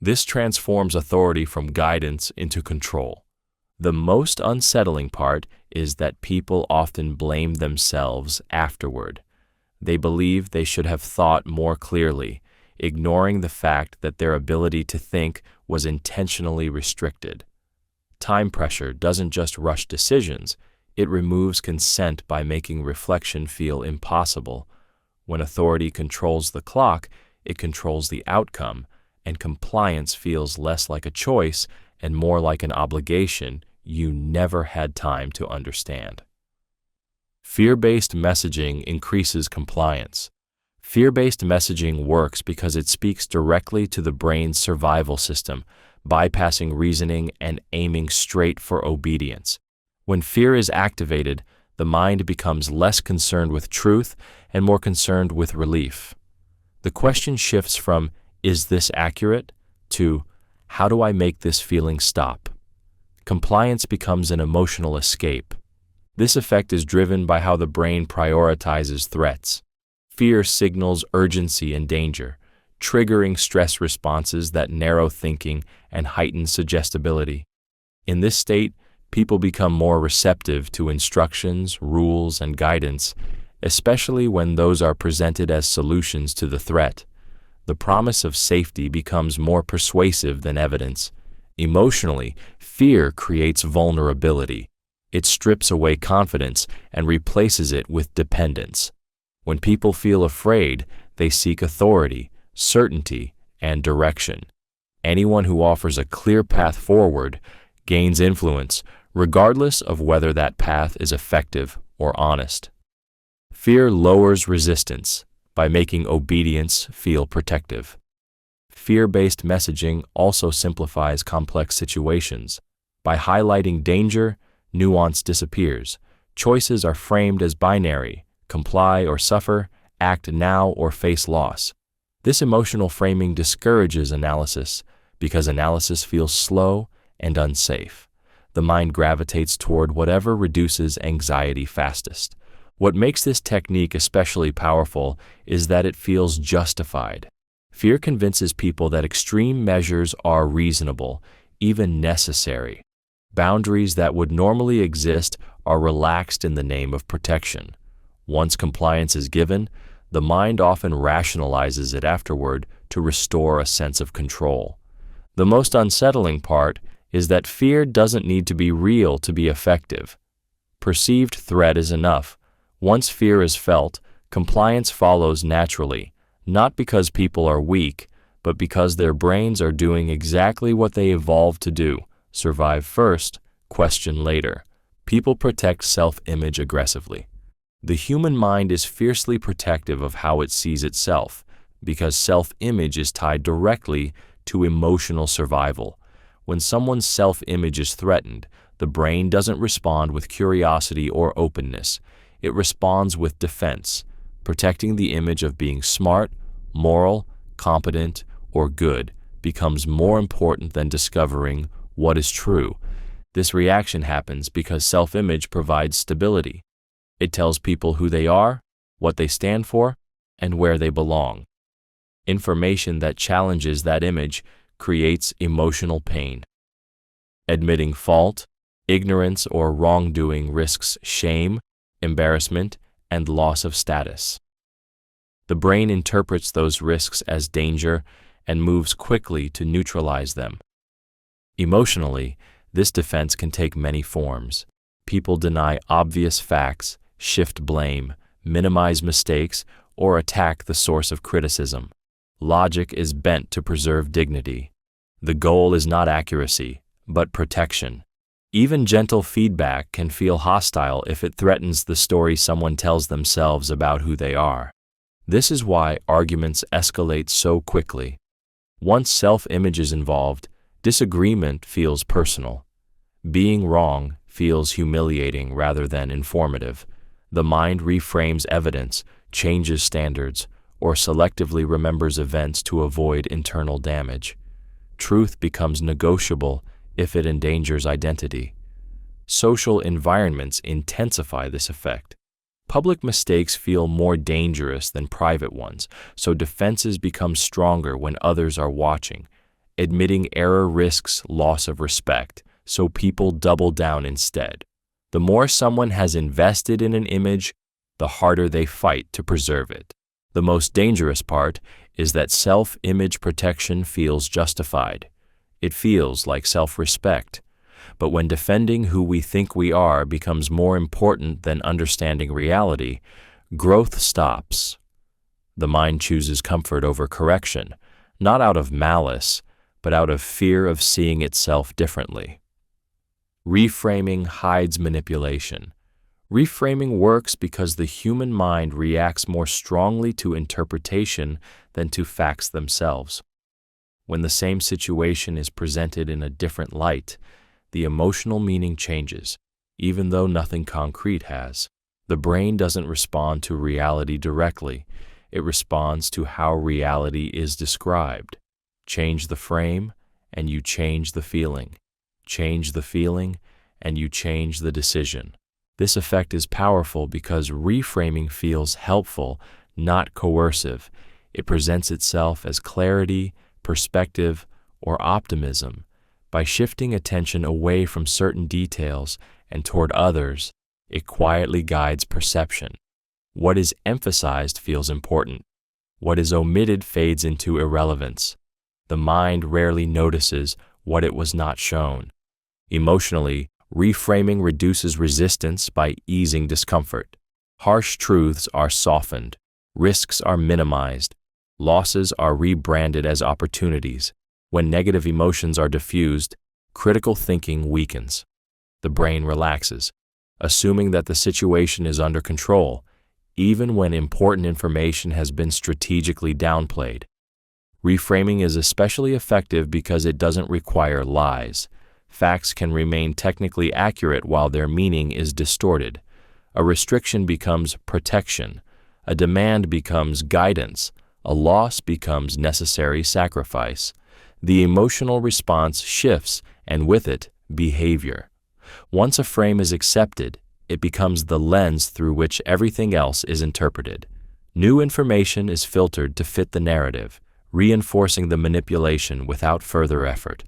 This transforms authority from guidance into control. The most unsettling part is that people often blame themselves afterward. They believe they should have thought more clearly, ignoring the fact that their ability to think was intentionally restricted. Time pressure doesn't just rush decisions, it removes consent by making reflection feel impossible. When authority controls the clock, it controls the outcome, and compliance feels less like a choice and more like an obligation you never had time to understand. Fear-based messaging increases compliance. Fear-based messaging works because it speaks directly to the brain's survival system, bypassing reasoning and aiming straight for obedience. When fear is activated, the mind becomes less concerned with truth and more concerned with relief. The question shifts from, "Is this accurate?" to, "How do I make this feeling stop?" Compliance becomes an emotional escape. This effect is driven by how the brain prioritizes threats. Fear signals urgency and danger, triggering stress responses that narrow thinking and heighten suggestibility. In this state, people become more receptive to instructions, rules, and guidance, especially when those are presented as solutions to the threat. The promise of safety becomes more persuasive than evidence. Emotionally, fear creates vulnerability. It strips away confidence and replaces it with dependence. When people feel afraid, they seek authority, certainty, and direction. Anyone who offers a clear path forward gains influence, regardless of whether that path is effective or honest. Fear lowers resistance by making obedience feel protective. Fear-based messaging also simplifies complex situations. By highlighting danger, nuance disappears. Choices are framed as binary: comply or suffer, act now or face loss. This emotional framing discourages analysis because analysis feels slow and unsafe. The mind gravitates toward whatever reduces anxiety fastest. What makes this technique especially powerful is that it feels justified. Fear convinces people that extreme measures are reasonable, even necessary. Boundaries that would normally exist are relaxed in the name of protection. Once compliance is given, the mind often rationalizes it afterward to restore a sense of control. The most unsettling part is that fear doesn't need to be real to be effective. Perceived threat is enough. Once fear is felt, compliance follows naturally, not because people are weak, but because their brains are doing exactly what they evolved to do: survive first, question later. People protect self-image aggressively. The human mind is fiercely protective of how it sees itself, because self-image is tied directly to emotional survival. When someone's self-image is threatened, the brain doesn't respond with curiosity or openness. It responds with defense. Protecting the image of being smart, moral, competent, or good becomes more important than discovering what is true. This reaction happens because self-image provides stability. It tells people who they are, what they stand for, and where they belong. Information that challenges that image creates emotional pain. Admitting fault, ignorance, or wrongdoing risks shame, embarrassment, and loss of status. The brain interprets those risks as danger and moves quickly to neutralize them. Emotionally, this defense can take many forms. People deny obvious facts, shift blame, minimize mistakes, or attack the source of criticism. Logic is bent to preserve dignity. The goal is not accuracy, but protection. Even gentle feedback can feel hostile if it threatens the story someone tells themselves about who they are. This is why arguments escalate so quickly. Once self-image is involved, disagreement feels personal. Being wrong feels humiliating rather than informative. The mind reframes evidence, changes standards, or selectively remembers events to avoid internal damage. Truth becomes negotiable if it endangers identity. Social environments intensify this effect. Public mistakes feel more dangerous than private ones, so defenses become stronger when others are watching. Admitting error risks loss of respect, so people double down instead. The more someone has invested in an image, the harder they fight to preserve it. The most dangerous part is that self-image protection feels justified. It feels like self-respect. But when defending who we think we are becomes more important than understanding reality, growth stops. The mind chooses comfort over correction, not out of malice, but out of fear of seeing itself differently. Reframing hides manipulation. Reframing works because the human mind reacts more strongly to interpretation than to facts themselves. When the same situation is presented in a different light, the emotional meaning changes, even though nothing concrete has. The brain doesn't respond to reality directly. It responds to how reality is described. Change the frame, and you change the feeling. Change the feeling, and you change the decision. This effect is powerful because reframing feels helpful, not coercive. It presents itself as clarity, perspective, or optimism. By shifting attention away from certain details and toward others, it quietly guides perception. What is emphasized feels important. What is omitted fades into irrelevance. The mind rarely notices what it was not shown. Emotionally, reframing reduces resistance by easing discomfort. Harsh truths are softened. Risks are minimized. Losses are rebranded as opportunities. When negative emotions are diffused, critical thinking weakens. The brain relaxes, assuming that the situation is under control, even when important information has been strategically downplayed. Reframing is especially effective because it doesn't require lies. Facts can remain technically accurate while their meaning is distorted. A restriction becomes protection. A demand becomes guidance. A loss becomes necessary sacrifice. The emotional response shifts, and with it, behavior. Once a frame is accepted, it becomes the lens through which everything else is interpreted. New information is filtered to fit the narrative, reinforcing the manipulation without further effort.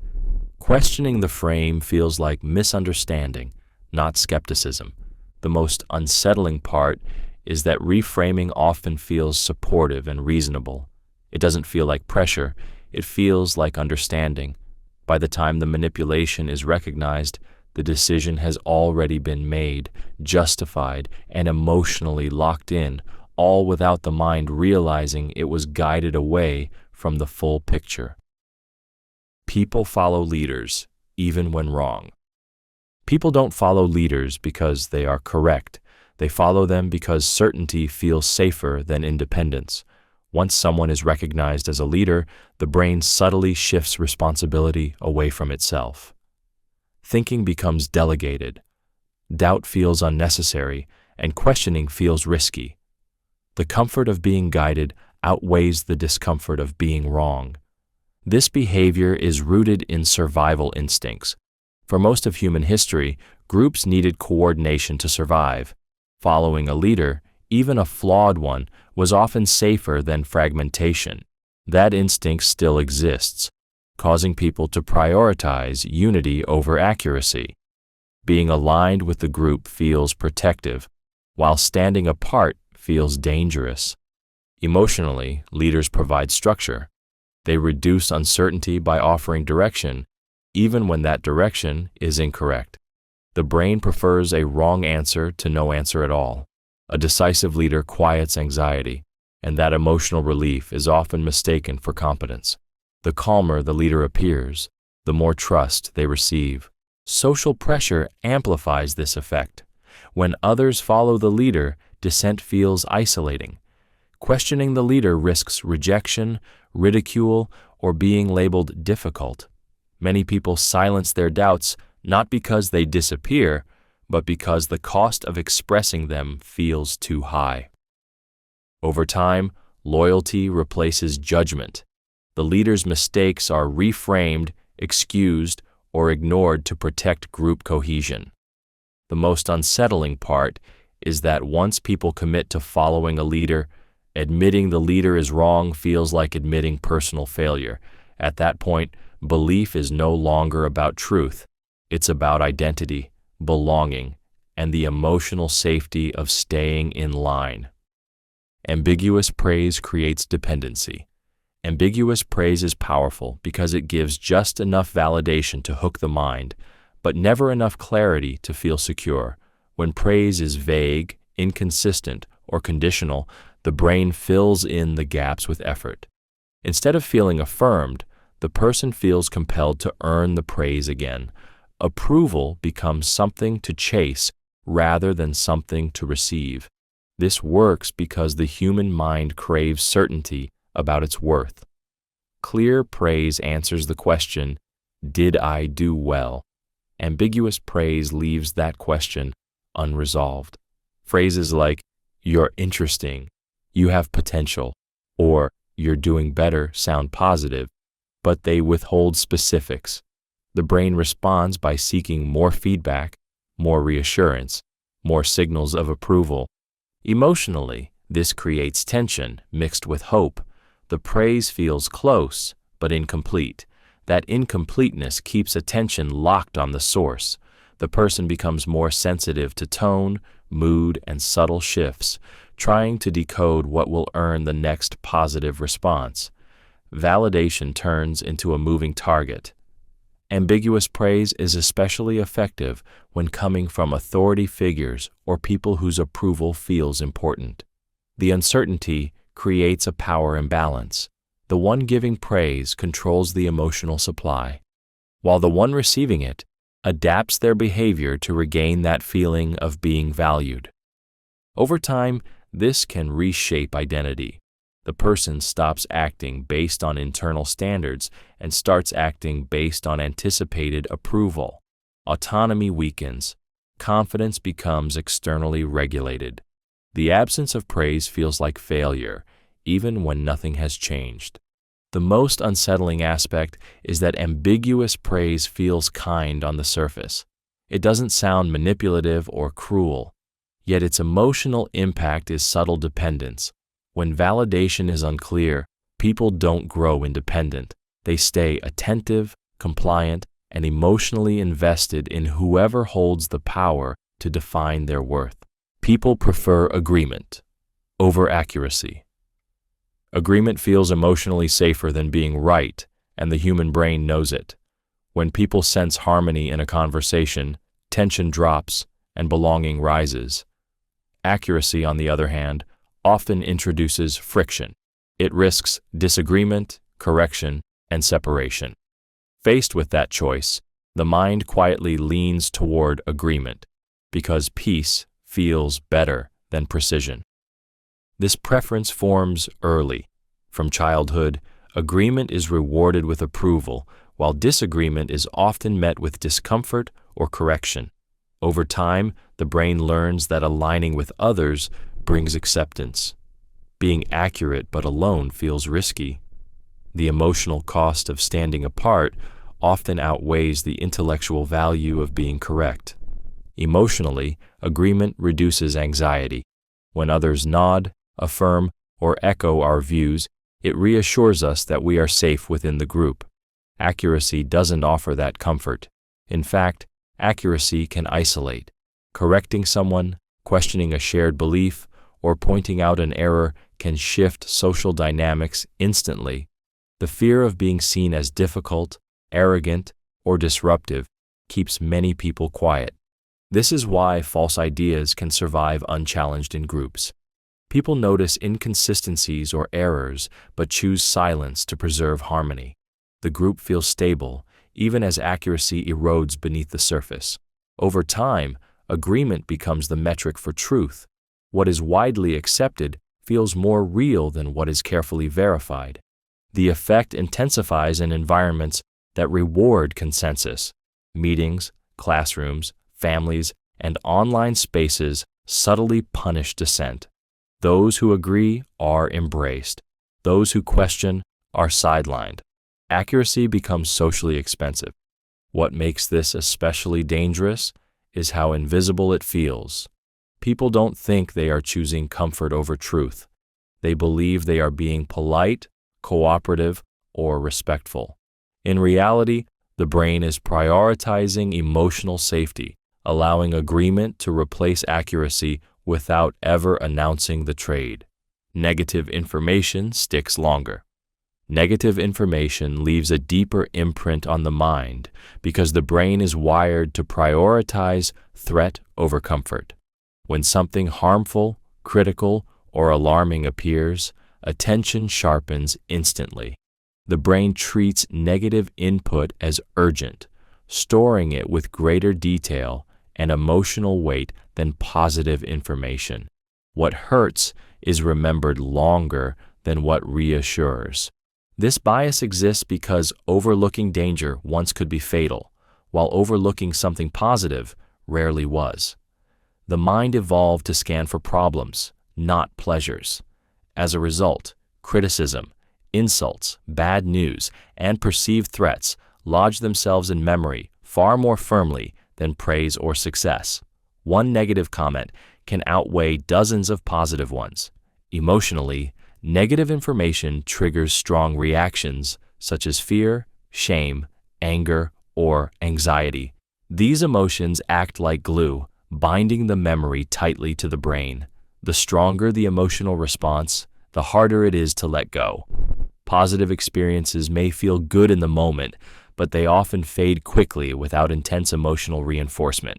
Questioning the frame feels like misunderstanding, not skepticism. The most unsettling part is that reframing often feels supportive and reasonable. It doesn't feel like pressure, it feels like understanding. By the time the manipulation is recognized, the decision has already been made, justified, and emotionally locked in, all without the mind realizing it was guided away from the full picture. People follow leaders, even when wrong. People don't follow leaders because they are correct. They follow them because certainty feels safer than independence. Once someone is recognized as a leader, the brain subtly shifts responsibility away from itself. Thinking becomes delegated. Doubt feels unnecessary, and questioning feels risky. The comfort of being guided outweighs the discomfort of being wrong. This behavior is rooted in survival instincts. For most of human history, groups needed coordination to survive. Following a leader, even a flawed one, was often safer than fragmentation. That instinct still exists, causing people to prioritize unity over accuracy. Being aligned with the group feels protective, while standing apart feels dangerous. Emotionally, leaders provide structure. They reduce uncertainty by offering direction, even when that direction is incorrect. The brain prefers a wrong answer to no answer at all. A decisive leader quiets anxiety, and that emotional relief is often mistaken for competence. The calmer the leader appears, the more trust they receive. Social pressure amplifies this effect. When others follow the leader, dissent feels isolating. Questioning the leader risks rejection, ridicule, or being labeled difficult. Many people silence their doubts not because they disappear, but because the cost of expressing them feels too high. Over time, loyalty replaces judgment. The leader's mistakes are reframed, excused, or ignored to protect group cohesion. The most unsettling part is that once people commit to following a leader, admitting the leader is wrong feels like admitting personal failure. At that point, belief is no longer about truth. It's about identity, belonging, and the emotional safety of staying in line. Ambiguous praise creates dependency. Ambiguous praise is powerful because it gives just enough validation to hook the mind, but never enough clarity to feel secure. When praise is vague, inconsistent, or conditional, the brain fills in the gaps with effort. Instead of feeling affirmed, the person feels compelled to earn the praise again. Approval becomes something to chase rather than something to receive. This works because the human mind craves certainty about its worth. Clear praise answers the question, "Did I do well?" Ambiguous praise leaves that question unresolved. Phrases like, "You're interesting," "You have potential," or "You're doing better" sound positive, but they withhold specifics. The brain responds by seeking more feedback, more reassurance, more signals of approval. Emotionally, this creates tension mixed with hope. The praise feels close, but incomplete. That incompleteness keeps attention locked on the source. The person becomes more sensitive to tone, mood, and subtle shifts. trying to decode what will earn the next positive response. Validation turns into a moving target. Ambiguous praise is especially effective when coming from authority figures or people whose approval feels important. The uncertainty creates a power imbalance. The one giving praise controls the emotional supply, while the one receiving it adapts their behavior to regain that feeling of being valued. Over time, this can reshape identity. The person stops acting based on internal standards and starts acting based on anticipated approval. Autonomy weakens. Confidence becomes externally regulated. The absence of praise feels like failure, even when nothing has changed. The most unsettling aspect is that ambiguous praise feels kind on the surface. It doesn't sound manipulative or cruel, yet its emotional impact is subtle dependence. When validation is unclear, people don't grow independent. They stay attentive, compliant, and emotionally invested in whoever holds the power to define their worth. People prefer agreement over accuracy. Agreement feels emotionally safer than being right, and the human brain knows it. When people sense harmony in a conversation, tension drops and belonging rises. Accuracy, on the other hand, often introduces friction. It risks disagreement, correction, and separation. Faced with that choice, the mind quietly leans toward agreement, because peace feels better than precision. This preference forms early. From childhood, agreement is rewarded with approval, while disagreement is often met with discomfort or correction. Over time, the brain learns that aligning with others brings acceptance. Being accurate but alone feels risky. The emotional cost of standing apart often outweighs the intellectual value of being correct. Emotionally, agreement reduces anxiety. When others nod, affirm, or echo our views, it reassures us that we are safe within the group. Accuracy doesn't offer that comfort. In fact, accuracy can isolate. Correcting someone, questioning a shared belief, or pointing out an error can shift social dynamics instantly. The fear of being seen as difficult, arrogant, or disruptive keeps many people quiet. This is why false ideas can survive unchallenged in groups. People notice inconsistencies or errors, but choose silence to preserve harmony. The group feels stable, even as accuracy erodes beneath the surface. Over time, agreement becomes the metric for truth. What is widely accepted feels more real than what is carefully verified. The effect intensifies in environments that reward consensus. Meetings, classrooms, families, and online spaces subtly punish dissent. Those who agree are embraced. Those who question are sidelined. Accuracy becomes socially expensive. What makes this especially dangerous is how invisible it feels. People don't think they are choosing comfort over truth. They believe they are being polite, cooperative, or respectful. In reality, the brain is prioritizing emotional safety, allowing agreement to replace accuracy without ever announcing the trade. Negative information sticks longer. Negative information leaves a deeper imprint on the mind because the brain is wired to prioritize threat over comfort. When something harmful, critical, or alarming appears, attention sharpens instantly. The brain treats negative input as urgent, storing it with greater detail and emotional weight than positive information. What hurts is remembered longer than what reassures. This bias exists because overlooking danger once could be fatal, while overlooking something positive rarely was. The mind evolved to scan for problems, not pleasures. As a result, criticism, insults, bad news, and perceived threats lodge themselves in memory far more firmly than praise or success. One negative comment can outweigh dozens of positive ones. Emotionally, negative information triggers strong reactions such as fear, shame, anger, or anxiety. These emotions act like glue, binding the memory tightly to the brain. The stronger the emotional response, the harder it is to let go. Positive experiences may feel good in the moment, but they often fade quickly without intense emotional reinforcement.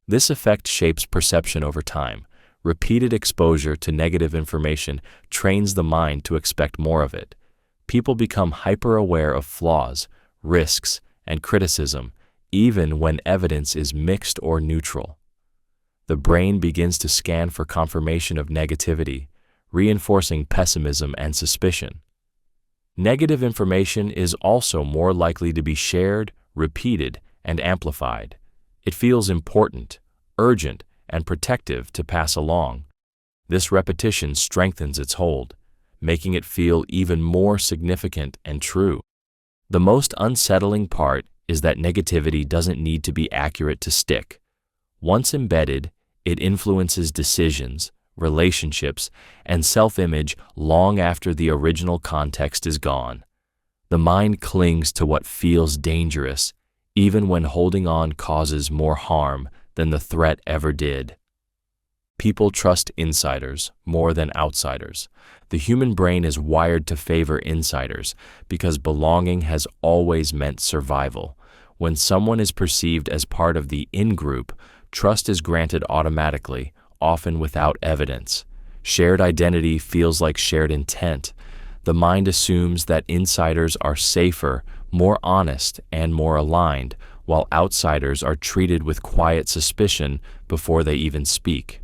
This effect shapes perception over time. Repeated exposure to negative information trains the mind to expect more of it. People become hyper-aware of flaws, risks, and criticism, even when evidence is mixed or neutral. The brain begins to scan for confirmation of negativity, reinforcing pessimism and suspicion. Negative information is also more likely to be shared, repeated, and amplified. It feels important, urgent, and protective to pass along. This repetition strengthens its hold, making it feel even more significant and true. The most unsettling part is that negativity doesn't need to be accurate to stick. Once embedded, it influences decisions, relationships, and self-image long after the original context is gone. The mind clings to what feels dangerous, even when holding on causes more harm than the threat ever did. People trust insiders more than outsiders. The human brain is wired to favor insiders because belonging has always meant survival. When someone is perceived as part of the in-group, trust is granted automatically, often without evidence. Shared identity feels like shared intent. The mind assumes that insiders are safer, more honest, and more aligned, while outsiders are treated with quiet suspicion before they even speak.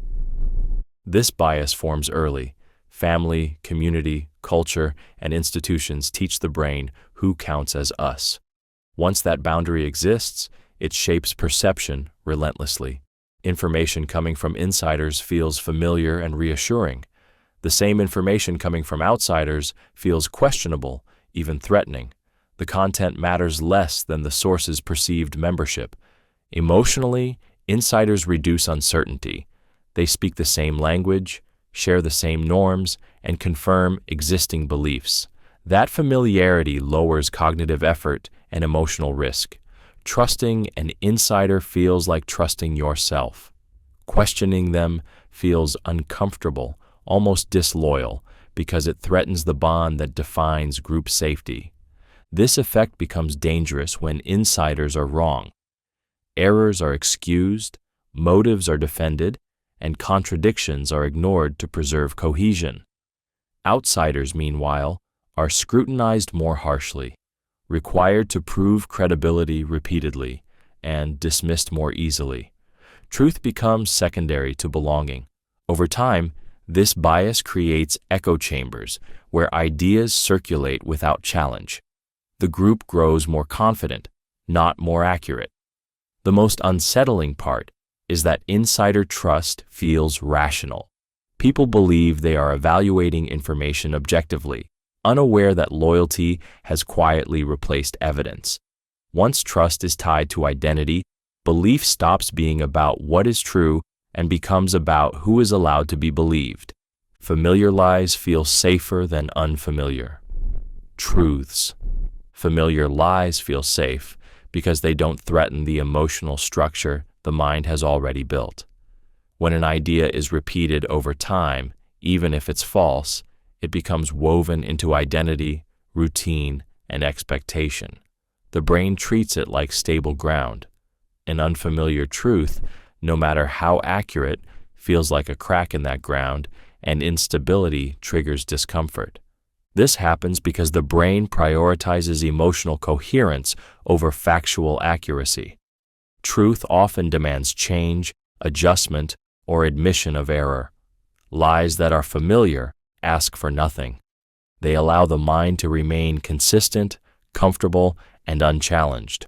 This bias forms early. Family, community, culture, and institutions teach the brain who counts as us. Once that boundary exists, it shapes perception relentlessly. Information coming from insiders feels familiar and reassuring. The same information coming from outsiders feels questionable, even threatening. The content matters less than the source's perceived membership. Emotionally, insiders reduce uncertainty. They speak the same language, share the same norms, and confirm existing beliefs. That familiarity lowers cognitive effort and emotional risk. Trusting an insider feels like trusting yourself. Questioning them feels uncomfortable, almost disloyal, because it threatens the bond that defines group safety. This effect becomes dangerous when insiders are wrong. Errors are excused, motives are defended, and contradictions are ignored to preserve cohesion. Outsiders, meanwhile, are scrutinized more harshly, required to prove credibility repeatedly, and dismissed more easily. Truth becomes secondary to belonging. Over time, this bias creates echo chambers where ideas circulate without challenge. The group grows more confident, not more accurate. The most unsettling part is that insider trust feels rational. People believe they are evaluating information objectively, unaware that loyalty has quietly replaced evidence. Once trust is tied to identity, belief stops being about what is true and becomes about who is allowed to be believed. Familiar lies feel safer than unfamiliar truths. Familiar lies feel safe because they don't threaten the emotional structure the mind has already built. When an idea is repeated over time, even if it's false, it becomes woven into identity, routine, and expectation. The brain treats it like stable ground. An unfamiliar truth, no matter how accurate, feels like a crack in that ground, and instability triggers discomfort. This happens because the brain prioritizes emotional coherence over factual accuracy. Truth often demands change, adjustment, or admission of error. Lies that are familiar ask for nothing. They allow the mind to remain consistent, comfortable, and unchallenged.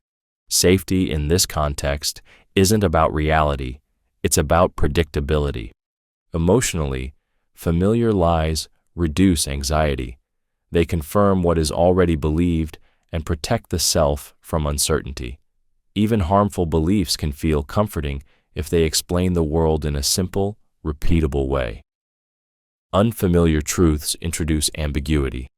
Safety in this context isn't about reality, it's about predictability. Emotionally, familiar lies reduce anxiety. They confirm what is already believed and protect the self from uncertainty. Even harmful beliefs can feel comforting if they explain the world in a simple, repeatable way. Unfamiliar truths introduce ambiguity,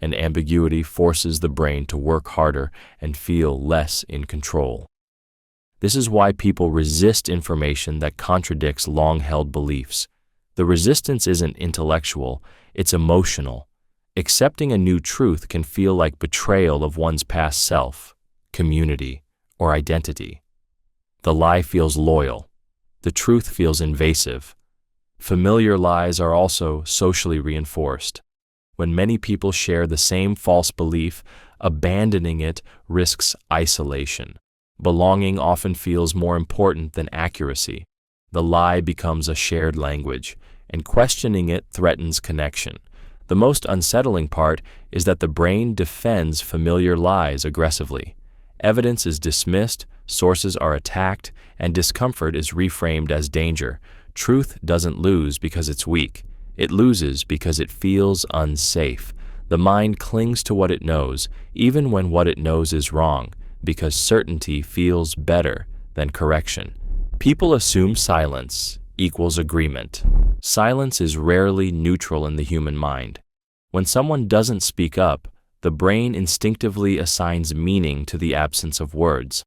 and ambiguity forces the brain to work harder and feel less in control. This is why people resist information that contradicts long-held beliefs. The resistance isn't intellectual, it's emotional. Accepting a new truth can feel like betrayal of one's past self, community, or identity. The lie feels loyal. The truth feels invasive. Familiar lies are also socially reinforced. When many people share the same false belief, abandoning it risks isolation. Belonging often feels more important than accuracy. The lie becomes a shared language, and questioning it threatens connection. The most unsettling part is that the brain defends familiar lies aggressively. Evidence is dismissed, sources are attacked, and discomfort is reframed as danger. Truth doesn't lose because it's weak. It loses because it feels unsafe. The mind clings to what it knows, even when what it knows is wrong, because certainty feels better than correction. People assume silence equals agreement. Silence is rarely neutral in the human mind. When someone doesn't speak up, the brain instinctively assigns meaning to the absence of words.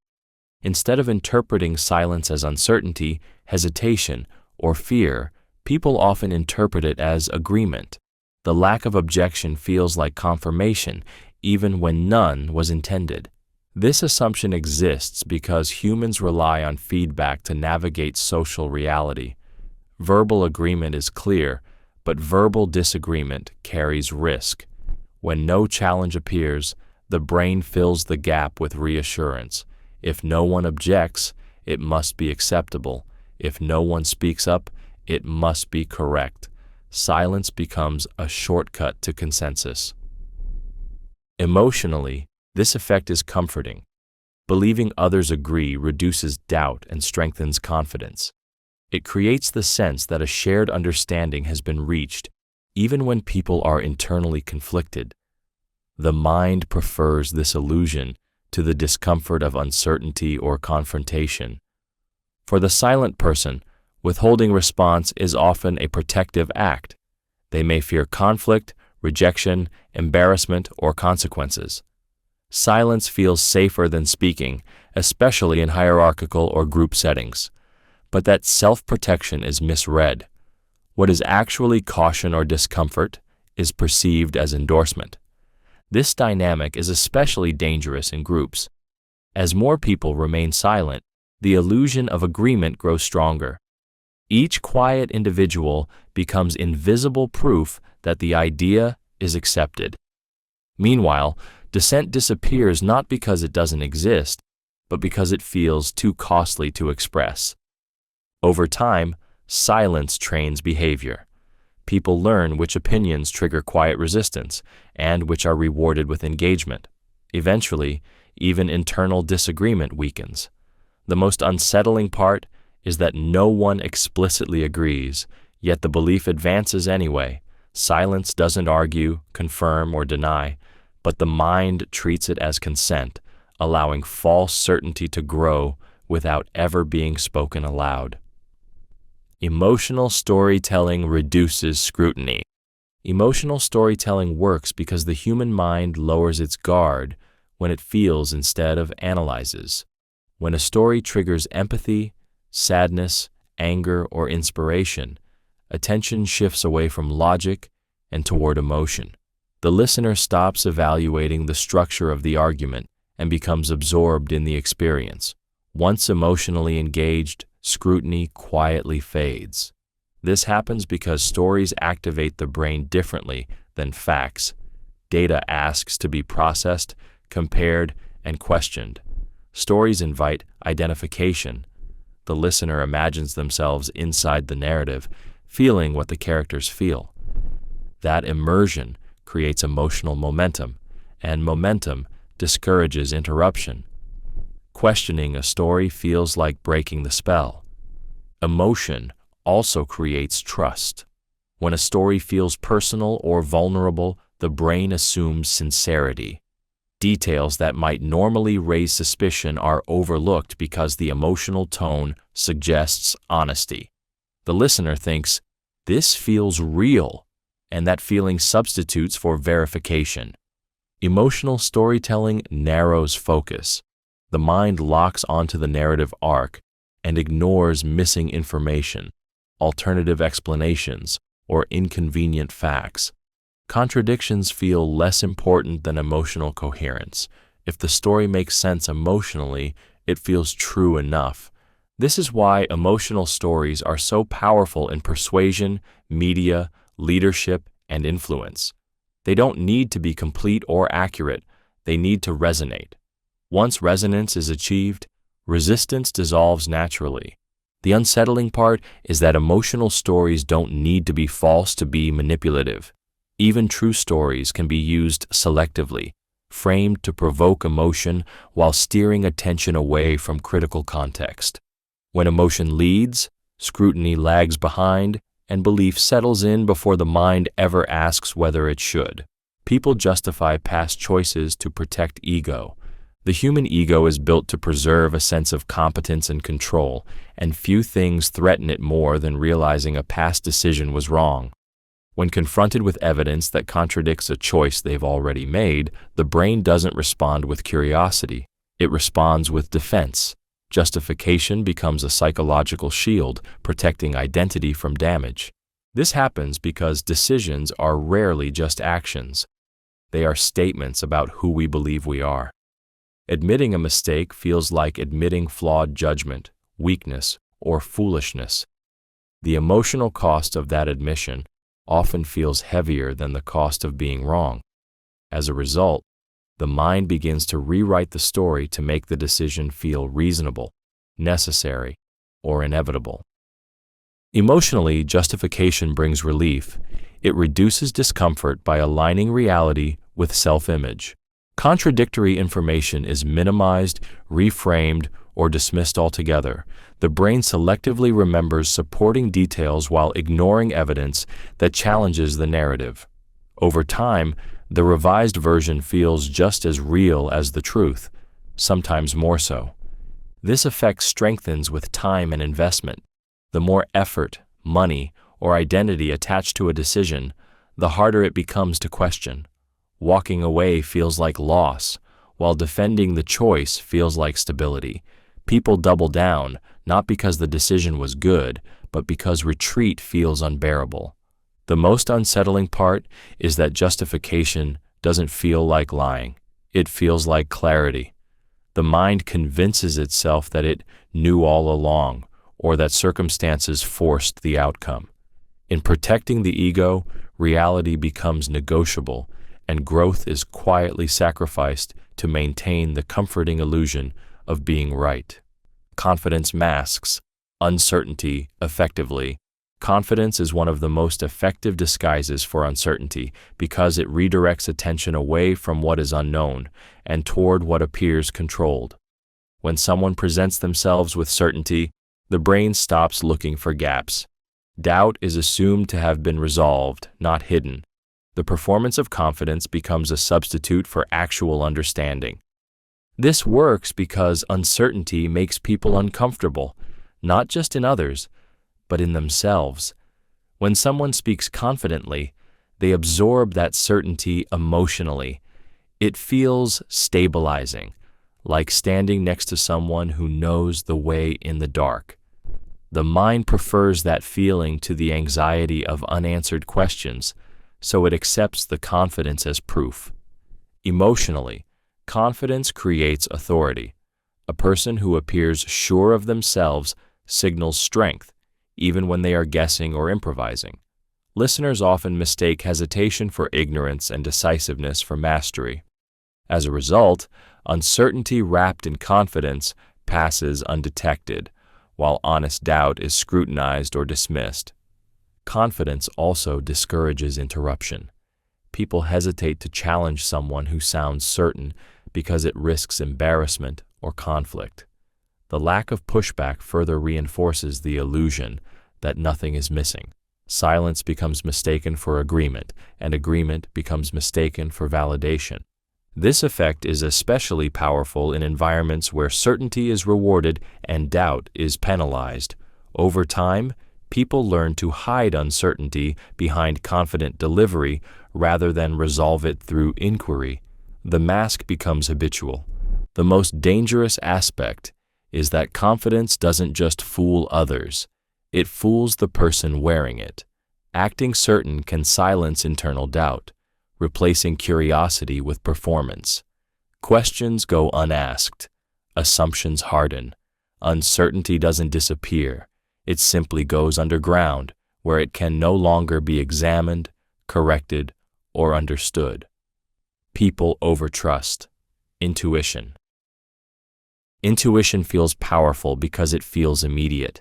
Instead of interpreting silence as uncertainty, hesitation, or fear, people often interpret it as agreement. The lack of objection feels like confirmation, even when none was intended. This assumption exists because humans rely on feedback to navigate social reality. Verbal agreement is clear, but verbal disagreement carries risk. When no challenge appears, the brain fills the gap with reassurance. If no one objects, it must be acceptable. If no one speaks up, it must be correct. Silence becomes a shortcut to consensus. Emotionally, this effect is comforting. Believing others agree reduces doubt and strengthens confidence. It creates the sense that a shared understanding has been reached, even when people are internally conflicted. The mind prefers this illusion to the discomfort of uncertainty or confrontation. For the silent person, withholding response is often a protective act. They may fear conflict, rejection, embarrassment, or consequences. Silence feels safer than speaking, especially in hierarchical or group settings. But that self-protection is misread. What is actually caution or discomfort is perceived as endorsement. This dynamic is especially dangerous in groups. As more people remain silent, the illusion of agreement grows stronger. Each quiet individual becomes invisible proof that the idea is accepted. Meanwhile, dissent disappears not because it doesn't exist, but because it feels too costly to express. Over time, silence trains behavior. People learn which opinions trigger quiet resistance and which are rewarded with engagement. Eventually, even internal disagreement weakens. The most unsettling part is that no one explicitly agrees, yet the belief advances anyway. Silence doesn't argue, confirm, or deny, but the mind treats it as consent, allowing false certainty to grow without ever being spoken aloud. Emotional storytelling reduces scrutiny. Emotional storytelling works because the human mind lowers its guard when it feels instead of analyzes. When a story triggers empathy, sadness, anger, or inspiration, attention shifts away from logic and toward emotion. The listener stops evaluating the structure of the argument and becomes absorbed in the experience. Once emotionally engaged, scrutiny quietly fades. This happens because stories activate the brain differently than facts. Data asks to be processed, compared, and questioned. Stories invite identification. The listener imagines themselves inside the narrative, feeling what the characters feel. That immersion creates emotional momentum, and momentum discourages interruption. Questioning a story feels like breaking the spell. Emotion also creates trust. When a story feels personal or vulnerable, the brain assumes sincerity. Details that might normally raise suspicion are overlooked because the emotional tone suggests honesty. The listener thinks, "This feels real," and that feeling substitutes for verification. Emotional storytelling narrows focus. The mind locks onto the narrative arc and ignores missing information. alternative explanations, or inconvenient facts. Contradictions feel less important than emotional coherence. If the story makes sense emotionally, it feels true enough. This is why emotional stories are so powerful in persuasion, media, leadership, and influence. They don't need to be complete or accurate, they need to resonate. Once resonance is achieved, resistance dissolves naturally. The unsettling part is that emotional stories don't need to be false to be manipulative. Even true stories can be used selectively, framed to provoke emotion while steering attention away from critical context. When emotion leads, scrutiny lags behind, and belief settles in before the mind ever asks whether it should. People justify past choices to protect ego. The human ego is built to preserve a sense of competence and control, and few things threaten it more than realizing a past decision was wrong. When confronted with evidence that contradicts a choice they've already made, the brain doesn't respond with curiosity. It responds with defense. Justification becomes a psychological shield, protecting identity from damage. This happens because decisions are rarely just actions. They are statements about who we believe we are. Admitting a mistake feels like admitting flawed judgment, weakness, or foolishness. The emotional cost of that admission often feels heavier than the cost of being wrong. As a result, the mind begins to rewrite the story to make the decision feel reasonable, necessary, or inevitable. Emotionally, justification brings relief. It reduces discomfort by aligning reality with self-image. Contradictory information is minimized, reframed, or dismissed altogether. The brain selectively remembers supporting details while ignoring evidence that challenges the narrative. Over time, the revised version feels just as real as the truth, sometimes more so. This effect strengthens with time and investment. The more effort, money, or identity attached to a decision, the harder it becomes to question. Walking away feels like loss, while defending the choice feels like stability. People double down, not because the decision was good, but because retreat feels unbearable. The most unsettling part is that justification doesn't feel like lying. It feels like clarity. The mind convinces itself that it knew all along, or that circumstances forced the outcome. In protecting the ego, reality becomes negotiable, and growth is quietly sacrificed to maintain the comforting illusion of being right. Confidence masks uncertainty effectively. Confidence is one of the most effective disguises for uncertainty because it redirects attention away from what is unknown and toward what appears controlled. When someone presents themselves with certainty, the brain stops looking for gaps. Doubt is assumed to have been resolved, not hidden. The performance of confidence becomes a substitute for actual understanding. This works because uncertainty makes people uncomfortable, not just in others, but in themselves. When someone speaks confidently, they absorb that certainty emotionally. It feels stabilizing, like standing next to someone who knows the way in the dark. The mind prefers that feeling to the anxiety of unanswered questions, so it accepts the confidence as proof. Emotionally, confidence creates authority. A person who appears sure of themselves signals strength, even when they are guessing or improvising. Listeners often mistake hesitation for ignorance and decisiveness for mastery. As a result, uncertainty wrapped in confidence passes undetected, while honest doubt is scrutinized or dismissed. Confidence also discourages interruption. People hesitate to challenge someone who sounds certain because it risks embarrassment or conflict. The lack of pushback further reinforces the illusion that nothing is missing. Silence becomes mistaken for agreement, and agreement becomes mistaken for validation. This effect is especially powerful in environments where certainty is rewarded and doubt is penalized. Over time, people learn to hide uncertainty behind confident delivery rather than resolve it through inquiry. The mask becomes habitual. The most dangerous aspect is that confidence doesn't just fool others, It fools the person wearing it. Acting certain can silence internal doubt, replacing curiosity with performance. Questions go unasked. Assumptions harden. Uncertainty doesn't disappear. It simply goes underground, where it can no longer be examined, corrected, or understood. People overtrust. Intuition. Intuition feels powerful because it feels immediate.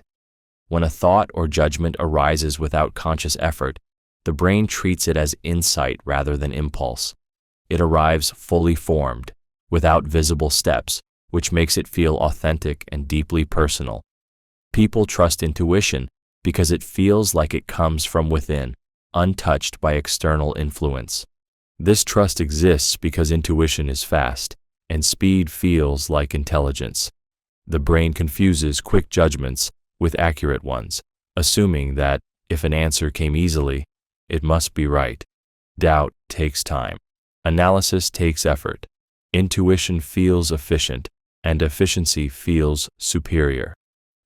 When a thought or judgment arises without conscious effort, the brain treats it as insight rather than impulse. It arrives fully formed, without visible steps, which makes it feel authentic and deeply personal. People trust intuition because it feels like it comes from within, untouched by external influence. This trust exists because intuition is fast, and speed feels like intelligence. The brain confuses quick judgments with accurate ones, assuming that if an answer came easily, it must be right. Doubt takes time. Analysis takes effort. Intuition feels efficient, and efficiency feels superior.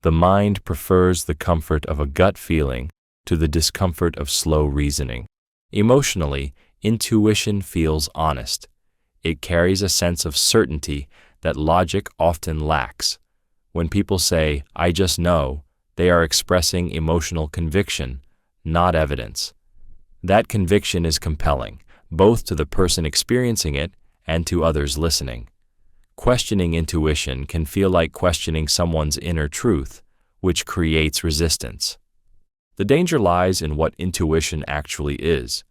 The mind prefers the comfort of a gut feeling to the discomfort of slow reasoning. Emotionally, intuition feels honest. It carries a sense of certainty that logic often lacks. When people say, "I just know," they are expressing emotional conviction, not evidence. That conviction is compelling, both to the person experiencing it and to others listening. Questioning intuition can feel like questioning someone's inner truth, which creates resistance. The danger lies in what intuition actually is.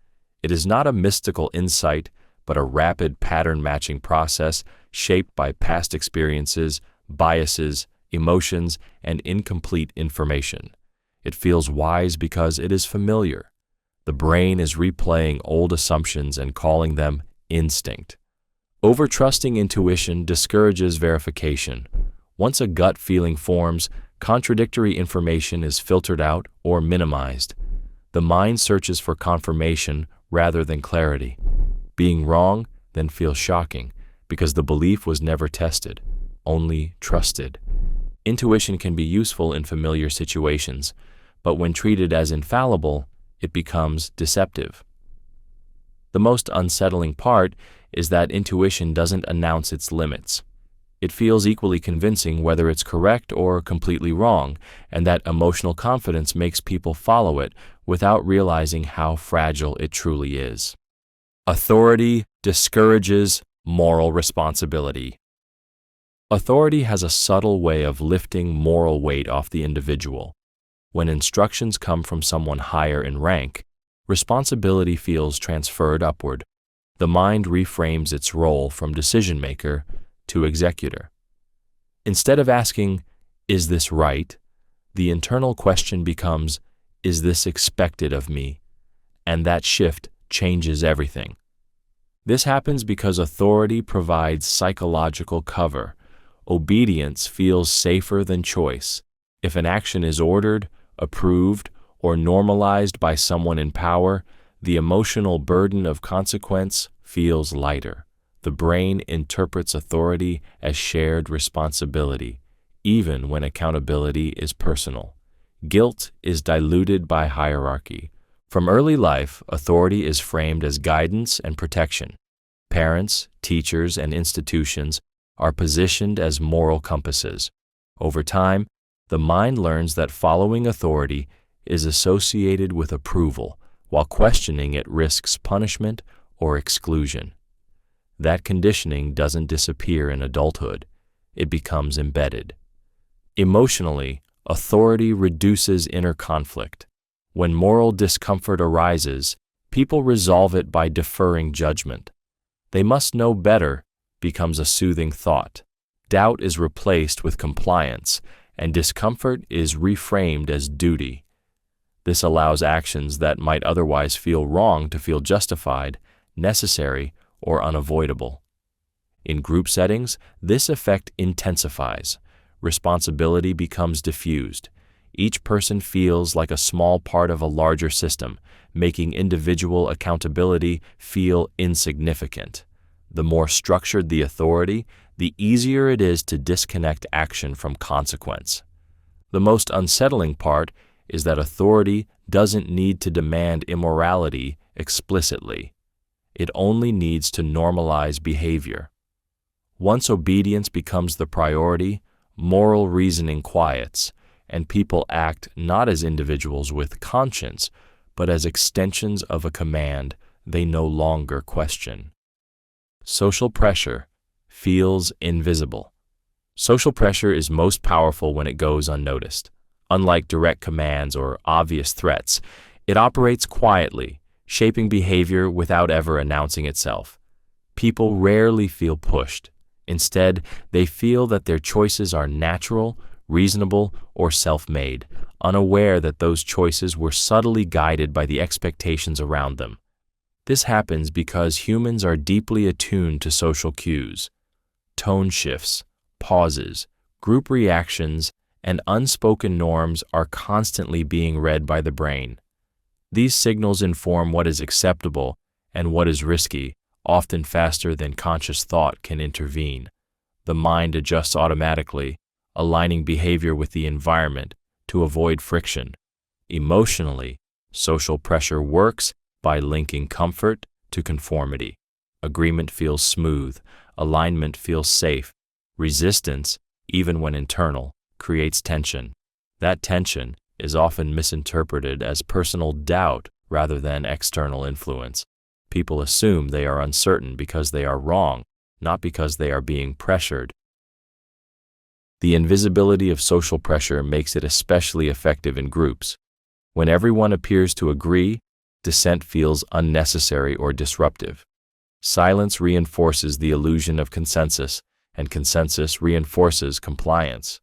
It is not a mystical insight, but a rapid pattern-matching process shaped by past experiences, biases, emotions, and incomplete information. It feels wise because it is familiar. The brain is replaying old assumptions and calling them instinct. Overtrusting intuition discourages verification. Once a gut feeling forms, contradictory information is filtered out or minimized. The mind searches for confirmation rather than clarity. Being wrong then feels shocking because the belief was never tested, only trusted. Intuition can be useful in familiar situations, but when treated as infallible, it becomes deceptive. The most unsettling part is that intuition doesn't announce its limits. It feels equally convincing whether it's correct or completely wrong, and that emotional confidence makes people follow it without realizing how fragile it truly is. Authority discourages moral responsibility. Authority has a subtle way of lifting moral weight off the individual. When instructions come from someone higher in rank, responsibility feels transferred upward. The mind reframes its role from decision-maker to executor. Instead of asking, "Is this right?" the internal question becomes, "Is this expected of me?" And that shift changes everything. This happens because authority provides psychological cover. Obedience feels safer than choice. If an action is ordered, approved, or normalized by someone in power, the emotional burden of consequence feels lighter. The brain interprets authority as shared responsibility, even when accountability is personal. Guilt is diluted by hierarchy. From early life, authority is framed as guidance and protection. Parents, teachers, and institutions are positioned as moral compasses. Over time, the mind learns that following authority is associated with approval, while questioning it risks punishment or exclusion. That conditioning doesn't disappear in adulthood. It becomes embedded. Emotionally, authority reduces inner conflict. When moral discomfort arises, people resolve it by deferring judgment. "They must know better" becomes a soothing thought. Doubt is replaced with compliance, and discomfort is reframed as duty. This allows actions that might otherwise feel wrong to feel justified, necessary, or unavoidable. In group settings, this effect intensifies. Responsibility becomes diffused. Each person feels like a small part of a larger system, making individual accountability feel insignificant. The more structured the authority, the easier it is to disconnect action from consequence. The most unsettling part is that authority doesn't need to demand immorality explicitly. It only needs to normalize behavior. Once obedience becomes the priority, moral reasoning quiets, and people act not as individuals with conscience, but as extensions of a command they no longer question. Social pressure feels invisible. Social pressure is most powerful when it goes unnoticed. Unlike direct commands or obvious threats, it operates quietly, shaping behavior without ever announcing itself. People rarely feel pushed. Instead, they feel that their choices are natural, reasonable, or self-made, unaware that those choices were subtly guided by the expectations around them. This happens because humans are deeply attuned to social cues. Tone shifts, pauses, group reactions, and unspoken norms are constantly being read by the brain. These signals inform what is acceptable and what is risky, often faster than conscious thought can intervene. The mind adjusts automatically, aligning behavior with the environment to avoid friction. Emotionally, social pressure works by linking comfort to conformity. Agreement feels smooth, alignment feels safe. Resistance, even when internal, creates tension. That tension is often misinterpreted as personal doubt rather than external influence. People assume they are uncertain because they are wrong, not because they are being pressured. The invisibility of social pressure makes it especially effective in groups. When everyone appears to agree, dissent feels unnecessary or disruptive. Silence reinforces the illusion of consensus, and consensus reinforces compliance.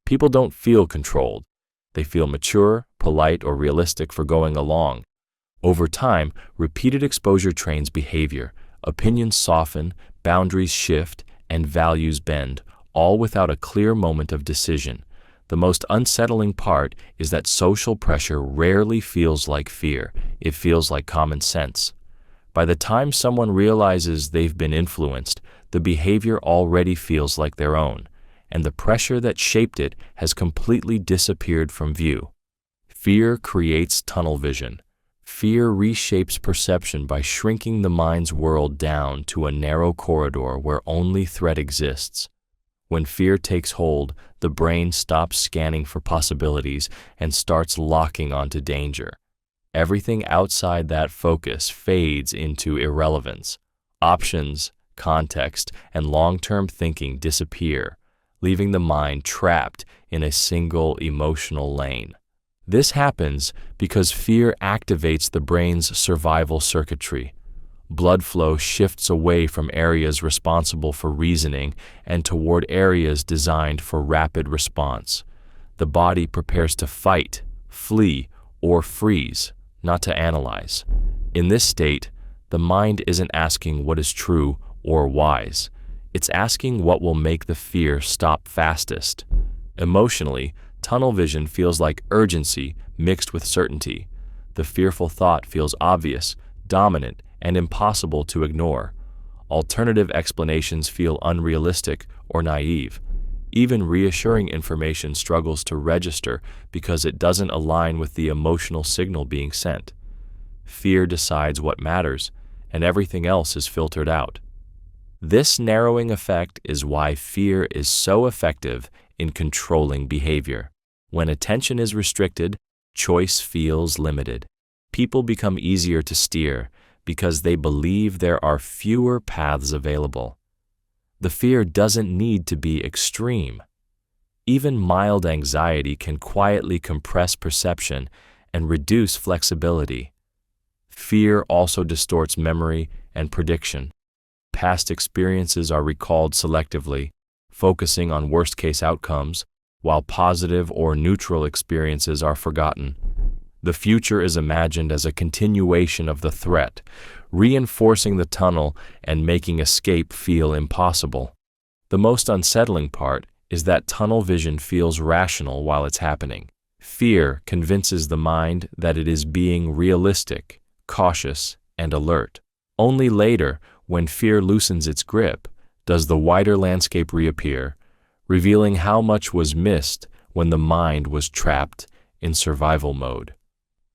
People don't feel controlled. They feel mature, polite, or realistic for going along. Over time, repeated exposure trains behavior. Opinions soften, boundaries shift, and values bend, all without a clear moment of decision. The most unsettling part is that social pressure rarely feels like fear. It feels like common sense. By the time someone realizes they've been influenced, the behavior already feels like their own, and the pressure that shaped it has completely disappeared from view. Fear creates tunnel vision. Fear reshapes perception by shrinking the mind's world down to a narrow corridor where only threat exists. When fear takes hold, the brain stops scanning for possibilities and starts locking onto danger. Everything outside that focus fades into irrelevance. Options, context, and long-term thinking disappear, leaving the mind trapped in a single emotional lane. This happens because fear activates the brain's survival circuitry. Blood flow shifts away from areas responsible for reasoning and toward areas designed for rapid response. The body prepares to fight, flee, or freeze, not to analyze. In this state, the mind isn't asking what is true or wise. It's asking what will make the fear stop fastest. Emotionally, tunnel vision feels like urgency mixed with certainty. The fearful thought feels obvious, dominant, and impossible to ignore. Alternative explanations feel unrealistic or naive. Even reassuring information struggles to register because it doesn't align with the emotional signal being sent. Fear decides what matters, and everything else is filtered out. This narrowing effect is why fear is so effective in controlling behavior. When attention is restricted, choice feels limited. People become easier to steer because they believe there are fewer paths available. The fear doesn't need to be extreme. Even mild anxiety can quietly compress perception and reduce flexibility. Fear also distorts memory and prediction. Past experiences are recalled selectively, focusing on worst-case outcomes, while positive or neutral experiences are forgotten. The future is imagined as a continuation of the threat, reinforcing the tunnel and making escape feel impossible. The most unsettling part is that tunnel vision feels rational while it's happening. Fear convinces the mind that it is being realistic, cautious, and alert. Only later, when fear loosens its grip, does the wider landscape reappear, revealing how much was missed when the mind was trapped in survival mode.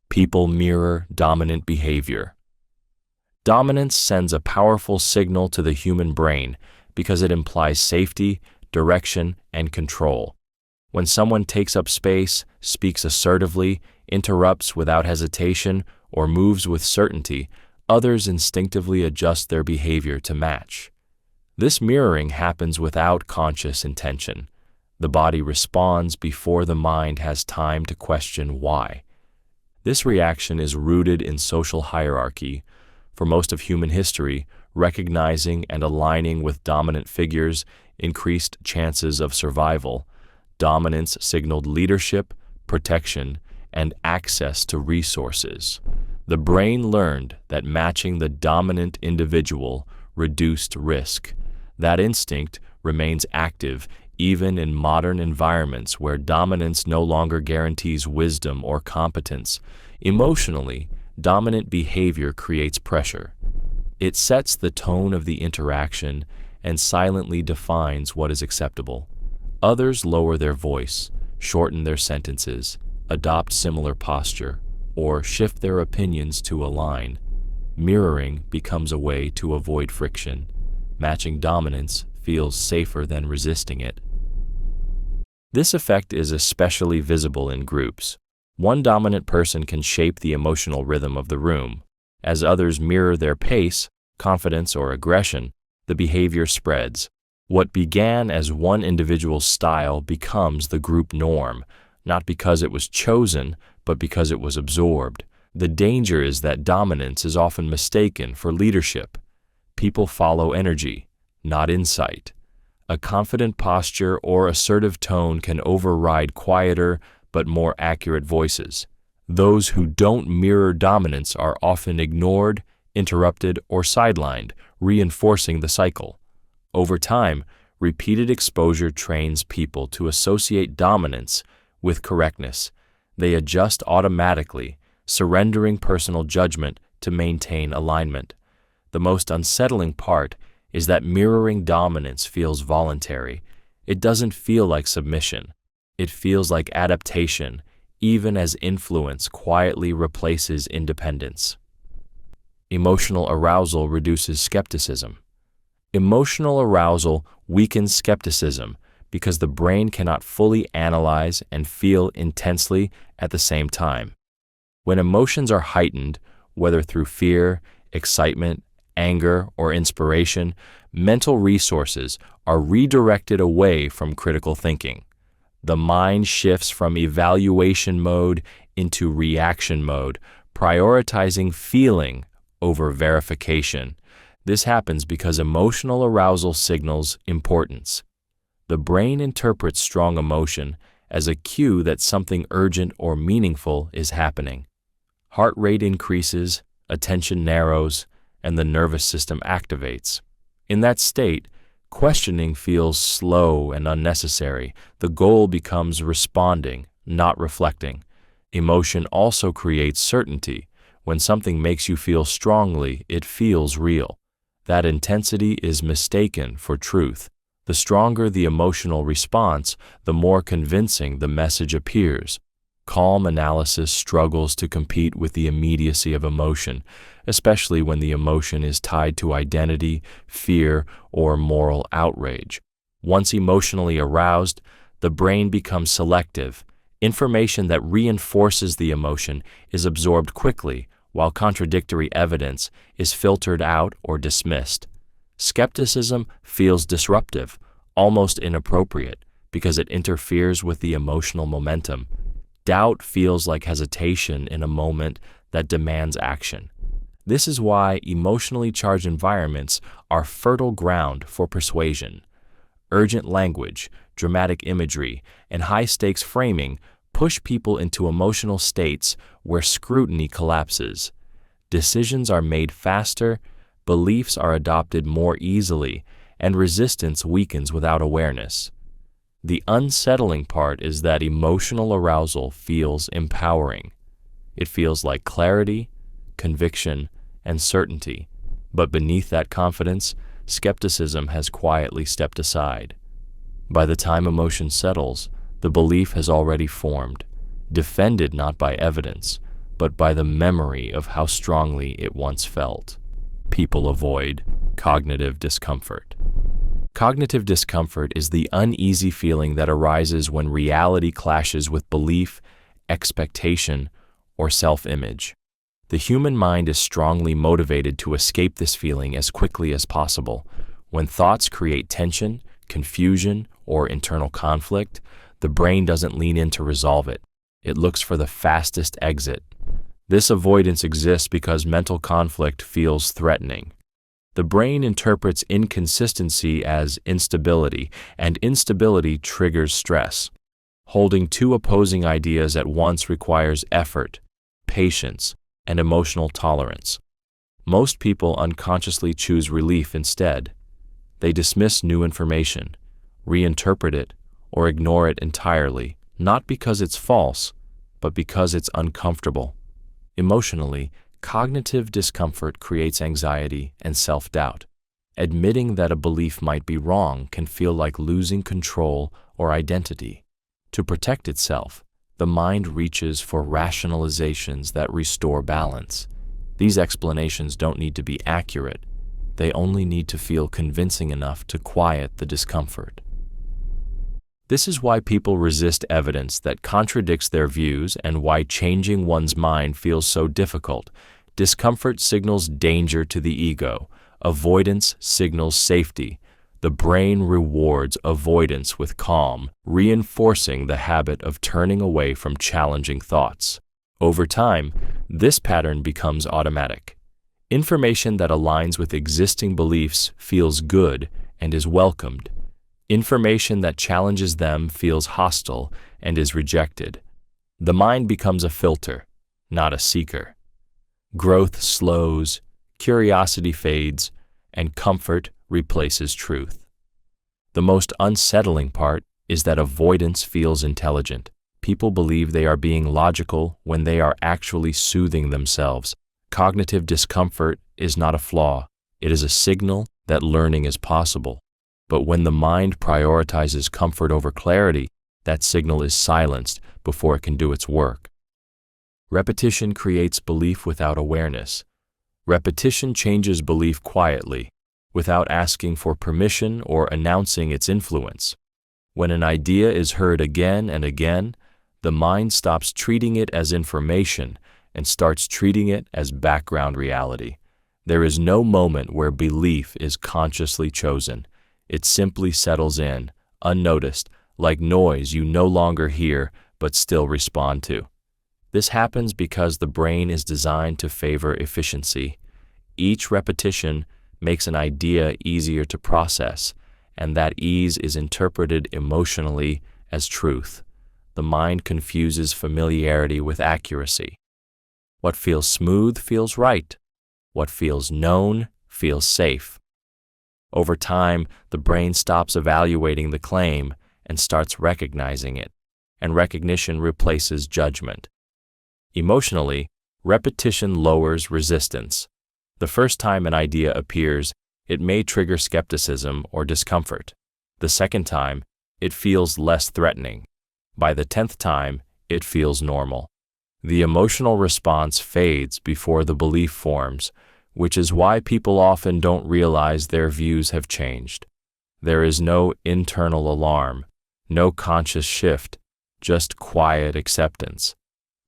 People mirror dominant behavior. Dominance sends a powerful signal to the human brain because it implies safety, direction, and control. When someone takes up space, speaks assertively, interrupts without hesitation, or moves with certainty, others instinctively adjust their behavior to match. This mirroring happens without conscious intention. The body responds before the mind has time to question why. This reaction is rooted in social hierarchy. For most of human history, recognizing and aligning with dominant figures increased chances of survival. Dominance signaled leadership, protection, and access to resources. The brain learned that matching the dominant individual reduced risk. That instinct remains active even in modern environments where dominance no longer guarantees wisdom or competence. Emotionally, dominant behavior creates pressure. It sets the tone of the interaction and silently defines what is acceptable. Others lower their voice, shorten their sentences, adopt similar posture, or shift their opinions to align. Mirroring becomes a way to avoid friction. Matching dominance feels safer than resisting it. This effect is especially visible in groups. One dominant person can shape the emotional rhythm of the room. As others mirror their pace, confidence, or aggression, the behavior spreads. What began as one individual's style becomes the group norm, not because it was chosen, but because it was absorbed. The danger is that dominance is often mistaken for leadership. People follow energy, not insight. A confident posture or assertive tone can override quieter but more accurate voices. Those who don't mirror dominance are often ignored, interrupted, or sidelined, reinforcing the cycle. Over time, repeated exposure trains people to associate dominance with correctness. They adjust automatically, surrendering personal judgment to maintain alignment. The most unsettling part is that mirroring dominance feels voluntary. It doesn't feel like submission. It feels like adaptation, even as influence quietly replaces independence. Emotional arousal reduces skepticism. Emotional arousal weakens skepticism because the brain cannot fully analyze and feel intensely at the same time. When emotions are heightened, whether through fear, excitement, anger, or inspiration, mental resources are redirected away from critical thinking. The mind shifts from evaluation mode into reaction mode, prioritizing feeling over verification. This happens because emotional arousal signals importance. The brain interprets strong emotion as a cue that something urgent or meaningful is happening. Heart rate increases, attention narrows, and the nervous system activates. In that state, questioning feels slow and unnecessary. The goal becomes responding, not reflecting. Emotion also creates certainty. When something makes you feel strongly, it feels real. That intensity is mistaken for truth. The stronger the emotional response, the more convincing the message appears. Calm analysis struggles to compete with the immediacy of emotion, especially when the emotion is tied to identity, fear, or moral outrage. Once emotionally aroused, the brain becomes selective. Information that reinforces the emotion is absorbed quickly, while contradictory evidence is filtered out or dismissed. Skepticism feels disruptive, almost inappropriate, because it interferes with the emotional momentum. Doubt feels like hesitation in a moment that demands action. This is why emotionally charged environments are fertile ground for persuasion. Urgent language, dramatic imagery, and high-stakes framing push people into emotional states where scrutiny collapses. Decisions are made faster, beliefs are adopted more easily, and resistance weakens without awareness. The unsettling part is that emotional arousal feels empowering. It feels like clarity, conviction, and certainty. But beneath that confidence, skepticism has quietly stepped aside. By the time emotion settles, the belief has already formed. defended not by evidence, but by the memory of how strongly it once felt. People avoid cognitive discomfort. Cognitive discomfort is the uneasy feeling that arises when reality clashes with belief, expectation, or self-image. The human mind is strongly motivated to escape this feeling as quickly as possible. When thoughts create tension, confusion, or internal conflict, the brain doesn't lean in to resolve it. It looks for the fastest exit. This avoidance exists because mental conflict feels threatening. The brain interprets inconsistency as instability, and instability triggers stress. Holding two opposing ideas at once requires effort, patience, and emotional tolerance. Most people unconsciously choose relief instead. They dismiss new information, reinterpret it, or ignore it entirely, not because it's false, but because it's uncomfortable. Emotionally, cognitive discomfort creates anxiety and self-doubt. Admitting that a belief might be wrong can feel like losing control or identity. To protect itself, the mind reaches for rationalizations that restore balance. These explanations don't need to be accurate. They only need to feel convincing enough to quiet the discomfort. This is why people resist evidence that contradicts their views and why changing one's mind feels so difficult. Discomfort signals danger to the ego. Avoidance signals safety. The brain rewards avoidance with calm, reinforcing the habit of turning away from challenging thoughts. Over time, this pattern becomes automatic. Information that aligns with existing beliefs feels good and is welcomed. Information that challenges them feels hostile and is rejected. The mind becomes a filter, not a seeker. Growth slows, curiosity fades, and comfort replaces truth. The most unsettling part is that avoidance feels intelligent. People believe they are being logical when they are actually soothing themselves. Cognitive discomfort is not a flaw. It is a signal that learning is possible. But when the mind prioritizes comfort over clarity, that signal is silenced before it can do its work. Repetition creates belief without awareness. Repetition changes belief quietly, without asking for permission or announcing its influence. When an idea is heard again and again, the mind stops treating it as information and starts treating it as background reality. There is no moment where belief is consciously chosen. It simply settles in, unnoticed, like noise you no longer hear but still respond to. This happens because the brain is designed to favor efficiency. Each repetition makes an idea easier to process, and that ease is interpreted emotionally as truth. The mind confuses familiarity with accuracy. What feels smooth feels right. What feels known feels safe. Over time, the brain stops evaluating the claim and starts recognizing it, and recognition replaces judgment. Emotionally, repetition lowers resistance. The first time an idea appears, it may trigger skepticism or discomfort. The second time, it feels less threatening. By the 10th time, it feels normal. The emotional response fades before the belief forms, which is why people often don't realize their views have changed. There is no internal alarm, no conscious shift, just quiet acceptance.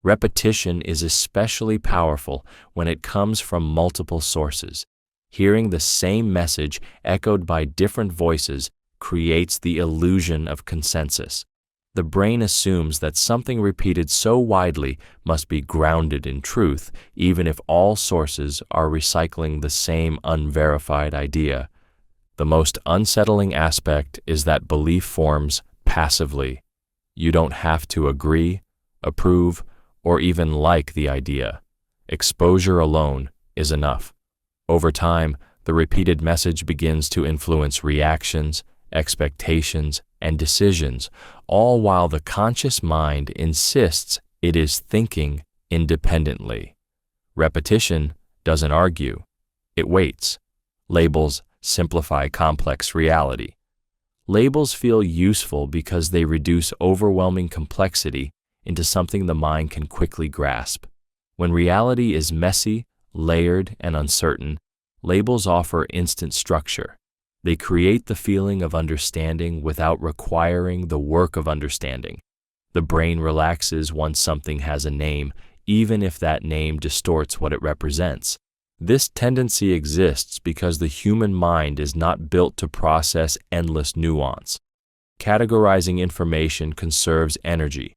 Repetition is especially powerful when it comes from multiple sources. Hearing the same message echoed by different voices creates the illusion of consensus. The brain assumes that something repeated so widely must be grounded in truth, even if all sources are recycling the same unverified idea. The most unsettling aspect is that belief forms passively. You don't have to agree, approve, or even like the idea. Exposure alone is enough. Over time, the repeated message begins to influence reactions, expectations, and decisions, all while the conscious mind insists it is thinking independently. Repetition doesn't argue. It waits. Labels simplify complex reality. Labels feel useful because they reduce overwhelming complexity into something the mind can quickly grasp. When reality is messy, layered, and uncertain, labels offer instant structure. They create the feeling of understanding without requiring the work of understanding. The brain relaxes once something has a name, even if that name distorts what it represents. This tendency exists because the human mind is not built to process endless nuance. Categorizing information conserves energy.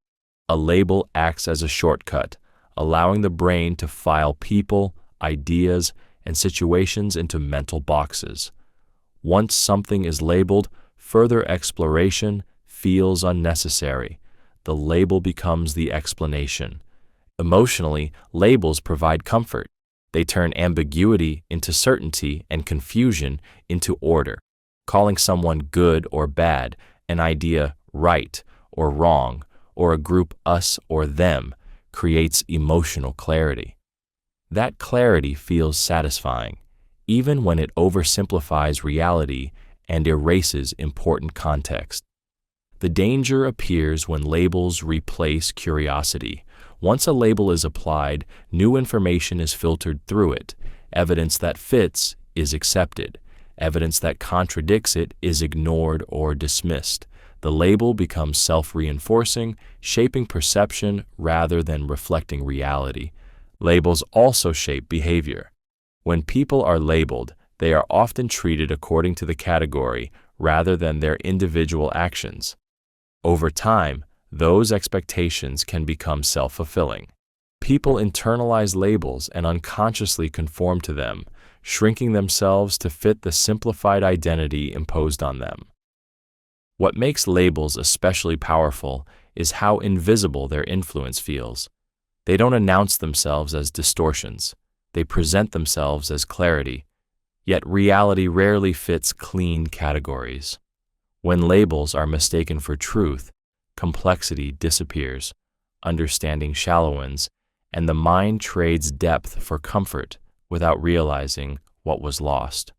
A label acts as a shortcut, allowing the brain to file people, ideas, and situations into mental boxes. Once something is labeled, further exploration feels unnecessary. The label becomes the explanation. Emotionally, labels provide comfort. They turn ambiguity into certainty and confusion into order. Calling someone good or bad, an idea right or wrong, or a group us or them, creates emotional clarity. That clarity feels satisfying, even when it oversimplifies reality and erases important context. The danger appears when labels replace curiosity. Once a label is applied, new information is filtered through it. Evidence that fits is accepted. Evidence that contradicts it is ignored or dismissed. The label becomes self-reinforcing, shaping perception rather than reflecting reality. Labels also shape behavior. When people are labeled, they are often treated according to the category rather than their individual actions. Over time, those expectations can become self-fulfilling. People internalize labels and unconsciously conform to them, shrinking themselves to fit the simplified identity imposed on them. What makes labels especially powerful is how invisible their influence feels. They don't announce themselves as distortions. They present themselves as clarity. Yet reality rarely fits clean categories. When labels are mistaken for truth, complexity disappears, understanding shallows, and the mind trades depth for comfort without realizing what was lost.